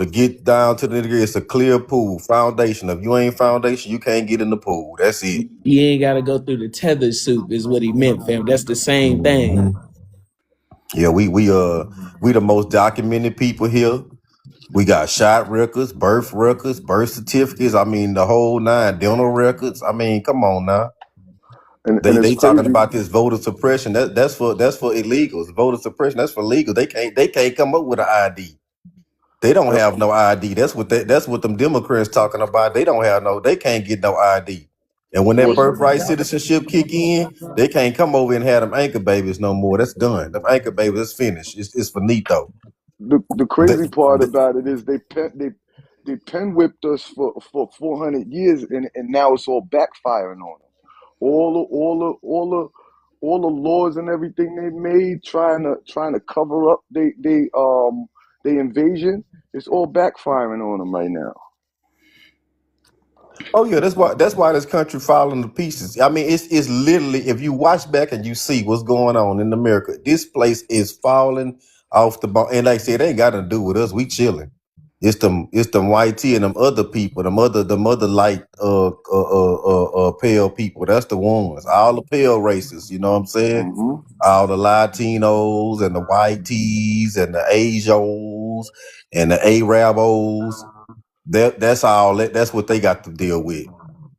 get down to the nitty. It's a clear pool foundation. If you ain't foundation, you can't get in the pool. That's it. You ain't gotta go through the tether soup, is what he meant, fam. That's the same thing. Mhm. Yeah, we the most documented people here. We got shot records, birth certificates. I mean, the whole nine, dental records. I mean, come on now. And it's They talking crazy. about this voter suppression. That's for illegals. Voter suppression, that's for legal. They can't come up with an ID. They don't Uh, have no ID. That's what them Democrats talking about. They can't get no ID. And when that what birthright citizenship kick in, they can't come over and have them anchor babies no more. That's done. Them anchor babies, that's finished. It's finito. the The, crazy part the, about it is they pen whipped us for 400 years, and now it's all backfiring on them. All the laws and everything they made trying to cover up they invasion. It's all backfiring on them right now. oh yeah, that's why this country falling to pieces. I mean, it's literally, if you watch back and you see what's going on in America, this place is falling off the bone. And like I said, it ain't got to do with us. We chilling. It's them white tea and them other people, them other light pale people. That's the ones. All the pale races, you know what I'm saying? Hmm. All the Latinos and the white tees and the Asios and the Arabos. That's all. That's what they got to deal with.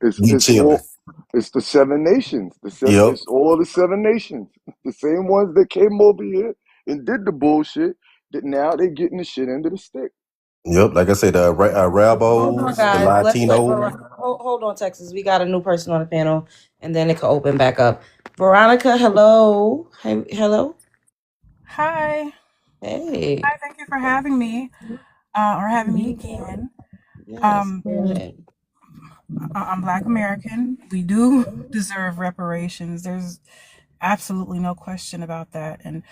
It's We it's chilling. all it's the 7 nations. Yep. It's all the 7 nations. The same ones that came over here and did the bullshit. That now they getting the shit into the stick. Yep. Like I said, the Hold on, Arabos, the guys. Let's let Latinos. Veronica hold on, Texas. We got a new person on the panel, and then it can open back up. Veronica, hello. Hey, hello. Hi. Hey. Hi, thank you for having me, or having me again. Yes. Um, Go ahead. I'm Black American. We do deserve reparations. There's absolutely no question about that. And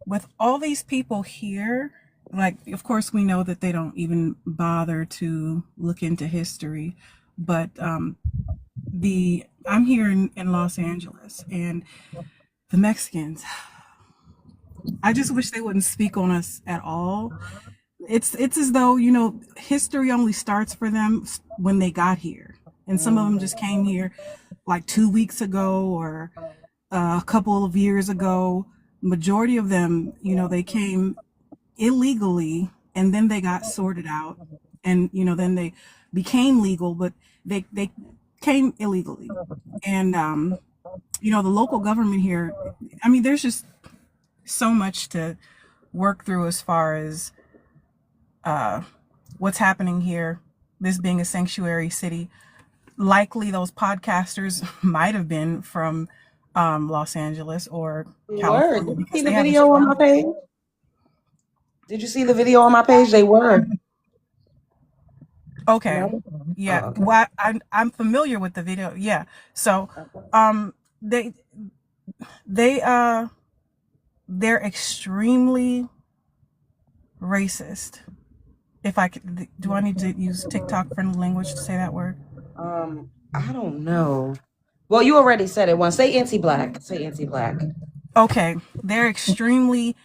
with all these people here, like, of course, we know that they don't even bother to look into history, but I'm here in Los Angeles, and the Mexicans, I just wish they wouldn't speak on us at all. It's as though, history only starts for them when they got here, and some of them just came here like 2 weeks ago or a couple of years ago. Majority of them, they came illegally, and then they got sorted out, and then they became legal, but they came illegally. And the local government here, I mean, there's just so much to work through as far as what's happening here, this being a sanctuary city. Likely those podcasters might have been from Los Angeles or They were. California Did you see because the they have a video on my strong. page? Did you see the video on my page? They were. Okay. No? Yeah. Oh, okay. Well, I'm familiar with the video. Yeah. So, they they they're extremely racist. If I could, do I need to use TikTok friendly language to say that word? I don't know. Well, you already said it once. Say anti-black. Say anti-black. Okay, they're extremely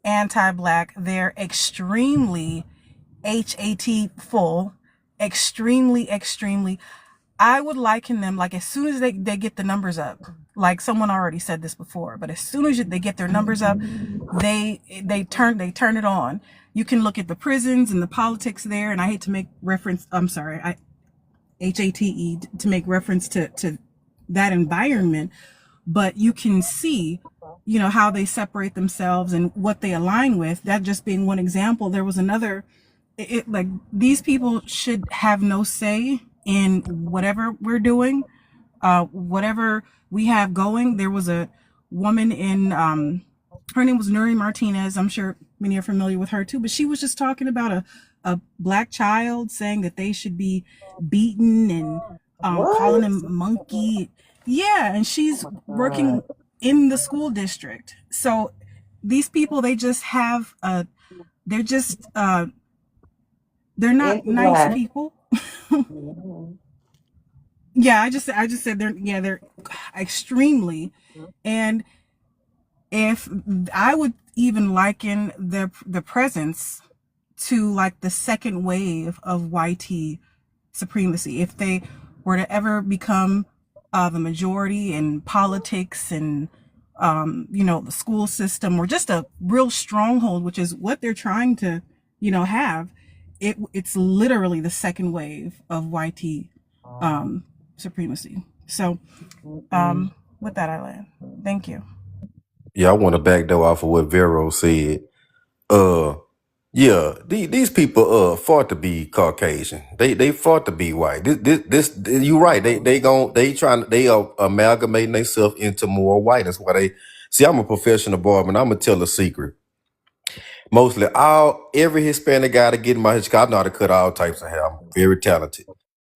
anti-black. They're extremely HAT full, extremely. I would liken them like as soon as they get the numbers up, like someone already said this before, but as soon as they get their numbers up, they turn it on. You can look at the prisons and the politics there, and I hate to make reference. I'm sorry, HATE to make reference to that environment, but you can see, you know, how they separate themselves and what they align with. That just being one example. There was another. Like these people should have no say in whatever we're doing, whatever we have going. There was a woman in her name was Nuri Martinez. I'm sure many are familiar with her too, but she was just talking about a black child, saying that they should be beaten and calling him monkey. Yeah, and she's working in the school district. So these people, they just have they're just they're not nice people. Yeah, I just said they're extremely. And if I would even liken the presence to like the second wave of YT supremacy, if they were to ever become the majority in politics and you know, the school system, or just a real stronghold, which is what they're trying to, you know, have. It's literally the second wave of YT supremacy. So with that, I land. Thank you. Yeah, I want to back though off of what Vero said. Uh, yeah, these people fought to be Caucasian. They fought to be white. This you right. They amalgamating themselves into more white. That's why they see. I'm a professional barber, and I'm gonna tell a secret. Mostly every Hispanic guy to get in my hair, 'cause I know how to cut all types of hair. I'm very talented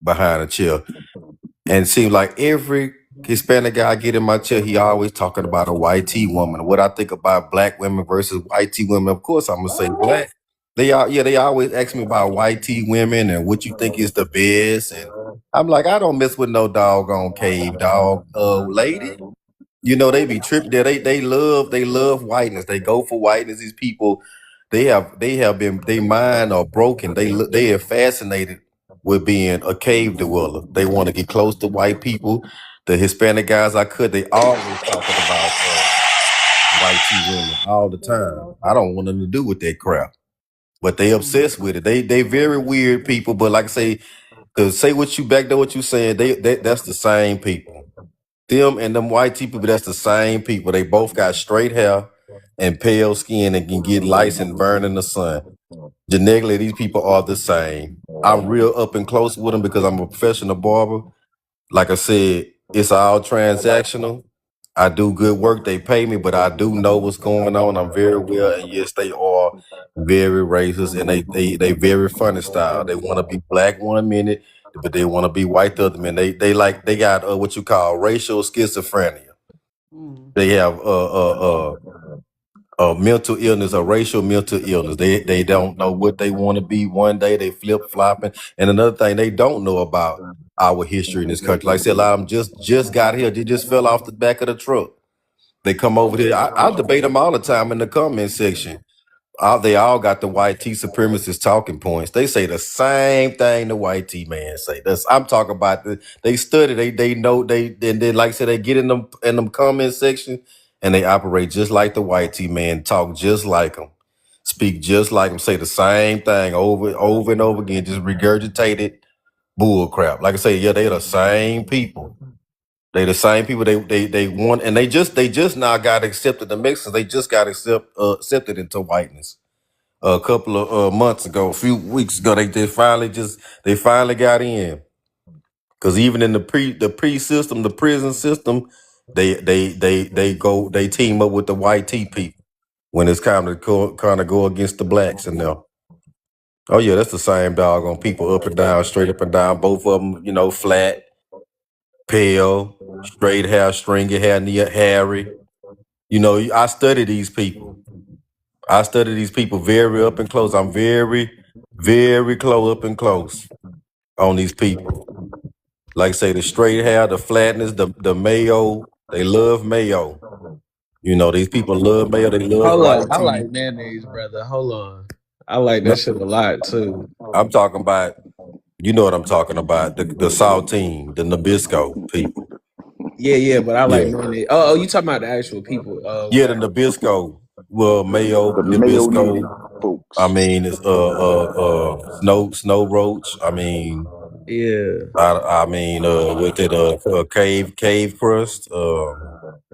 behind a chair. And it seems like every Hispanic guy I get in my chair, he always talking about a white T woman. What I think about black women versus white T women, of course I'm gonna say black. They always ask me about white T women and what you think is the best. And I'm like, I don't mess with no doggone cave dog lady. You know, they be tripping there. They love whiteness. They go for whiteness. These people, they have been, they mind are broken. They are fascinated with being a cave dweller. They want to get close to white people. The Hispanic guys they always talking about white tea women all the time. I don't want nothing to do with that crap. But they obsessed with it. They very weird people. But like I say, cause say what you back there, what you saying, that's the same people. Them and them white people, that's the same people. They both got straight hair and pale skin and can get lice and burn in the sun. Genetically, these people are the same. I'm real up and close with them because I'm a professional barber. Like I said, it's all transactional. I do good work. They pay me, but I do know what's going on. I'm very well, and yes, they are very racist, and they very funny style. They want to be black 1 minute, but they want to be white the other minute. They got what you call racial schizophrenia. They have a mental illness, a racial mental illness. They don't know what they want to be. One day they flip flopping, and another thing they don't know about our history in this country. Like I said, a lot of them just got here. They just fell off the back of the truck. They come over here. I debate them all the time in the comment section. They all got the white T supremacist talking points. They say the same thing the white T man say. I'm talking about they study, they know and then like I said, they get in them comment section and they operate just like the white T man, talk just like them, speak just like them, say the same thing over and over again, just regurgitated bull crap. Like I say, yeah, they're the same people. They the same people they want, and they just now got accepted. The Mexicans, they just got accepted into whiteness a couple of months ago, a few weeks ago. They finally got in. Because even in the system, the prison system, they team up with the white T people when it's kind of go against the blacks in there. Oh yeah, that's the same doggone people up and down, straight up and down. Both of them, you know, flat, pale, straight hair, stringy hair, near hairy. You know, I study these people. I study these people very up and close. I'm very, very close up and close on these people. Like say the straight hair, the flatness, the mayo. They love mayo. You know, these people love mayo. They love Hold on, white I tea. like mayonnaise, brother. Hold on, I like that No, shit a lot too. I'm talking about. You know what I'm talking about? The saltine, the Nabisco people. Yeah, yeah, but I like Yeah, mayonnaise. Oh, you talking about the actual people? Oh, yeah, the okay. Nabisco. Well, mayo, The mayo needed Nabisco. I folks. mean, it's snow roach. I mean, Yeah, I mean, with it cave crust.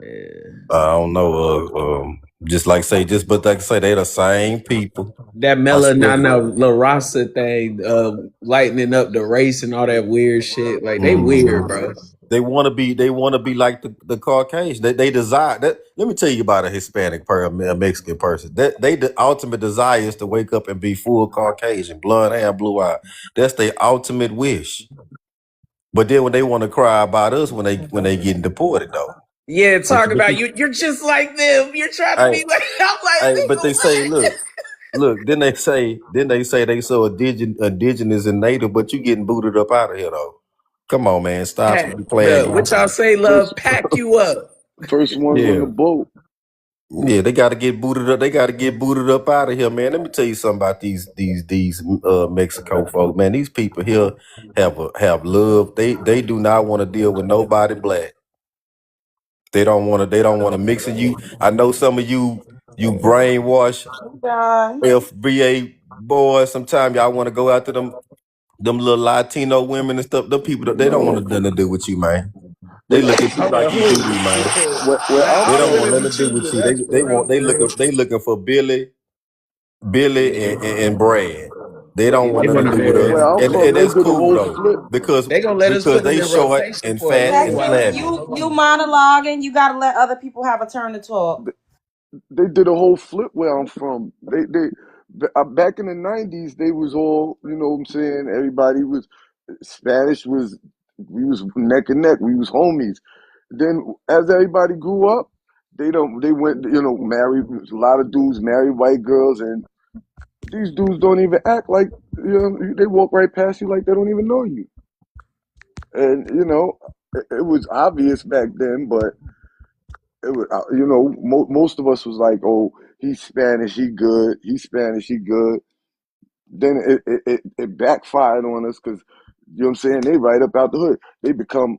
yeah. I don't know. Just like say, just but like say, they the same people. That I swear. melanina La Raza thing, lightening up the race and all that weird shit. Like they weird, Mhm. bro. They want to be. They want to be like the Caucasian. They desire that. Let me tell you about a Hispanic person, a Mexican person. That they the ultimate desire is to wake up and be full Caucasian, blonde hair, blue eye. That's their ultimate wish. But then when they want to cry about us when they getting deported though. Yeah, But talk about you. You're just like them. You're trying to I, be like. I'm like, but nigga, they say, what? look. Then they say they so indigenous and native, but you getting booted up out of here though. Come on, man, stop playing Look, what games. y'all say, love? First, Pack you up. first ones on Yeah. the boat. Yeah, they got to get booted up. They got to get booted up out of here, man. Let me tell you something about these Mexico folks, man. These people here have love. They do not want to deal with nobody black. They don't want to. They don't want to mix it. I know some of you brainwash God. FBA boys. Sometimes y'all want to go after them little Latino women and stuff. Them people they don't want No, nothing to do with you, man. They they look at you Hold like on, you do me, who? man. where Man, I'm They don't I'm want from. finna nothing be to do with choosing you. us for real, for real. They looking for Billy and Brad. They Where, don't want where, Give nothing me to do with Brad. us. where I'm from, And they that's did a cool whole though. flip. They gonna let us Because put in they the short rotation and for a fat little and while. Lexus, flabby. you monologuing. You gotta let other people have a turn to talk. They did a whole flip where I'm from. Back in the '90s, they was all, you know what I'm saying. Everybody was Spanish was we was neck and neck. We was homies. Then as everybody grew up, they went, you know, married. A lot of dudes married white girls, and these dudes don't even act like, you know, they walk right past you like they don't even know you. And you know, it was obvious back then, but it was, you know, most of us was like, oh, he's Spanish, he good. He's Spanish, he good. Then it backfired on us because, you know what I'm saying, they right up out the hood. They become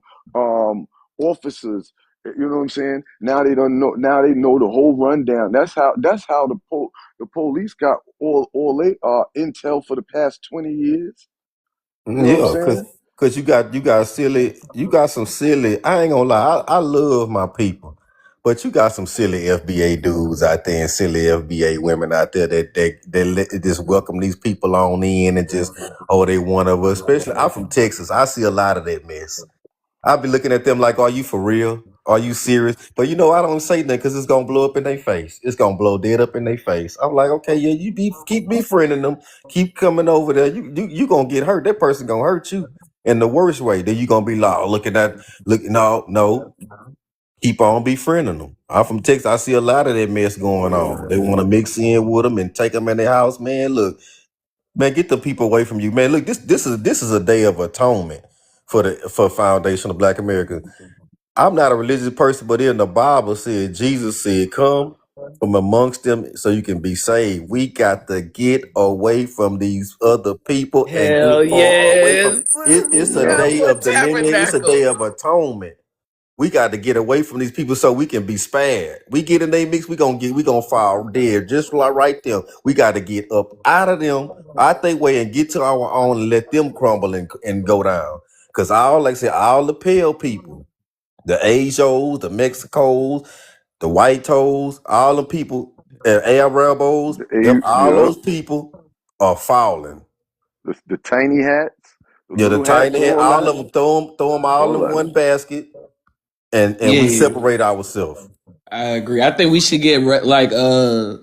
officers. You know what I'm saying? Now they don't know. Now they know the whole rundown. That's how the police got all they intel for the past 20 years. You know what I'm Yeah, saying? cause you got some silly. I ain't gonna lie, I love my people, but you got some silly FBA dudes out there and silly FBA women out there that just welcome these people on in and just they one of us. Especially I'm from Texas, I see a lot of that mess. I'll be looking at them like, are you for real? Are you serious? But you know, I don't say that because it's gonna blow up in their face. It's gonna blow dead up in their face. I'm like, okay, yeah, keep befriending them, keep coming over there. You gonna get hurt. That person gonna hurt you in the worst way. Then you gonna be like, oh, no. Keep on befriending them. I'm from Texas. I see a lot of that mess going on. They want to mix in with them and take them in their house. Man, look, man, get the people away from you, man. Look, this is a day of atonement for Foundation of Black Americans. I'm not a religious person, but in the Bible said, Jesus said, come from amongst them so you can be saved. We got to get away from these other people and Hell get far away from yes. it's a Yeah. Come day for of deliverance, it's a day tabernacle. of atonement. We got to get away from these people so we can be spared. We get in their mix, we gonna fall dead just like right there. We got to get up out of them, out their way, and get to our own and let them crumble and go down. Cause like I said, all the pale people, the Asios, the Mexicos, the white toes, all the people, Arabos, them all Yep. those people are falling. The tiny hats, the Yeah, the little hats, tiny head, all all that, of them, throw them all all in that. one basket, and we Yeah. separate ourselves. I agree. I think we should get like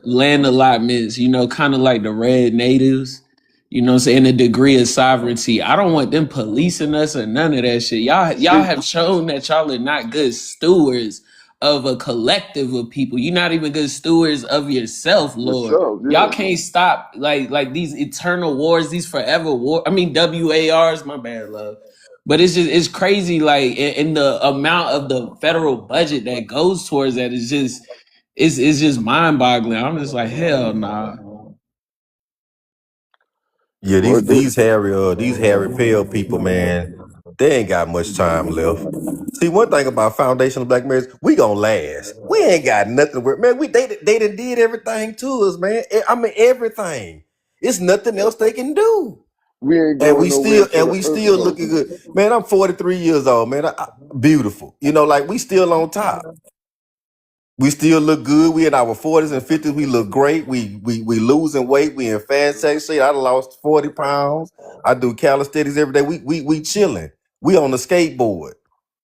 land allotments, you know, kind of like the red natives, you know what I'm saying, a degree of sovereignty. I don't want them policing us or none of that shit. Y'all See, have shown that y'all are not good stewards of a collective of people. You're not even good stewards of yourself, Lord. Yourself, Y'all yeah. can't stop like these eternal wars, these forever war. I mean WARs, my bad, love. But it's crazy, like in the amount of the federal budget that goes towards that is just it's just mind boggling. I'm just like, hell nah. Yeah, Well, these Harry Pale people, man, they ain't got much time left. See, one thing about foundational black marriage, we gonna last. We ain't got nothing. Man, they done did everything to us, man. I mean everything. It's nothing else they can do, we ain't and going we nowhere still till the earth looking melts. good, man. I'm 43 years old, man. Beautiful, like we still on top. We still look good. We in our 40s and 50s. We look great. We losing weight. We in fantastic shape. I done lost 40 pounds. I do calisthenics every day. We chilling. We on the skateboard.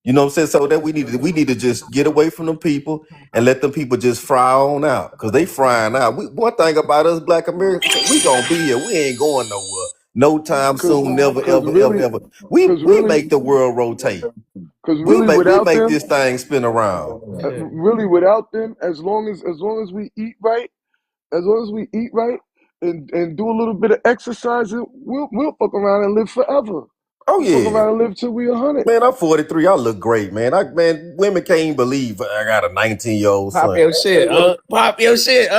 You know what I'm saying? So that we need to just get away from them people and let them people just fry on out. Cause they frying out. One thing about us black Americans, we gonna be here. We ain't going nowhere. No time Cause, soon, never, cause ever, ever, really, ever. We cause we really, make the world rotate. cause We really, make we without make them, this thing spin around. Yeah. really without them, as long as we eat right, as long as we eat right and do a little bit of exercise, we'll fuck around and live forever. Oh We'll fuck yeah. around and live till we 100. Man, I'm 43. I look great, man. Women can't even believe I got a 19-year-old Pop son. your shit, Pop your shit,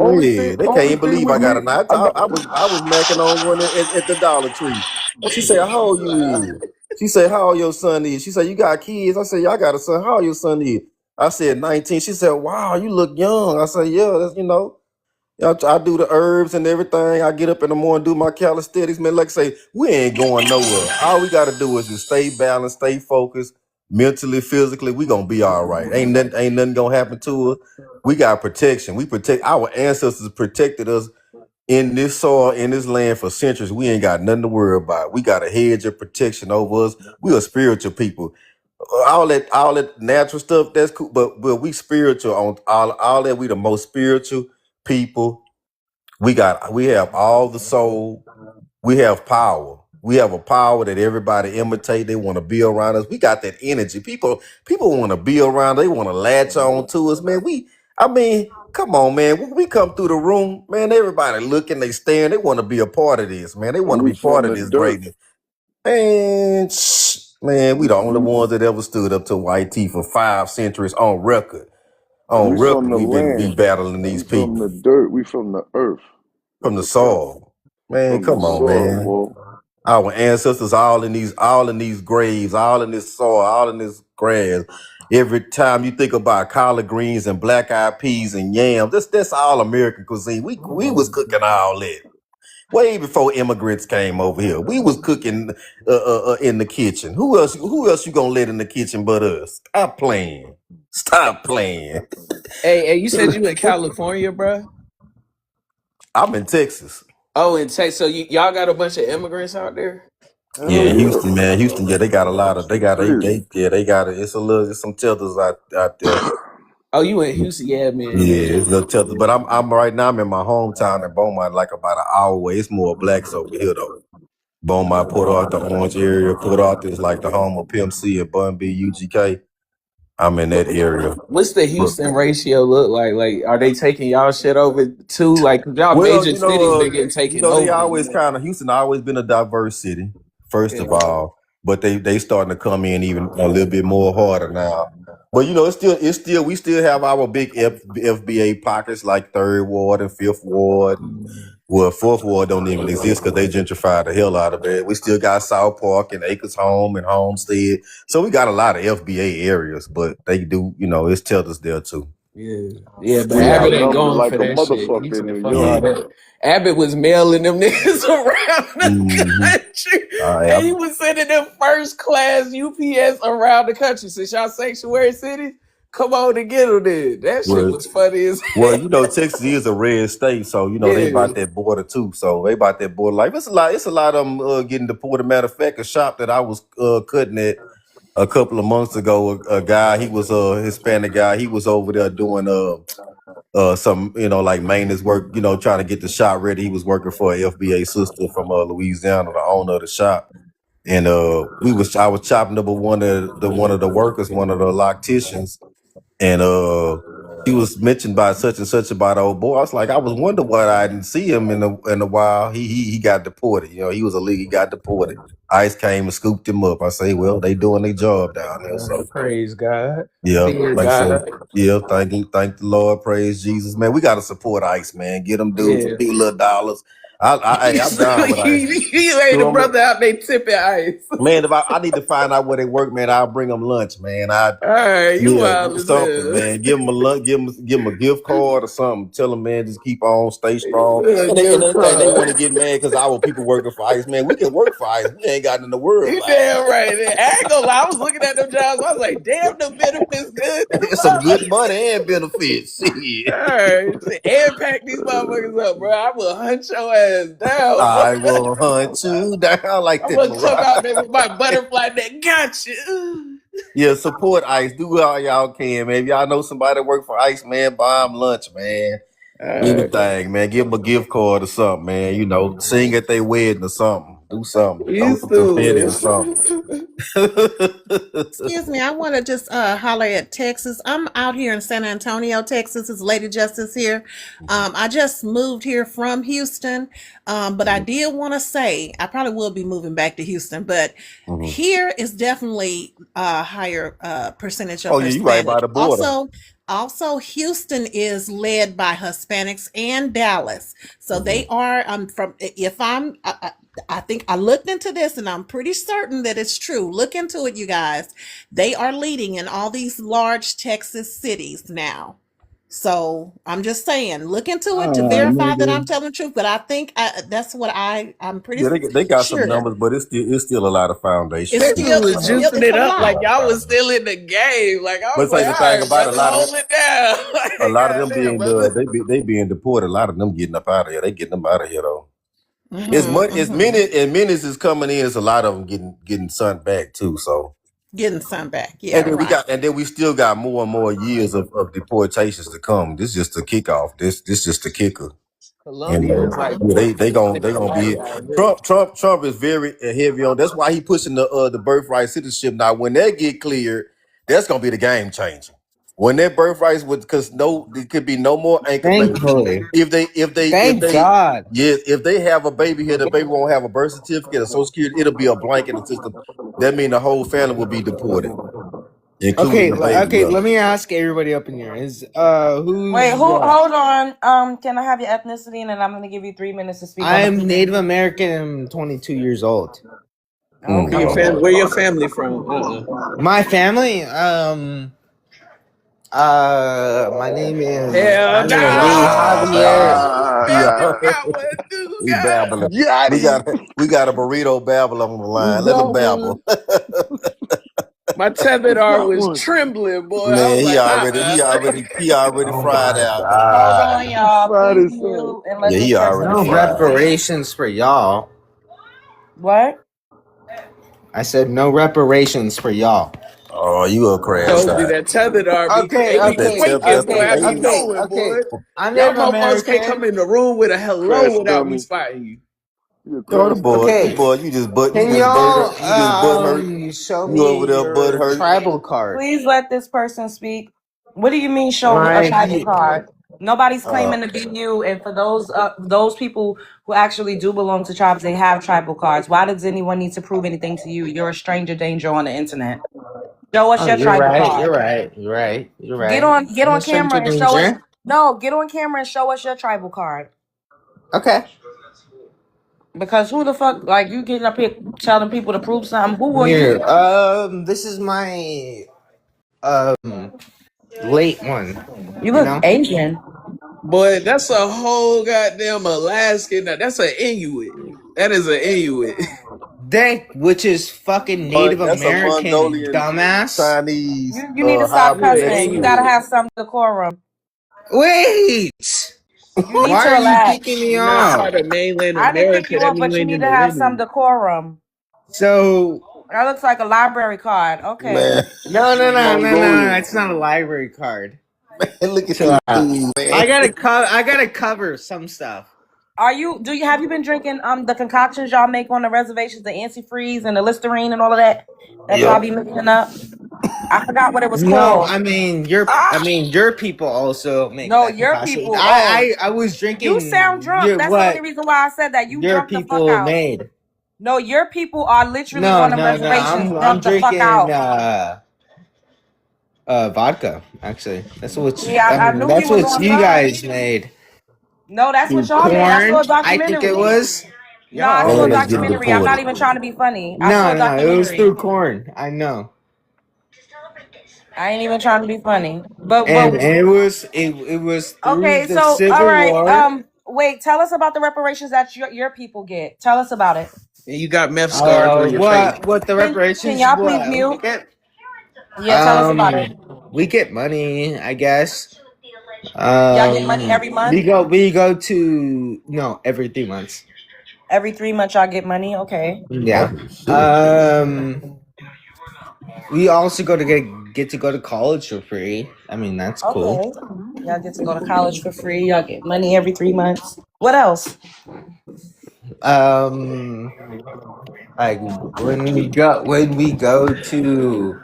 Yeah, they can't Only even thing believe with I got me, a nine. I got I was macking on one at the Dollar Tree. And she said, "How old you is?" She said, "How old your son is?" She said, "You got kids?" I said, "Yeah, I got a son. How old your son is?" I said, 19. She said, "Wow, you look young." I said, "Yeah, that's." I do the herbs and everything. I get up in the morning, do my calisthenics, man. Like I say, we ain't going nowhere. All we got to do is just stay balanced, stay focused, mentally, physically. We gonna be all right. Ain't nothing gonna happen to us. We got protection. We protect our ancestors protected us in this soil, in this land for centuries. We ain't got nothing to worry about. We got a hedge of protection over us. We are spiritual people. All that natural stuff, that's cool, but we spiritual on all that. We the most spiritual people. We have all the soul. We have power. We have a power that everybody imitate. They want to be around us. We got that energy. People want to be around. They want to latch on to us, man. I mean, come on, man. When we come through the room, man, everybody looking, they staring. They want to be a part of this, man. They want to we be part from of the this dirt. greatness. Man, we the only We ones that ever stood up to white tea for 5 centuries on record. On we from record, the we land. battling these We from people the dirt. We from the earth. from What the the fuck? soil. Man, From the come on, soil, man. boy. Our ancestors all in these graves, all in this soil, all in this grass. Every time you think about collard greens and black eyed peas and yams, that's all American cuisine. We was cooking all that way before immigrants came over here. We was cooking in the kitchen. Who else you gonna let in the kitchen but us? Stop playing. Stop playing. Hey, you said you in California, bro? I'm in Texas. Oh, in Texas. So y'all got a bunch of immigrants out there? Yeah, Hell yeah. Houston, man. Houston, yeah, they got a lot of they Houston got crazy. they got it. It's some tethers out there. Oh, you in Houston? Yeah, man. Yeah. Yeah, it's little tethers. But I'm right now. I'm in my hometown in Beaumont, like about an hour away. It's more blacks over here though. Beaumont, Port Arthur, Orange area. Port Arthur is like the home of Pimp C and Bun B, UGK. I'm in that area. What's the But, Houston ratio look like? Like, are they taking y'all shit over too? Like, y'all well, major cities been getting taken they over. always kind of Houston always been a diverse city. First Yeah. of all, but they starting to come in even a little bit more harder now. But it's still we still have our big FBA pockets like Third Ward and Fifth Ward. Well, Fourth Ward don't even exist because they gentrified the hell out of it. We still got South Park and Acres Home and Homestead. So we got a lot of FBA areas, but they do, it's Tethers there too. Yeah, yeah, but We Abbott ain't outnumbered going like for a that shit. He motherfucker in said, New "Fuck York. all Yeah. that." Abbott was mailing them niggas around the Mm-hmm. country, I, and he was sending them first class UPS around the country. Since y'all sanctuary cities, come on and get them. Then that shit well, was funny as well, Texas is a red state, so they yeah. about that border too. So they about that border life. It's a lot of them getting deported. Matter of fact, a shop that I was cutting at a couple of months ago, a guy, he was a Hispanic guy. He was over there doing some like maintenance work, trying to get the shop ready. He was working for a FBA sister from Louisiana, the owner of the shop. And I was chopping up with one of the workers, one of the locticians, and he was mentioned by such and such about old boy. I was like, I was wondering why I didn't see him in a while. He got deported. You know, he was a league. He got deported. ICE came and scooped him up. I say, well, they doing their job down there. So Praise God. yeah, Fear like I say, God. yeah, thank the Lord, praise Jesus, man. We got to support ICE, man. Get them dudes a Yeah. few little dollars. I'm down with ICE. You ain't the Do 'em- brother out there tipping ice. Man, if I need to find out where they work, man, I'll bring them lunch, man. All right, you Yeah, wild as something, hell. man. Give them a lunch, give them a gift card or something. Tell them, man, just keep on, stay strong. Yeah, And gift another thing, they card. want to get mad because our people working for ICE, man. We can work for ICE. We ain't got in the world You about. damn right. I ain't gonna lie. I was looking at them jobs. I was like, damn, the benefits good too, It's some bro. good money and benefits. Shit. All right, and pack these motherfuckers up, bro. I will hunt your ass down, bro. I will hunt you down like I'm that, gonna come Mariah. out there with my butterfly net. Gotcha. Yeah, support ICE. Do all y'all can, man. If y'all know somebody that work for ICE, man, buy them lunch, man. All right. Anything, man. Give them a gift card or something, man. You know, sing at their wedding or something. Do something. Throw You some confetti or something. stupid. Excuse me, I want to just holler at Texas. I'm out here in San Antonio, Texas. Is Lady Justice here? I just moved here from Houston, but I did want to say I probably will be moving back to Houston, but Mhm. here is definitely a higher percentage of Oh yeah, you right by Hispanic. the border. Also, Houston is led by Hispanics and Dallas, so they are. From if I'm. I think I looked into this and I'm pretty certain that it's true. Look into it, you guys. They are leading in all these large Texas cities now. So I'm just saying, look into it to Oh, verify that I'm nigga. telling the truth. But I think that's what I'm pretty Yeah, they got some sure. numbers, but it's still a lot of foundation It's still Texas still to was it's come out. still juicing it's it a up Still a lot. like lot of y'all was foundation. still in the game. Like I was But like, say the all thing right, about it, brother, a lot of them, hold it down. a Like, lot of them goddamn, being brother. they being deported. A lot of them getting up out of here. They getting them out of here though. As Hmm much hmm as many as is coming in, it's a lot of them getting sent back too. So Getting some back. Yeah, right. and then we still got more and more years of deportations to come. This is just the kickoff. This just the kicker. And Columbia is like yeah, more they Hispanic than gonna white be out here. Trump is very heavy on. That's why he pushing the birthright citizenship. Now, when that get cleared, that's gonna be the game changer. When that birthright would, because there could be no more anchor babies. Thankfully. If Thank they God. yes, if they have a baby here, the baby won't have a birth certificate, a social security. It'll be a blank in the system. That means the whole family will be deported, including Okay, the baby. okay, Yeah. let me ask everybody up in here. Is Wait, who's who? Hold on. Can I have your ethnicity, and then I'm gonna give you 3 minutes to speak on the I'm people. Native American, I'm 22 years old. Where your Okay. family? Where your family from? My family, my name is Hell I'm gonna read Javier. no! Yeah. Bama got one, dude. He Got babbling. Got him. We got a burrito babble on the We line. Let him got babble. one. my We tethered arm got was one. trembling, boy. I Man, was like, he already Oh fried my out. Hold god. on, y'all. Fried Please his son. mute and let Yeah, this he person already No speak. fried out. reparations for y'all. What? I said no reparations for y'all. Oh, you a crash told you out. that tethered arm be Okay, it be quaking, That's boy. the I be baby. knowing, boy. I'm Y'all Native motherfuckers can't come American. in the room with a hello Crash without me dummy. spotting you. You a Oh, crash dummy. Okay, you can just y'all butt hurt. show You me over there butt your hurt. tribal card? Please let this person speak. What do you mean show a My tribal card? Nobody's Uh claiming to be you, and for those people who actually do belong to tribes, they have tribal cards. Why does anyone need to prove anything to you? You're a stranger danger on the internet. Show us Oh, your you're tribal right. card. You're right. You're right. You're Get right. on I'm a stranger camera and show us. danger. No, get on camera and show us your tribal card. Okay. Because who the fuck, like, you getting up here telling people to prove something? Who are Here. you? This is my late one. You You look know, Asian. Boy, that's a whole goddamn Alaskan. That's an Inuit. That is an Inuit. Dank, which is fucking Native That's a American, Mongolian dumbass. Chinese You need to stop Yeah, hybrid cussing. You gotta Inuit. have some decorum. Wait. You need Why to are you relax. kicking me You're not off? part of mainland I didn't kick America. you That off, mean but you you ain't need in to the have some lineage. decorum. So That looks like a library card. Okay. man. no. Mongolian. It's not a library card. Look at Chill this out. dude, man. I gotta cover some stuff. Have you been drinking the concoctions y'all make on the reservations, the antifreeze and the Listerine and all of that y'all Yep. be mixing up? I forgot what it was No, called. I mean Ah, your people also make no, that your concoction. people. Oh, I was you sound drinking drunk. your That's the only what reason why I said that. You your drunk the fuck people out. made. No, your people are literally No, on the no, no. reservations I'm drunk the fuck drinking out. vodka. Actually, Yeah, I knew he that's was what on you some. guys made No, that's what through y'all made. I saw corn. a I think it documentary. was. No, I Go saw a ahead Y'all. and get documentary. I'm not deported. even trying to be funny. I saw No, a no, it was documentary. through corn. I know, I ain't even trying to be funny. and it was through Okay, the so all Civil right. War. Wait, tell us about the reparations that your people get. Tell us about it. You got meth scars on your face. What the Can reparations? y'all please What we mute? get? Yeah, tell us about it. We get money, I guess. Y'all get money every month? We go to no every 3 months. Every 3 months y'all get money? Okay. Yeah. Oh shit. We also get to go to college for free. I mean, that's cool. Okay. Y'all get to go to college for free. Y'all get money every 3 months. What else? Um, like when we go to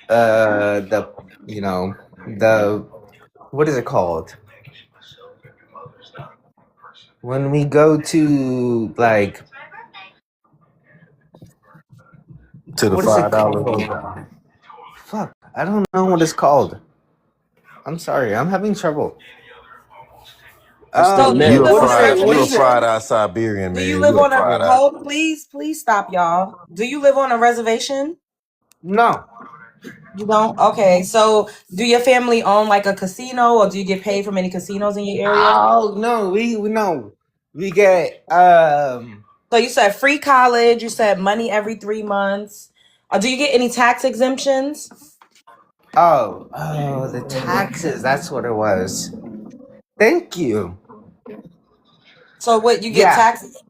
the the what is it called? When we go to like To the what is it $5 called? event. Fuck, I don't know what it's called. I'm sorry, I'm having trouble. It's that So do you meth. live on a What You a is it? fried reservation? eye Siberian Do you man. live You a on a fried eye. hold please stop y'all. Do you live on a reservation? No. You don't? Okay. So do your family own like a casino or do you get paid from any casinos in your area? Oh no, we no. We get So you said free college, you said money every 3 months. Do you get any tax exemptions? the taxes. That's what it was. Thank you. So what you get Yeah, tax?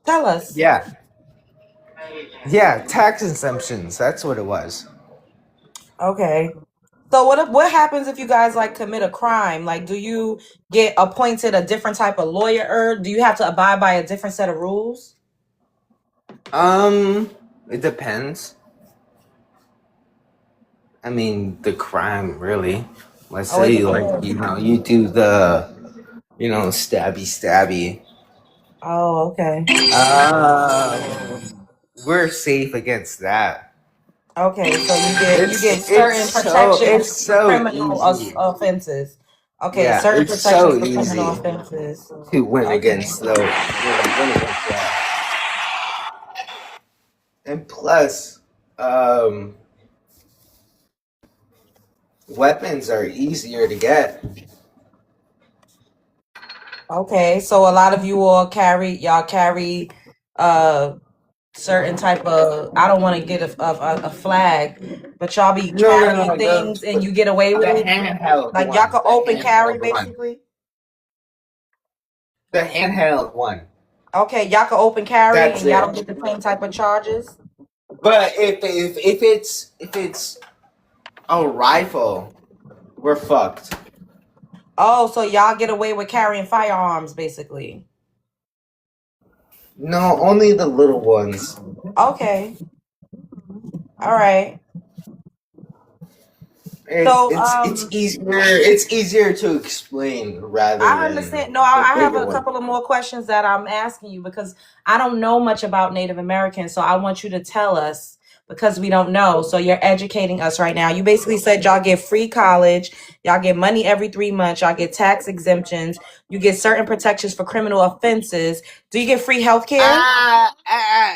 Tell us. yeah, yeah. Tax exemptions. That's what it was. Okay. So what happens if you guys like commit a crime? Like do you get appointed a different type of lawyer or do you have to abide by a different set of rules? It depends. I mean, the crime really. Let's Oh, it say like depends. you do the stabby stabby. Oh, okay. We're safe against that. Okay, so you get certain It's protections for so criminal easy. offenses. Okay, Yeah, certain it's so protections for criminal easy offenses. to win Okay. against win against that. And plus, um, weapons are easier to get. Okay, so a lot of you all carry uh certain type of I don't want to get a flag, but y'all be No, no, carrying no. things and you get away with it. Handheld Like y'all one. could The open carry handheld one. basically. The handheld one. Okay, y'all could open carry That's and y'all don't it. get the same type of charges. But if it's a rifle, we're fucked. Oh, so y'all get away with carrying firearms basically. No, only the little ones. Okay. All right. It's So it's it's easier. It's easier to explain rather I than understand. No, the I have bigger a one. couple of more questions that I'm asking you because I don't know much about Native Americans. So I want you to tell us because we don't know. So you're educating us right now. You basically said y'all get free college, y'all get money every 3 months, y'all get tax exemptions, you get certain protections for criminal offenses. Do you get free health care?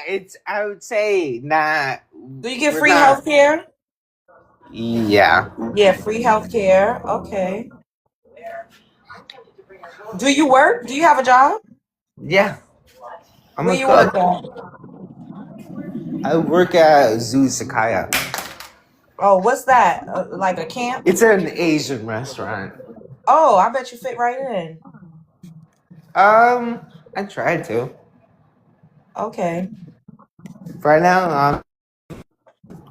It's I would say not. Do you get We're free not. health care? Yeah, Yeah, free health care. Okay. Do you work? Do you have a job? yeah. I'm Where a you work cook. at? I work at Zoo Sakaya. Oh, what's that? Like a camp? It's an Asian restaurant. Oh, I bet you fit right in. I tried to. Okay. Right now,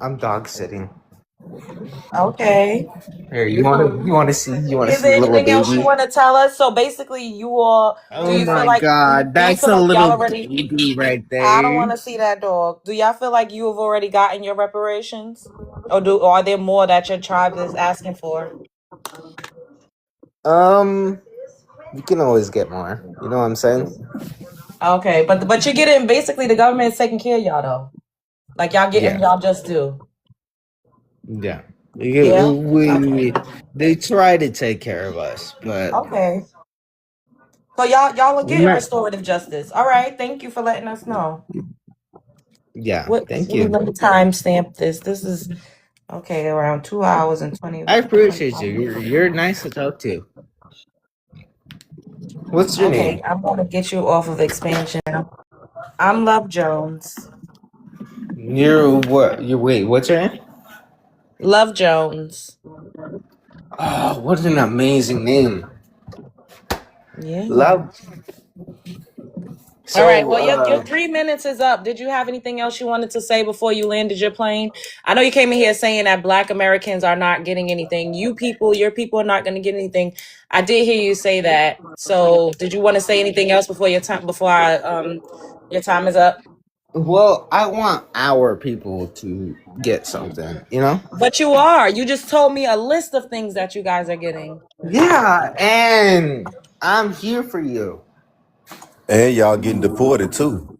I'm dog sitting. Okay. Here, you want to Is see there little anything else you baby? want to tell us? So basically, you all, do Oh you feel my like god, do you that's feel a like y'all little already? baby right I don't want there. to see that dog. Do y'all feel like you have already gotten your reparations, or are there more that your tribe is asking for? Um, you can always get more. You know what I'm saying? Okay, but you're getting, basically the government is taking care of y'all though. Like y'all getting Yeah, y'all just due. yeah. Yeah. We Okay. they try to take care of us, but Okay. So y'all are getting not. restorative justice. All right. Thank you for letting us know. Yeah, What? thank you. Let me timestamp this. This is okay. Around 2 hours and I 25 appreciate you. minutes. You're nice to talk to. What's your Okay, name? I'm gonna get you off of expansion. I'm Love Jones. You're what? You wait. What's your name? Love Jones. Oh, what an amazing name. Yeah. Love. All right. So, Well, your 3 minutes is up. Did you have anything else you wanted to say before you landed your plane? I know you came in here saying that Black Americans are not getting anything. Your people are not going to get anything. I did hear you say that. So, did you want to say anything else before your time is up? well, I want our people to get something, you know? But you are. You just told me a list of things that you guys are getting. Yeah, and I'm here for you. And y'all getting deported too.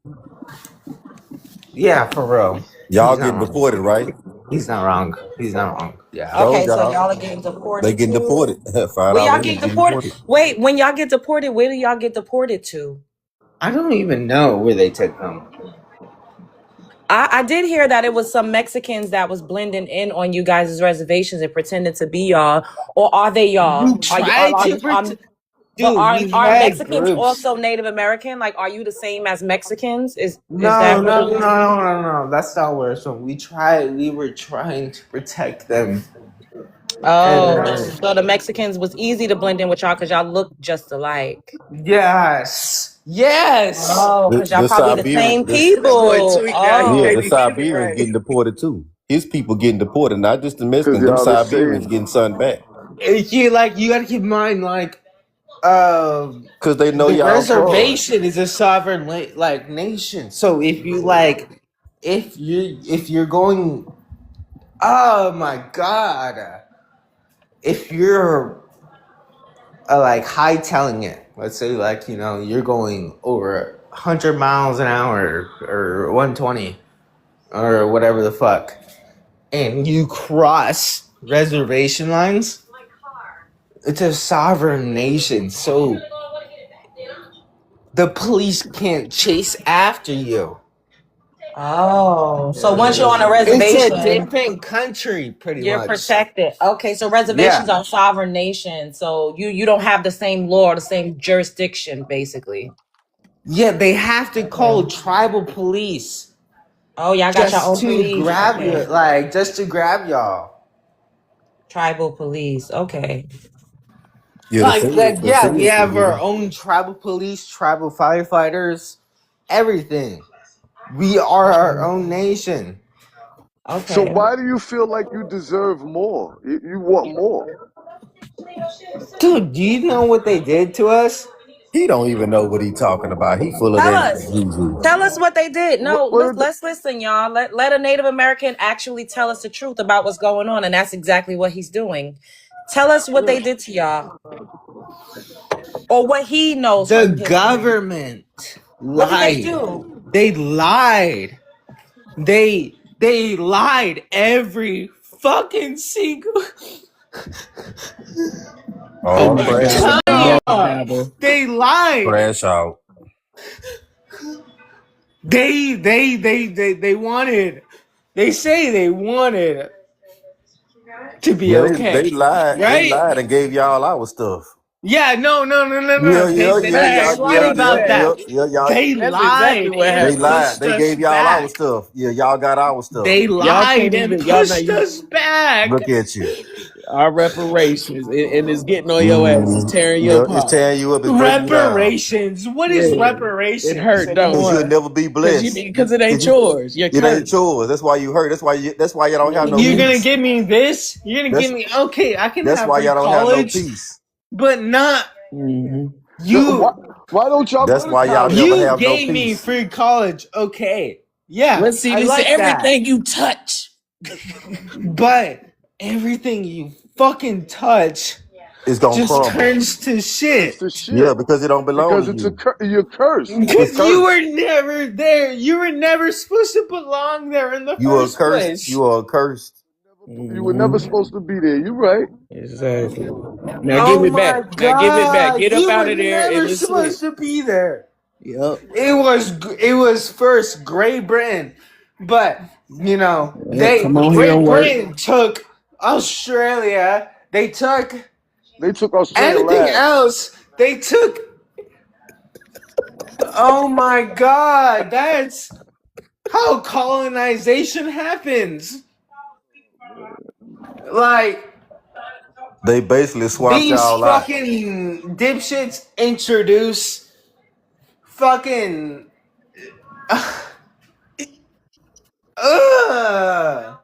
Yeah, for real. Y'all He's not getting wrong. deported, right? He's not wrong. He's not wrong. Yeah. Told Okay, so y'all. y'all are getting They deported getting too. deported. Five Where y'all dollars. They getting getting deported? deported. Wait, when y'all get deported, where do y'all get deported to? I don't even know where they took them. I did hear that it was some Mexicans that was blending in on you guys' reservations and pretending to be y'all, or are they We y'all? Are you tried to pretend. but Dude, we are had Mexicans groups. also Native American? Like, are you the same as Mexicans? Is No, that what no, it no, is? no, no, no. That's not where it's from. We were trying to protect them. And Oh, so the Mexicans was easy to blend in with y'all because y'all look just alike. yes. Yes. Oh, The, because y'all the probably the Siberian, same the, That boy people. tweet now. He yeah, can't the Oh. even get it Siberians right. getting deported too. His people getting deported, not just the Because Mexicans. Them y'all the Siberians same. getting sent back You gotta keep in mind, uh, because they know the y'all fraud. reservation is a sovereign nation. So if you're going, oh my god, if you're like hightailing it, let's say you're going over 100 miles an hour or 120 or whatever the fuck, and you cross reservation lines, it's a sovereign nation, so the police can't chase after you. Oh. So once you're on a It's a reservation, different country, pretty you're much. protected. Okay, so reservations Yeah. are sovereign nations. So you don't have the same law, the same jurisdiction, basically. Yeah, they have to call Okay. tribal police Oh, y'all got your just own to police. grab you, Okay. just to grab y'all. Tribal police. Okay. Yeah, the Yeah, we feds can have get our them. own tribal police, tribal firefighters, everything. We are our own nation. So Okay. why do you feel like you deserve more? You want more. Dude, do you know what they did to us? He don't even know what he talking about. He full of Tell that us. juju. Tell us what they did. No, What did let's listen, y'all. Let a Native American actually tell us the truth about what's going on, and that's exactly what he's doing. Tell us what they did to y'all, or what he knows The from history. government What did they lied. do? They lied. They lied every fucking single Oh Oh, my crash God, out. the time. yabba dabba. They lied. Crash out. They wanted. They say they wanted to be Yeah, okay, they lied. They right? lied and gave y'all our stuff. Yeah, no, no, no, no, no. Yeah, They yeah, yeah, they y'all, Facts. lied What yeah, he yeah, about said. yeah, that. yeah, y'all. They That's exactly lied what They and happened. lied. pushed They us gave y'all our back. stuff. Yeah, y'all got our stuff. They Y'all lied can't and even. Y'all not. pushed us back. Look at you. Our reparations, and it's getting on your ass. It's Mm, tearing your yeah, it's apart. tearing you up. It's breaking you down. Reparations. What is Yeah, it reparations hurt, don't Cause it? you'll anymore? never be blessed. Because it ain't Cause you, yours. You're it ain't cursed. yours. That's why you hurt. That's why you don't have no You're Hmm. gonna peace. give me this? You're gonna give That's me okay, I can that's have why free y'all don't have no college, peace. but not Hmm. Why, you. why don't y'all That's go to why y'all college? never You have no gave me peace. free college, okay. Yeah, Let's see. I Listen, like that. everything you touch. But everything you fucking touch It's gonna just crumble. turns to Turns shit. to Yeah, shit because it don't belong because to it's a you. you're cursed. It's Because you were cursed. never there. You were never supposed to belong there in the You are first cursed. place. You are cursed. You were never Hmm. supposed to be there. You're right. Exactly. Now give Oh it back. my Now give it back. god, Get up you out were of there and never let's sleep. supposed to be there. Yep. It was first Great Britain, but you know Come they on here and Great work. Britain took Australia. They took They took Australia anything last. else. They took. Oh my god, that's how colonization happens. Like They basically swapped these y'all out. fucking dipshits introduce fucking. Ugh.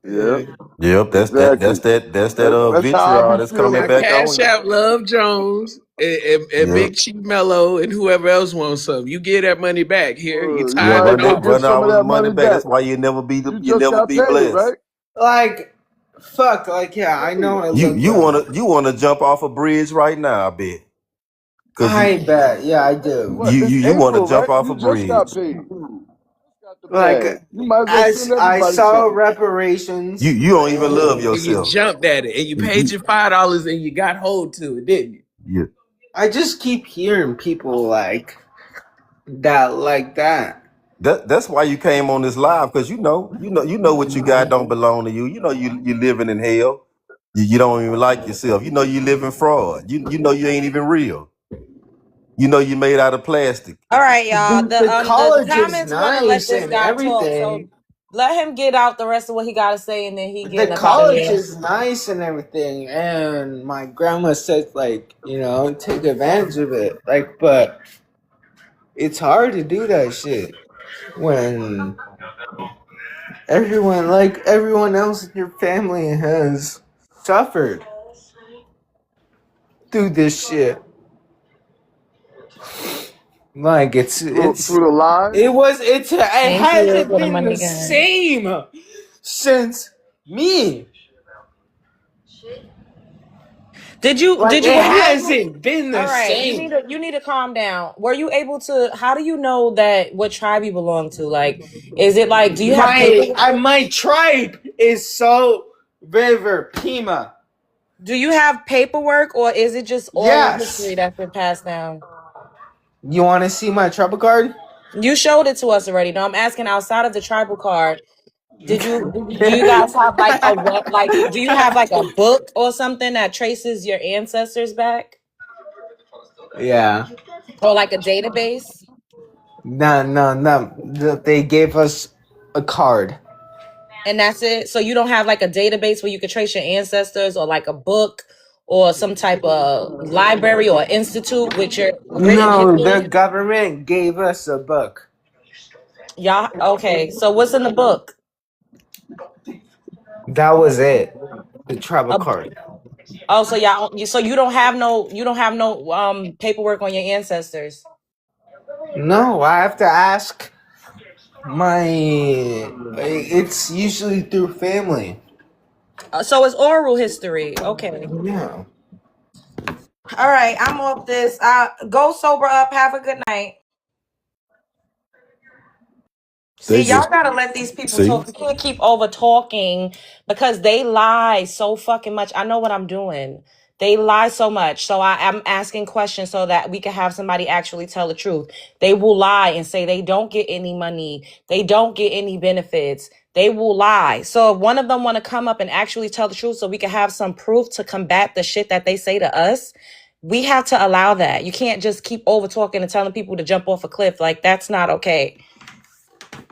Yep, Yep, exactly. that's that That's how I vitriol be that's feeling. coming Now back cash on you. out Love Jones and Yep. Big Chief Mello and whoever else wants some. You get that money back here. You You Yeah, tithe might as it run well that get off. run some of all the that money money back. back. That's why you never be You you just never got be paid, blessed. right? Like, fuck. Like, yeah, I know I You look you like. wanna jump off a bridge right now, I bet. Cause I bet. Yeah, I do. What? It's you wanna April, jump right? off You a just got bridge. paid. Just got the Like, bag. You might as well as send I everybody saw something. You reparations, you don't even love and And you yourself. jumped at it and you paid You, your $5 and you got hold to it, didn't you? you, I just keep hearing people like that. that's why you came on this live, because you know what you got don't belong to you. You know you living in hell. You don't even like yourself. You know you live in fraud. You know you ain't even real. You know you made out of plastic. All right, y'all. The The college is comments want to let nice this and guy talk, so everything. let him get out the rest of what he got to say, and then he The getting up out of college here. is nice and everything, and my grandma said, like, take advantage of it. Like, but it's hard to do that shit when everyone else in your family has suffered through this shit. Like Through the lies. it Thank you hasn't for the been the money, guys. same since me. Like, Did you it were you able? hasn't been All the right, same. you need to calm down. Were you able to? How do you know that what tribe you belong to? Like, is it like? Do you have paperwork? My tribe is so River Pima. Do you have paperwork, or is it just oral history Yes. that's been passed down? You want to see my tribal card? You showed it to us already. No, I'm asking outside of the tribal card. Do you guys have like a what? Like, do you have like a book or something that traces your ancestors back, Yeah. or like a database? No. They gave us a card. And that's it. So you don't have like a database where you could trace your ancestors, or like a book, or some type of library or institute with your written No, the history. government gave us a book. Y'all okay? So what's in the book? That was it. The tribal A, card. oh, so so you don't have no paperwork on your ancestors. No, I have to ask my. It's usually through family. So it's oral history. Okay. Yeah. All right. I'm off this. Go sober up. Have a good night. See, they y'all just gotta let these people see. talk. You can't keep over talking because they lie so fucking much. I know what I'm doing. They lie so much. So I'm asking questions so that we can have somebody actually tell the truth. They will lie and say they don't get any money. They don't get any benefits. They will lie. So if one of them want to come up and actually tell the truth so we can have some proof to combat the shit that they say to us, we have to allow that. You can't just keep over talking and telling people to jump off a cliff. Like, that's not okay.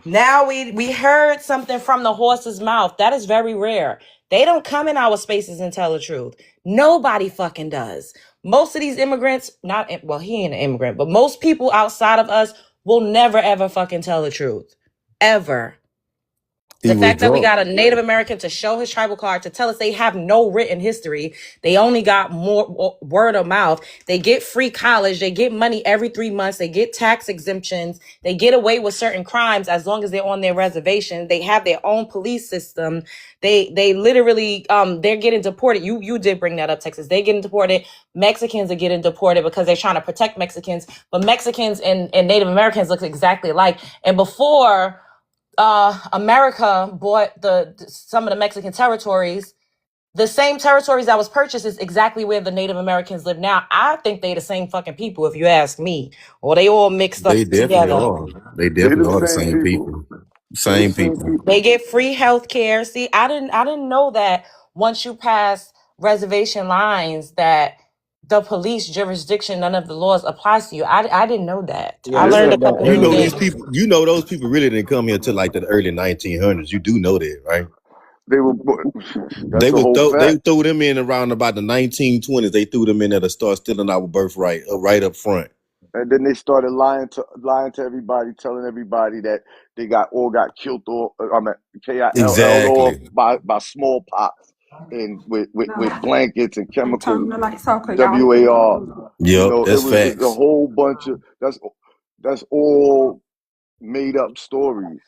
Now we heard something from the horse's mouth. That is very rare. They don't come in our spaces and tell the truth. Nobody fucking does. Most of these immigrants, he ain't an immigrant, but most people outside of us will never ever fucking tell the truth. Ever. He The was fact that we drunk. got a Native American to show his tribal card to tell us they have no written history. They only got more word of mouth. They get free college. They get money every 3 months. They get tax exemptions. They get away with certain crimes as long as they're on their reservation. They have their own police system. They literally they're getting deported. You did bring that up, Texas. They getting deported. Mexicans are getting deported because they're trying to protect Mexicans. But Mexicans and Native Americans look exactly alike. And before America bought some of the Mexican territories, the same territories that was purchased is exactly where the Native Americans live now. I think they the same fucking people, if you ask me, or they all mixed They up definitely together. are. They They the definitely are the same same people. people. They the Same same people. people. They get free health care. See, I didn't know that once you pass reservation lines that the police jurisdiction, none of the laws applies to you. I didn't know that. Yeah, I they Yeah, learned a said that couple You new know earlier. these things. people. You know those people really didn't come here till like the early 1900s. You do know that, right? they were. That's a whole They fact. threw them in around about the 1920s. They threw them in there to start stealing our birthright, right up front. And then they started lying to everybody, telling everybody that they got killed or KILL'd off Exactly. by smallpox and with blankets and Turn chemical the lights off, cause y'all WAR. You Yep, know, it that's was a facts. whole bunch of that's all made up stories.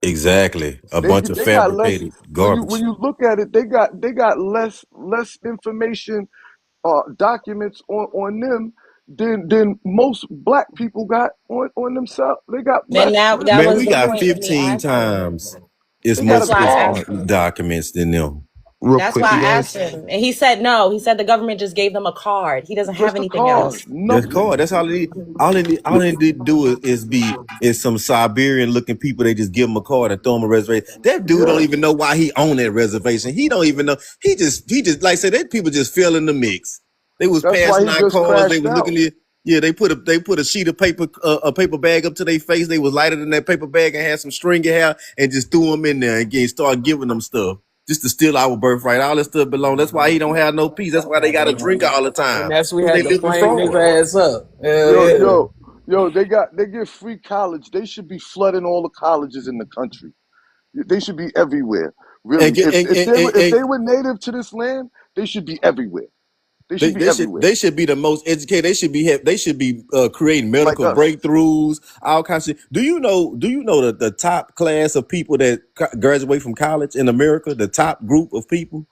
Exactly. A bunch of They got less fabricated when garbage. you look at it, they got less information documents on them than most black people got on themselves. They got And less that Man, was we the got point of me 15 asking. times as they got That's a much why I card. asked him. documents than them. Real That's quick, why you I asked guys. him. And he said no. He said the government just gave them a card. He doesn't have Just a anything card. else. That's Nothing. called. That's all they need. All they need to do is some Siberian looking people. They just give them a card and throw them a reservation. That dude don't Yeah. even know why he own that reservation. He don't even know. He just like I said, that people just fell in the mix. They was That's why passing he out just cards. They crashed was out. looking at. Yeah, they put a sheet of paper, a paper bag up to their face. They was lighted in that paper bag and had some stringy hair and just threw them in there and start giving them stuff just to steal our birthright. All that stuff belong. That's why he don't have no peace. That's why they got to drink all the And time that's we because they had to live in flame fraud. nigga ass up. Hell Yo, yeah. yo, yo, they get free college. They should be flooding all the colleges in the country. They should be everywhere. And, Really. get, If they were native to this land, they should be everywhere. They should be everywhere. they should be the most educated. They should be creating Like medical us. breakthroughs, all kinds of shit. Do you know the top class of people that graduate from college in America? The top group of people.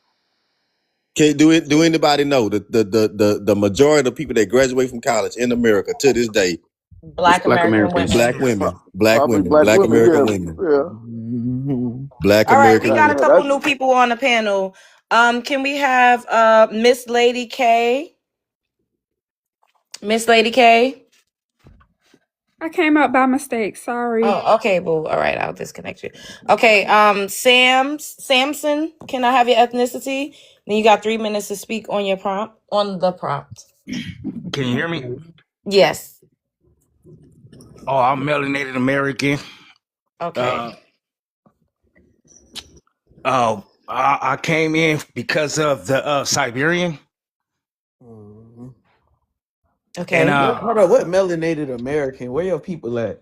Can do anybody know the majority of people that graduate from college in America to this day? It's Black Black American Americans. women. Probably black Black women. American Yeah, women, yeah. Mhm. Black All right, we American got a women. Yeah, couple that's new people on the panel. Can we have Miss Lady K? Miss Lady K? I came out by mistake. Sorry. Oh, okay, boo. All right, I'll disconnect you. Okay, Samson, can I have your ethnicity? Then you got 3 minutes to speak on your prompt, on the prompt. Can you hear me? Yes. Oh, I'm melanated American. Okay. Uh, I came in because of the Siberian, Mhm. and Okay. Hold on, what melanated American? Where your people at?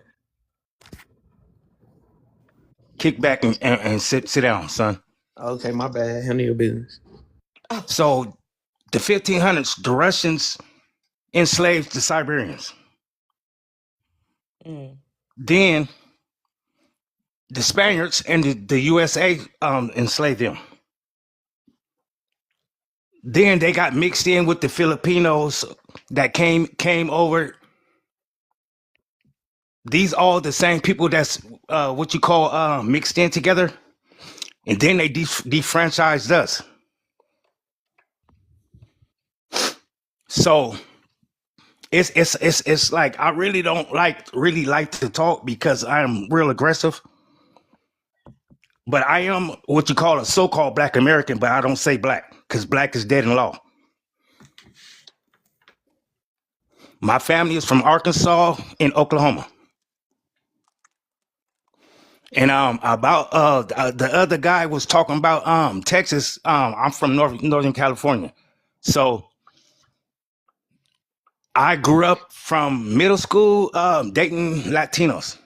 kick back and sit down, son. Okay, my bad. Handle your business. Oh. So the 1500s, the Russians enslaved the Siberians. Mm. Then the Spaniards and the USA enslaved them. Then they got mixed in with the Filipinos that came over. These all the same people that's what you call mixed in together, and then they defranchised us. So it's like I really don't like to talk because I'm real aggressive. But I am what you call a so-called Black American, but I don't say black because black is dead in law. My family is from Arkansas and Oklahoma. And about the other guy was talking about Texas. I'm from Northern California, so I grew up from middle school dating Latinos,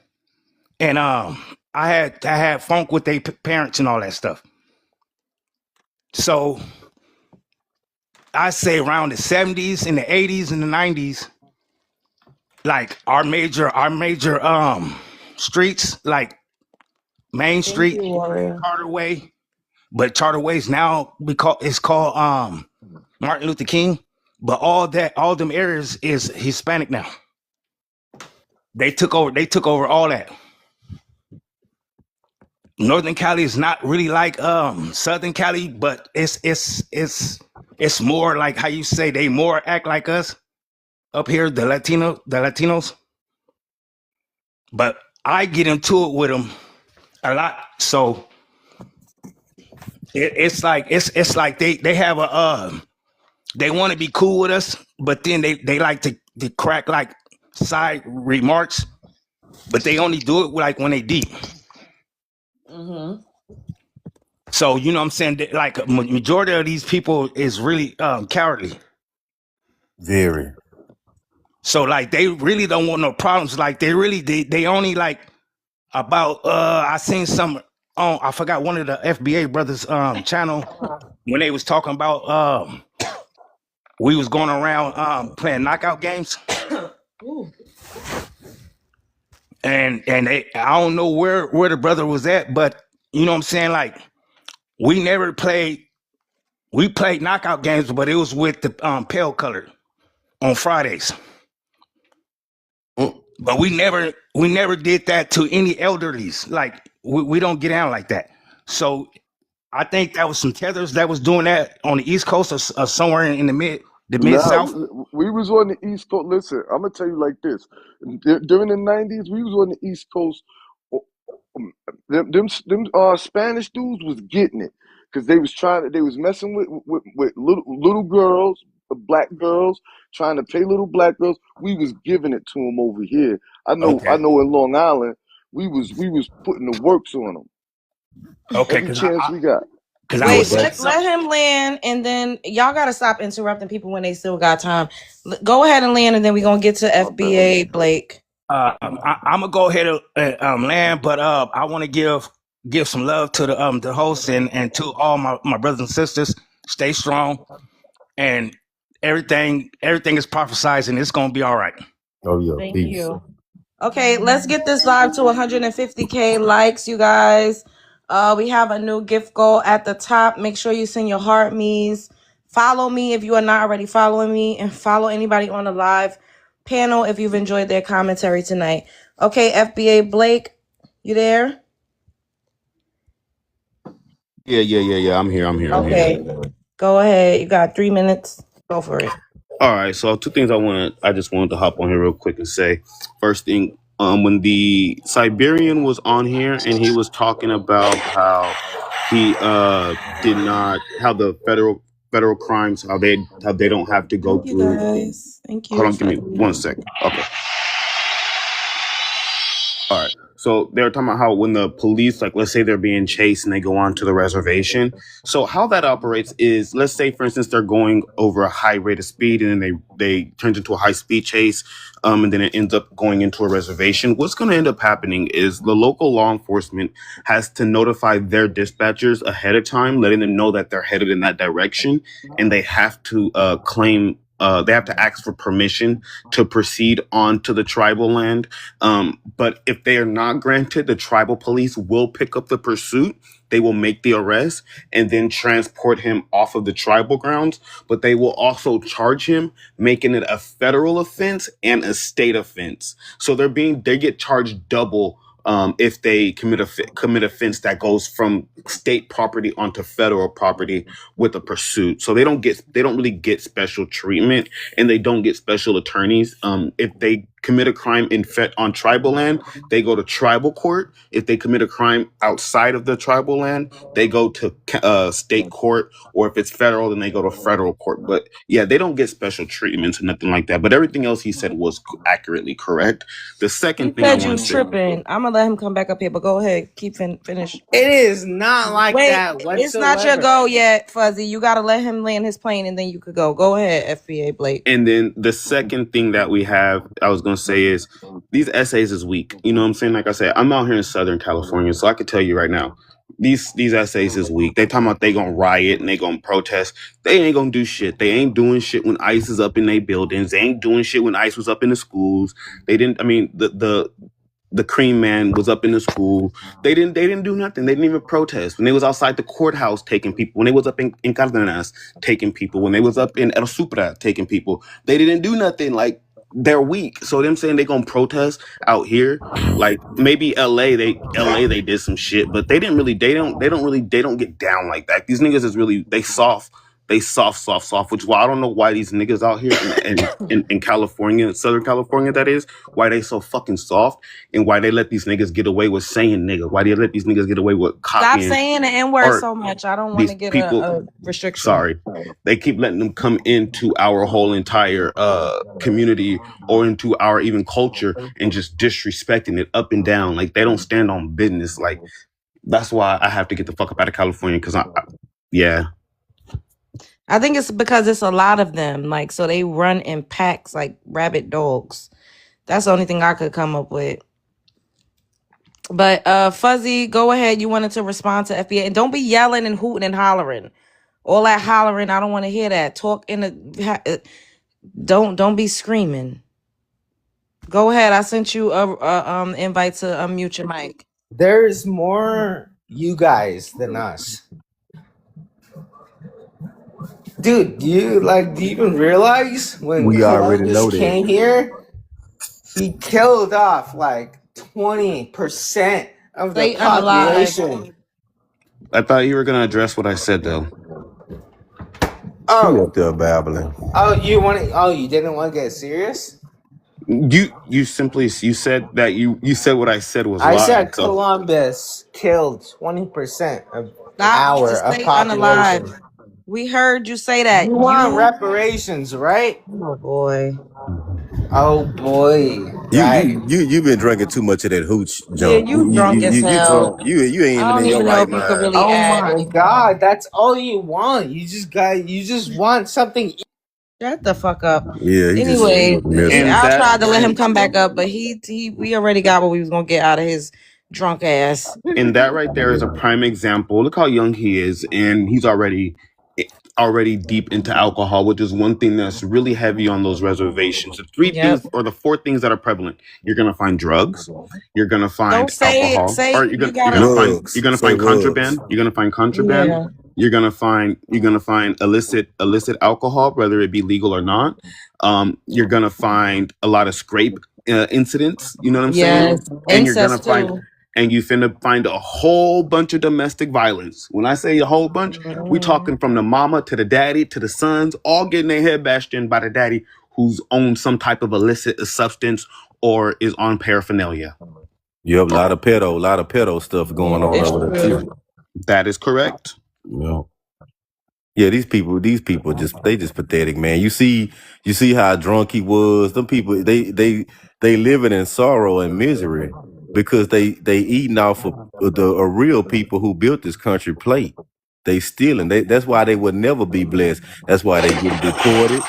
and I had funk with their parents and all that stuff. So I say around the 70s and the 80s and the 90s, like our major streets, like Main Thank Street, you, Warrior. Charter Way, but Charter Way is now it's called Martin Luther King. But all them areas is Hispanic now. They took over all that. Northern Cali is not really like Southern Cali, but it's more like how you say they more act like us up here, the Latinos. But I get into it with them a lot, so it's like they have a they want to be cool with us, but then they like to crack like side remarks, but they only do it like when they deep. Mm-hmm. So you know what I'm saying? Like a majority of these people is really cowardly. Very. So like they really don't want no problems. Like they only like about I seen some on I forgot one of the FBA brothers channel when they was talking about we was going around playing knockout games. And I don't know where the brother was at, but you know what I'm saying? Like we played knockout games, but it was with the pale color on Fridays. But we never did that to any elderlies. Like we don't get down like that. So I think that was some tethers that was doing that on the East Coast or somewhere in the mid Nah, South. we was on the East Coast. Listen, I'm gonna tell you like this. During the '90s, we was on the East Coast. Them Spanish dudes was getting it because they was messing with little girls, black girls, trying to pay little black girls. We was giving it to them over here. I Okay. know in Long Island, we was putting the works on them Okay, every chance we got. because I Wait, was let, let him land, and then y'all gotta stop interrupting people when they still got time. Go ahead and land, and then we're gonna get to FBA Blake. I'm gonna go ahead and land, but I want to give some love to the host and to all my brothers and sisters. Stay strong, and everything is prophesized, and it's gonna be all right. Oh yeah, Thank peace. you. Okay, let's get this live to 150K likes, you guys. We have a new gift goal at the top. Make sure you send your heart me's. Follow me if you are not already following me, and follow anybody on the live panel if you've enjoyed their commentary tonight. Okay, FBA Blake, you there? Yeah. I'm here. Okay, go ahead. You got 3 minutes. Go for it. All right. So two things I just wanted to hop on here real quick and say. First thing, when the Siberian was on here and he was talking about how he did not how the federal crimes how they don't have to go Thank you, through. guys. Thank Hold you. on, give me 1 second. Okay. All right. So they're talking about how when the police, like, let's say they're being chased and they go onto the reservation. So how that operates is, let's say, for instance, they're going over a high rate of speed and then they turns into a high speed chase, and then it ends up going into a reservation. What's going to end up happening is the local law enforcement has to notify their dispatchers ahead of time, letting them know that they're headed in that direction, and they have to claim. They have to ask for permission to proceed onto the tribal land. But if they are not granted, the tribal police will pick up the pursuit. They will make the arrest and then transport him off of the tribal grounds. But they will also charge him, making it a federal offense and a state offense. So they get charged double if they commit offense that goes from state property onto federal property with a pursuit. So they don't really get special treatment and they don't get special attorneys. If they commit a crime on tribal land, they go to tribal court. If they commit a crime outside of the tribal land, they go to state court, or if it's federal, then they go to federal court. But yeah, they don't get special treatments or nothing like that. But everything else he said was accurately correct. The second He thing I said want you to say, tripping. I'm gonna let him come back up here, but go ahead, finish. It is not like Wait, that it's not your whatsoever. go yet, Fuzzy. You gotta let him land his plane, and then you could go. Go ahead, FBA Blake. and then the second thing that we have, I was going to say, is these essays is weak. You know what I'm saying? Like I said, I'm out here in Southern California, so I could tell you right now, these essays is weak. They talking about they gonna riot and they gonna protest. They ain't gonna do shit. They ain't doing shit when ICE is up in their buildings. They ain't doing shit when ICE was up in the schools. They didn't. I mean, the cream man was up in the school. They didn't do nothing. They didn't even protest. When they was outside the courthouse taking people, when they was up in Cardenas taking people, when they was up in El Supra taking people, they didn't do nothing. Like, they're weak. So them saying they gonna protest out here, like maybe LA they did some shit, but they don't get down like that. These niggas is really they soft, which is why I don't know why these niggas out here in California, Southern California, that is, why they so fucking soft, and why they let these niggas get away with saying nigga, why they let these niggas get away with Stop copying, saying the N word or so much. I don't want these to get people, a restriction. sorry, they keep letting them come into our whole entire community or into our even culture and just disrespecting it up and down. Like, they don't stand on business. Like, that's why I have to get the fuck up out of California, because yeah. I think it's because it's a lot of them. Like, so they run in packs like rabid dogs. That's the only thing I could come up with. But Fuzzy, go ahead. You wanted to respond to FBA, and don't be yelling and hooting and hollering. All that hollering, I don't want to hear that. Talk in the don't be screaming. Go ahead. I sent you a invite to unmute your mic. There's more you guys than us. Dude, do you even realize when We already Columbus know that. came here, he killed off like 20% of the Stay unalive. population? I thought you were gonna address what I said, though. He Oh, up there babbling. you didn't want to get serious? You said that you said what I said was I live. said So Columbus killed 20% of Stop. our Just stay population. unalive. We heard you say that. You want reparations, right? Oh boy. Oh boy, right. You been drinking too much of that hooch Yeah, junk. you drunk as You hell. drunk. You ain't I even don't in your even know right if you could mind. really Oh add my anything. god, that's all you want. You just want something. Shut the fuck up. Yeah, he just Anyways, messing. and I that tried to let him and come back up, but we already got what we was gonna get out of his drunk ass. and that right there is a prime example. Look how young he is, and he's already deep into alcohol, which is one thing that's really heavy on those reservations. The three Yep. things or the four things that are prevalent: you're gonna find drugs, you're gonna find Don't say it. alcohol, Say or you you're gotta. gonna find Rugs. Say rugs. contraband. You're gonna find contraband. Yeah. You're gonna find illicit alcohol, whether it be legal or not. You're gonna find a lot of scrape incidents. You know what I'm saying? Yes. And you're gonna Incest find too. and you finna find a whole bunch of domestic violence. When I say a whole bunch, we talking from the mama to the daddy to the sons, all getting their head bashed in by the daddy who's on some type of illicit substance or is on paraphernalia. You have a lot of pedo stuff going on It's over there true. too. That is correct. Yeah. Yeah, these people just pathetic, man. You see how drunk he was. Them people, they living in sorrow and misery because they eating off of the real people who built this country plate. They stealing. That's why they would never be blessed. That's why they getting deported.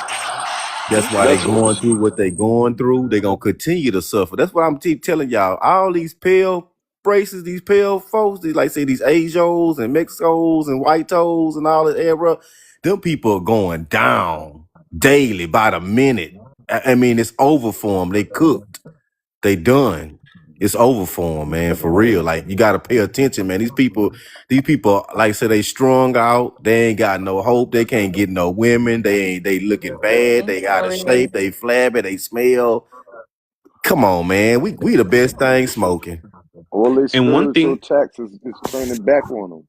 That's why they That's what. going through what they going through. They gonna continue to suffer. That's why I'm keep telling y'all. All these pale races, these pale folks, these Asios and Mexicos and white toes and all that era, them people are going down daily by the minute. I mean, it's over for them. They cooked. They done. It's over for them, man. For real. Like, you gotta pay attention, man. These people, like I said, they strung out. They ain't got no hope. They can't get no women. They looking bad. They out of shape. They flabby. They smell. Come on, man. We the best thing smoking. All their And one spiritual thing, taxes is turning back on them,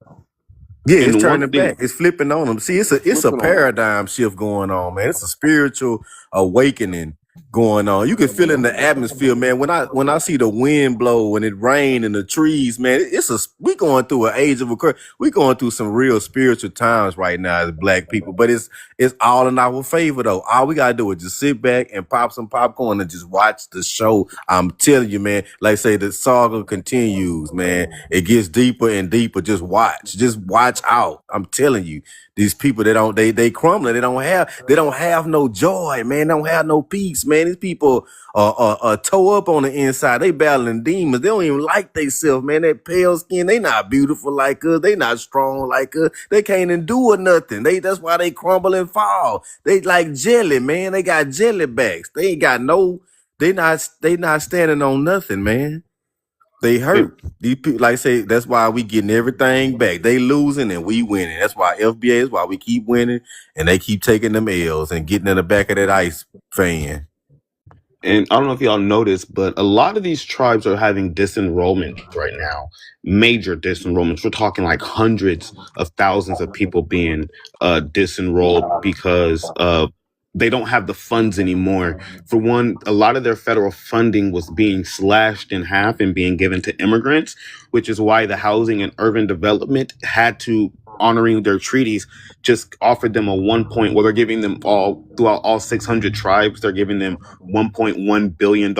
Yeah, it's and one turning thing, back. It's flipping on them. See, it's a flipping on them. paradigm shift going on, man. It's a spiritual awakening going on. You can feel it in the atmosphere, man. When I see the wind blow and it rain and the trees, man, we going through an age of we going through some real spiritual times right now as black people. But it's all in our favor though. All we gotta do is just sit back and pop some popcorn and just watch the show. I'm telling you, man. Like I say, the saga continues, man. It gets deeper and deeper. Just watch out. I'm telling you. These people they crumbling. They don't have no joy, man. They don't have no peace, man. These people are toe up on the inside. They battling demons. They don't even like themselves, man. That pale skin, they not beautiful like us. They not strong like us. They can't endure nothing. That's why they crumble and fall. They like jelly, man. They got jelly backs. They ain't got no. They not standing on nothing, man. They hurt. These people, like I say, that's why we getting everything back. They losing and we winning. That's why FBA is why we keep winning and they keep taking them L's and getting in the back of that ice fan. And I don't know if y'all noticed, but a lot of these tribes are having disenrollment right now. Major disenrollments. We're talking like hundreds of thousands of people being disenrolled because they don't have the funds anymore. For one, a lot of their federal funding was being slashed in half and being given to immigrants, which is why the Housing and Urban Development had to, honoring their treaties, just offered them a 1 well, they're giving them all throughout all 600 tribes, they're giving them $1.1 billion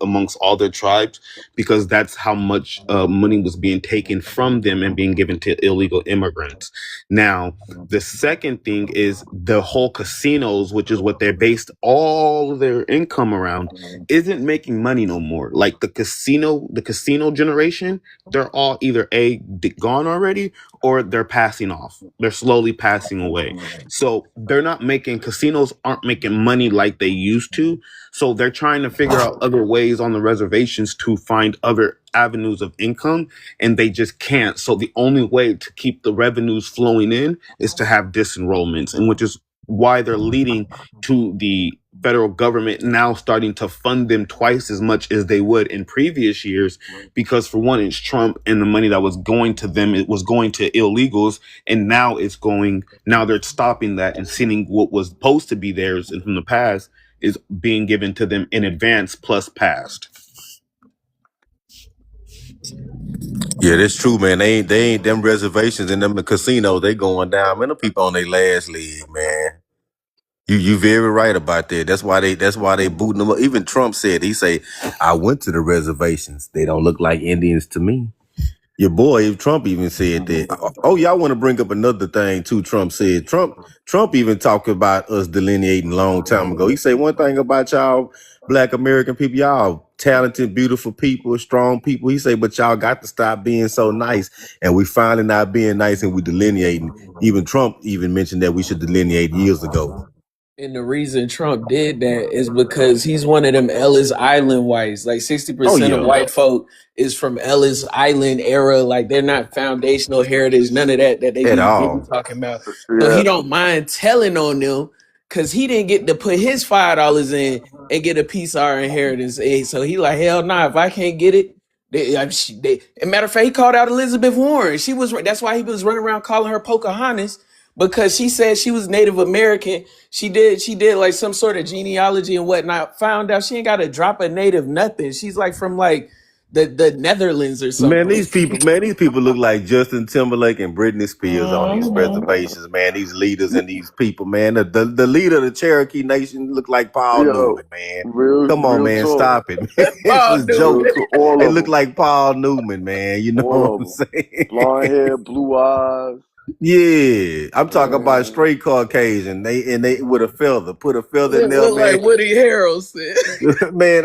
amongst all their tribes, because that's how much money was being taken from them and being given to illegal immigrants. Now, the second thing is the whole casinos, which is what they're based all their income around, isn't making money no more. Like the casino generation, they're all either gone already or they're passing off. They're slowly passing away. So casinos aren't making money like they used to. So they're trying to figure out other ways on the reservations to find other avenues of income, and they just can't. So the only way to keep the revenues flowing in is to have disenrollments, and which is why they're leading to the federal government now starting to fund them twice as much as they would in previous years, because for one, it's Trump, and the money that was going to them, it was going to illegals, and now they're stopping that and sending what was supposed to be theirs and from the past is being given to them in advance plus past. Yeah, that's true, man. They ain't them reservations and them casinos, they going down. Man, them people on their last leg, man. You very right about that. That's why they booting them up. Even Trump said, he say, I went to the reservations. They don't look like Indians to me. Your boy Trump even said that. Oh, y'all want to bring up another thing too? Trump said Trump even talked about us delineating a long time ago. He said one thing about y'all Black American people, y'all talented, beautiful people, strong people. He said, but y'all got to stop being so nice, and we finally not being nice, and we delineating. Even Trump even mentioned that we should delineate years ago. And the reason Trump did that is because he's one of them Ellis Island whites. Like 60% of white folk is from Ellis Island era. Like they're not foundational heritage, none of that they be talking about. So he don't mind telling on them because he didn't get to put his $5 in and get a piece of our inheritance. So he like, hell nah, if I can't get it. Matter of fact, he called out Elizabeth Warren. That's why he was running around calling her Pocahontas, because she said she was Native American. She did like some sort of genealogy and whatnot. Found out she ain't got a drop of native nothing. She's like from like the Netherlands or something. Man, these people look like Justin Timberlake and Britney Spears on these reservations, man. These leaders and these people, man. The leader of the Cherokee Nation look like Paul Newman, man. Come on, man, stop it, man. It's a joke. They look like Paul Newman, man. You know what I'm saying? Blonde hair, blue eyes. Yeah, I'm talking about straight Caucasian. They with a feather, put a feather in there, look man. like Woody Harrelson. Man,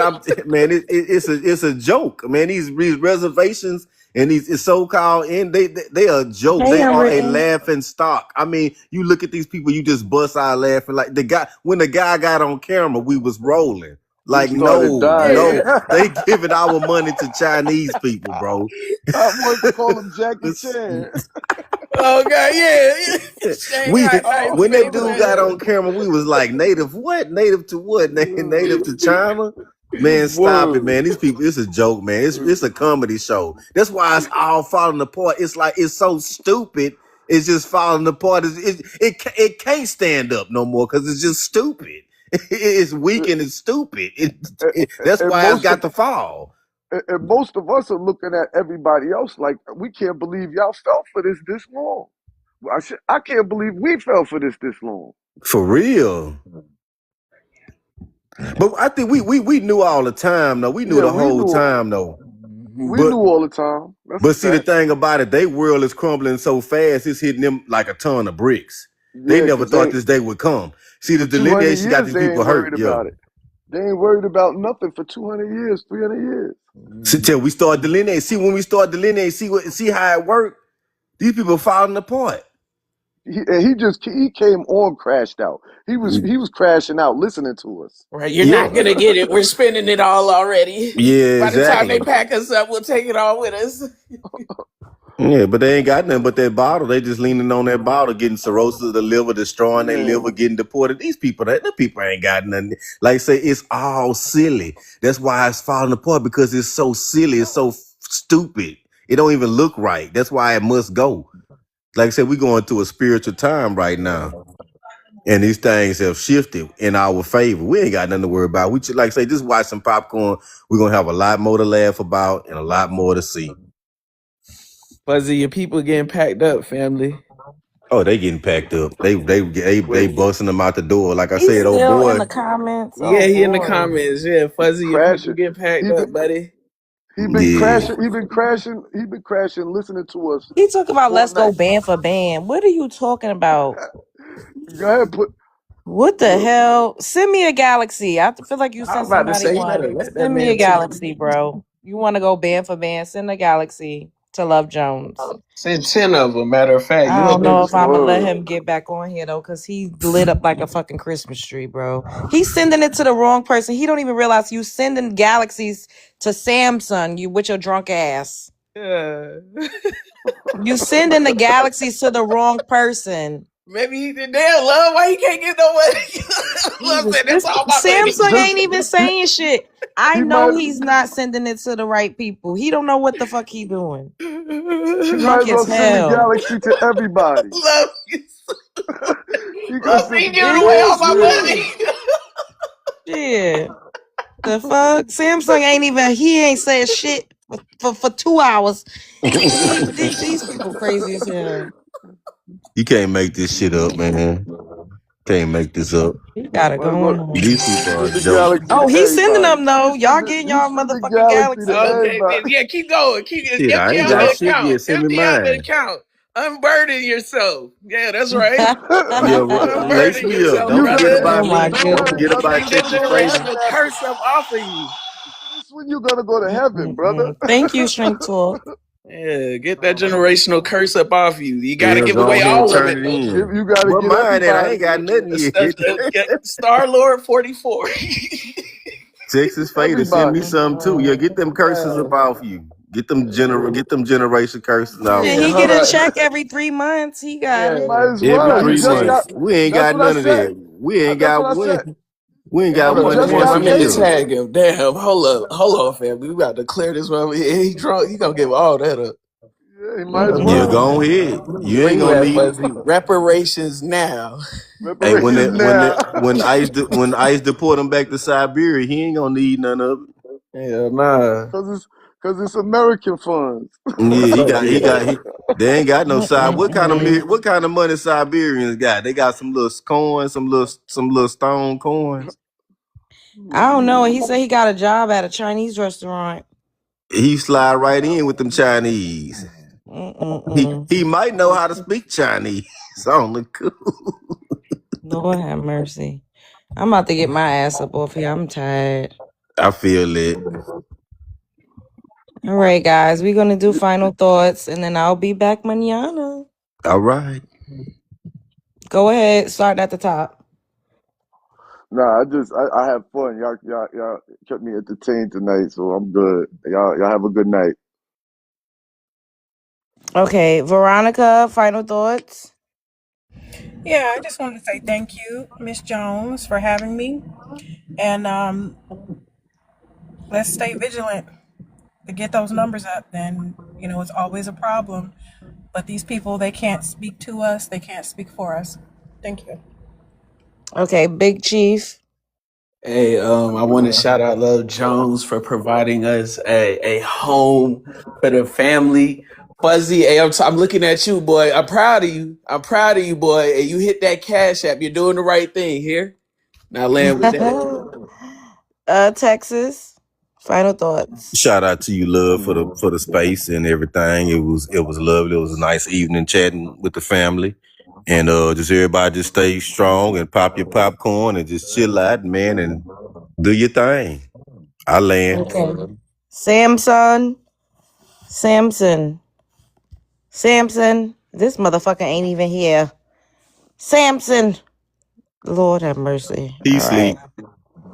it's a joke, man. These reservations and these so-called they are a joke. They are a laughing stock. I mean, you look at these people, you just bust out laughing. Like when the guy got on camera, we was rolling. Like no, they giving our money to Chinese people, bro. I want to call him Jackie Chan. Oh god, yeah. When that dude got on camera, we was like, native what? Native to what? Native to China? Man, stop it, man. These people, it's a joke, man. It's a comedy show. That's why it's all falling apart. It's like it's so stupid. It's just falling apart. It can't stand up no more because it's just stupid. It's weak and it's stupid. That's And why it's most of got to fall. and most of us are looking at everybody else like we can't believe y'all fell for this long. I can't believe we fell for this long. For real. But I think we knew all the time though. We knew Yeah, the whole time though. we But knew all the time. That's a but see the fact. thing about it, they world is crumbling so fast, it's hitting them like a ton of bricks. They Yeah, never because thought they this day would come. See, the for 200 delineation got years these they people ain't worried hurt, about yo. it. They ain't worried about nothing for 200 years, 300 years. See, till we start delineating. See, when we start delineating, see how it worked. These people falling apart. He came on crashed out. He was crashing out listening to us. Right, you're Yeah. not gonna get it. We're spending it all already. Yeah, By the time they exactly. pack us up, we'll take it all with us. Yeah, but they ain't got nothing but that bottle. They just leaning on that bottle, getting cirrhosis of the liver, destroying their Yeah. liver, getting deported. These people, the people ain't got nothing. Like I say, it's all silly. That's why it's falling apart, because it's so silly. It's so stupid. It don't even look right. That's why it must go. Like I said, we're going through a spiritual time right now. And these things have shifted in our favor. We ain't got nothing to worry about. We like I say, just watch some popcorn. We're gonna have a lot more to laugh about and a lot more to see. Fuzzy, your people getting packed up, family. Oh, they getting packed up. They Wait, busting them out the door. Like I He's said, oh still in the boy. comments. Oh Yeah, he in the boy. comments. Yeah, Fuzzy, your people crashing. getting packed He been up, buddy. he been Yeah. crashing. He been crashing. He been crashing. Listening to us He talk about all let's go night. band for band. What are you talking about? Go ahead, What the put hell? Send me a galaxy. I feel like you I was sent about to somebody say, you better one. let that Send me a man tell you. galaxy, bro. You want to go band for band? Send a galaxy to Love Jones. Send 10 of them. Matter of fact, I you don't want them know to if I'm send. gonna let word. him get back on here though, cause he lit up like a fucking Christmas tree, bro. He's sending it to the wrong person. He don't even realize you sending galaxies to Samsung. You with your drunk ass. Yeah. You sending the galaxies to the wrong person. Maybe he did. Damn, love, why he can't get no money? Love Jesus, said, that's this all my money. Samsung Just ain't even saying shit. I he know might he's not sending it to the right people. He don't know what the fuck he doing. he might Drunk as as well send the hell. galaxy to everybody. Love you. He gonna Love send me the giving It away all is my you. money. Yeah. The fuck? Samsung ain't even, he ain't said shit for 2 hours. These people crazy as hell. You can't make this shit up, man. Can't make this up. He got it might as going well on. These people are a send the joke. galaxy Oh, to he's sending everybody. them though. Y'all getting You y'all send the motherfucking galaxy to galaxies. Okay, then, everybody. yeah, keep going. Keep Shit, I empty ain't out got the shit account. yet. Send me Empty out the mine. account. Unburden yourself. Yeah, that's right. Yeah, lace Unburden me up. yourself, Don't You forget gotta brother. Oh about my me. don't Don't worry, goodness. forget brother. about Take that After Texas after Faders. generational that, curse up off of you. after this one, you're gonna go to heaven, brother. Thank you, Shrink Talk. Yeah, get that generational curse up off you. You got to Yeah, give go away ahead and all of turn it, it though. in. You gotta What get mine at? I everybody. ain't got nothing yet. Star Lord 44. Texas Faders, send me Everybody. some too. Yeah, get them curses up off you. Get them generation curses off Shit, Yeah, he you. get hold a on. check every 3 months. He got Yeah, it. Might as Every well. about He to 3 just say. got. months. We ain't That's got what I none of said. that. We ain't That's got what I said. one. We ain't got Hold He on, one just damn. once got a I meant to paid. year. tag him. Damn, hold on, fam. We about to clear this one. Yeah, he drunk. He gonna give all that up. Yeah, he might as Yeah, well. Mm-mm. go ahead. You Where ain't you gonna at, need. Fuzzy? Reparations now. Hey, Reparations now. when ICE deport him back to Siberia, he ain't gonna need none of it. Hell nah. Cause it's American funds. Yeah, Fuck yeah. they ain't got no side. Mm-mm-mm. What kind of money Siberians got? They got some little coins, some little stone coins. I don't know. He said he got a job at a Chinese restaurant. He slide right in with them Chinese. Mm-mm-mm. He might know how to speak Chinese. On the cool. Lord have mercy. I'm about to get my ass up off here. I'm tired. I feel it. All right, guys. We're going to do final thoughts and then I'll be back mañana. All right. Go ahead. Start at the top. Nah, I have fun. Y'all kept me entertained tonight, so I'm good. Y'all have a good night. Okay. Veronica, final thoughts. Yeah, I just wanted to say thank you, Miss Jones, for having me. And let's stay vigilant to get those numbers up. Then, it's always a problem. But these people, they can't speak to us. They can't speak for us. Thank you. Okay. Big Chief. Hey, I want to shout out Love Jones for providing us a home for the family. Fuzzy, hey, I'm looking at you, boy. I'm proud of you. I'm proud of you, boy. And you hit that cash app. You're doing the right thing here. Now land with that. Texas, final thoughts. Shout out to you, love, for the space and everything. It was lovely. It was a nice evening chatting with the family. And just everybody just stay strong and pop your popcorn and just chill out, man, and do your thing. I land. Okay. Samson. This motherfucker ain't even here. Samson. Lord have mercy. All Peace, right. Lee.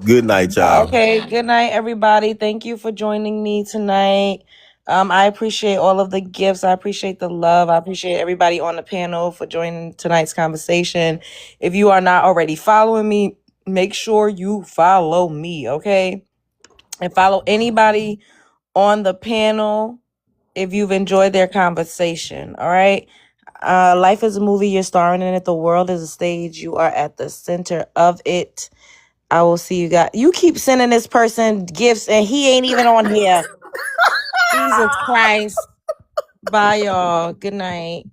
Good night, y'all. Okay. Good night, everybody. Thank you for joining me tonight. I appreciate all of the gifts. I appreciate the love. I appreciate everybody on the panel for joining tonight's conversation. If you are not already following me, make sure you follow me, okay? And follow anybody on the panel if you've enjoyed their conversation, all right? Life is a movie, you're starring in it. The world is a stage, you are at the center of it. I will see you guys. You keep sending this person gifts and he ain't even on here. Jesus Christ. Bye, y'all. Good night.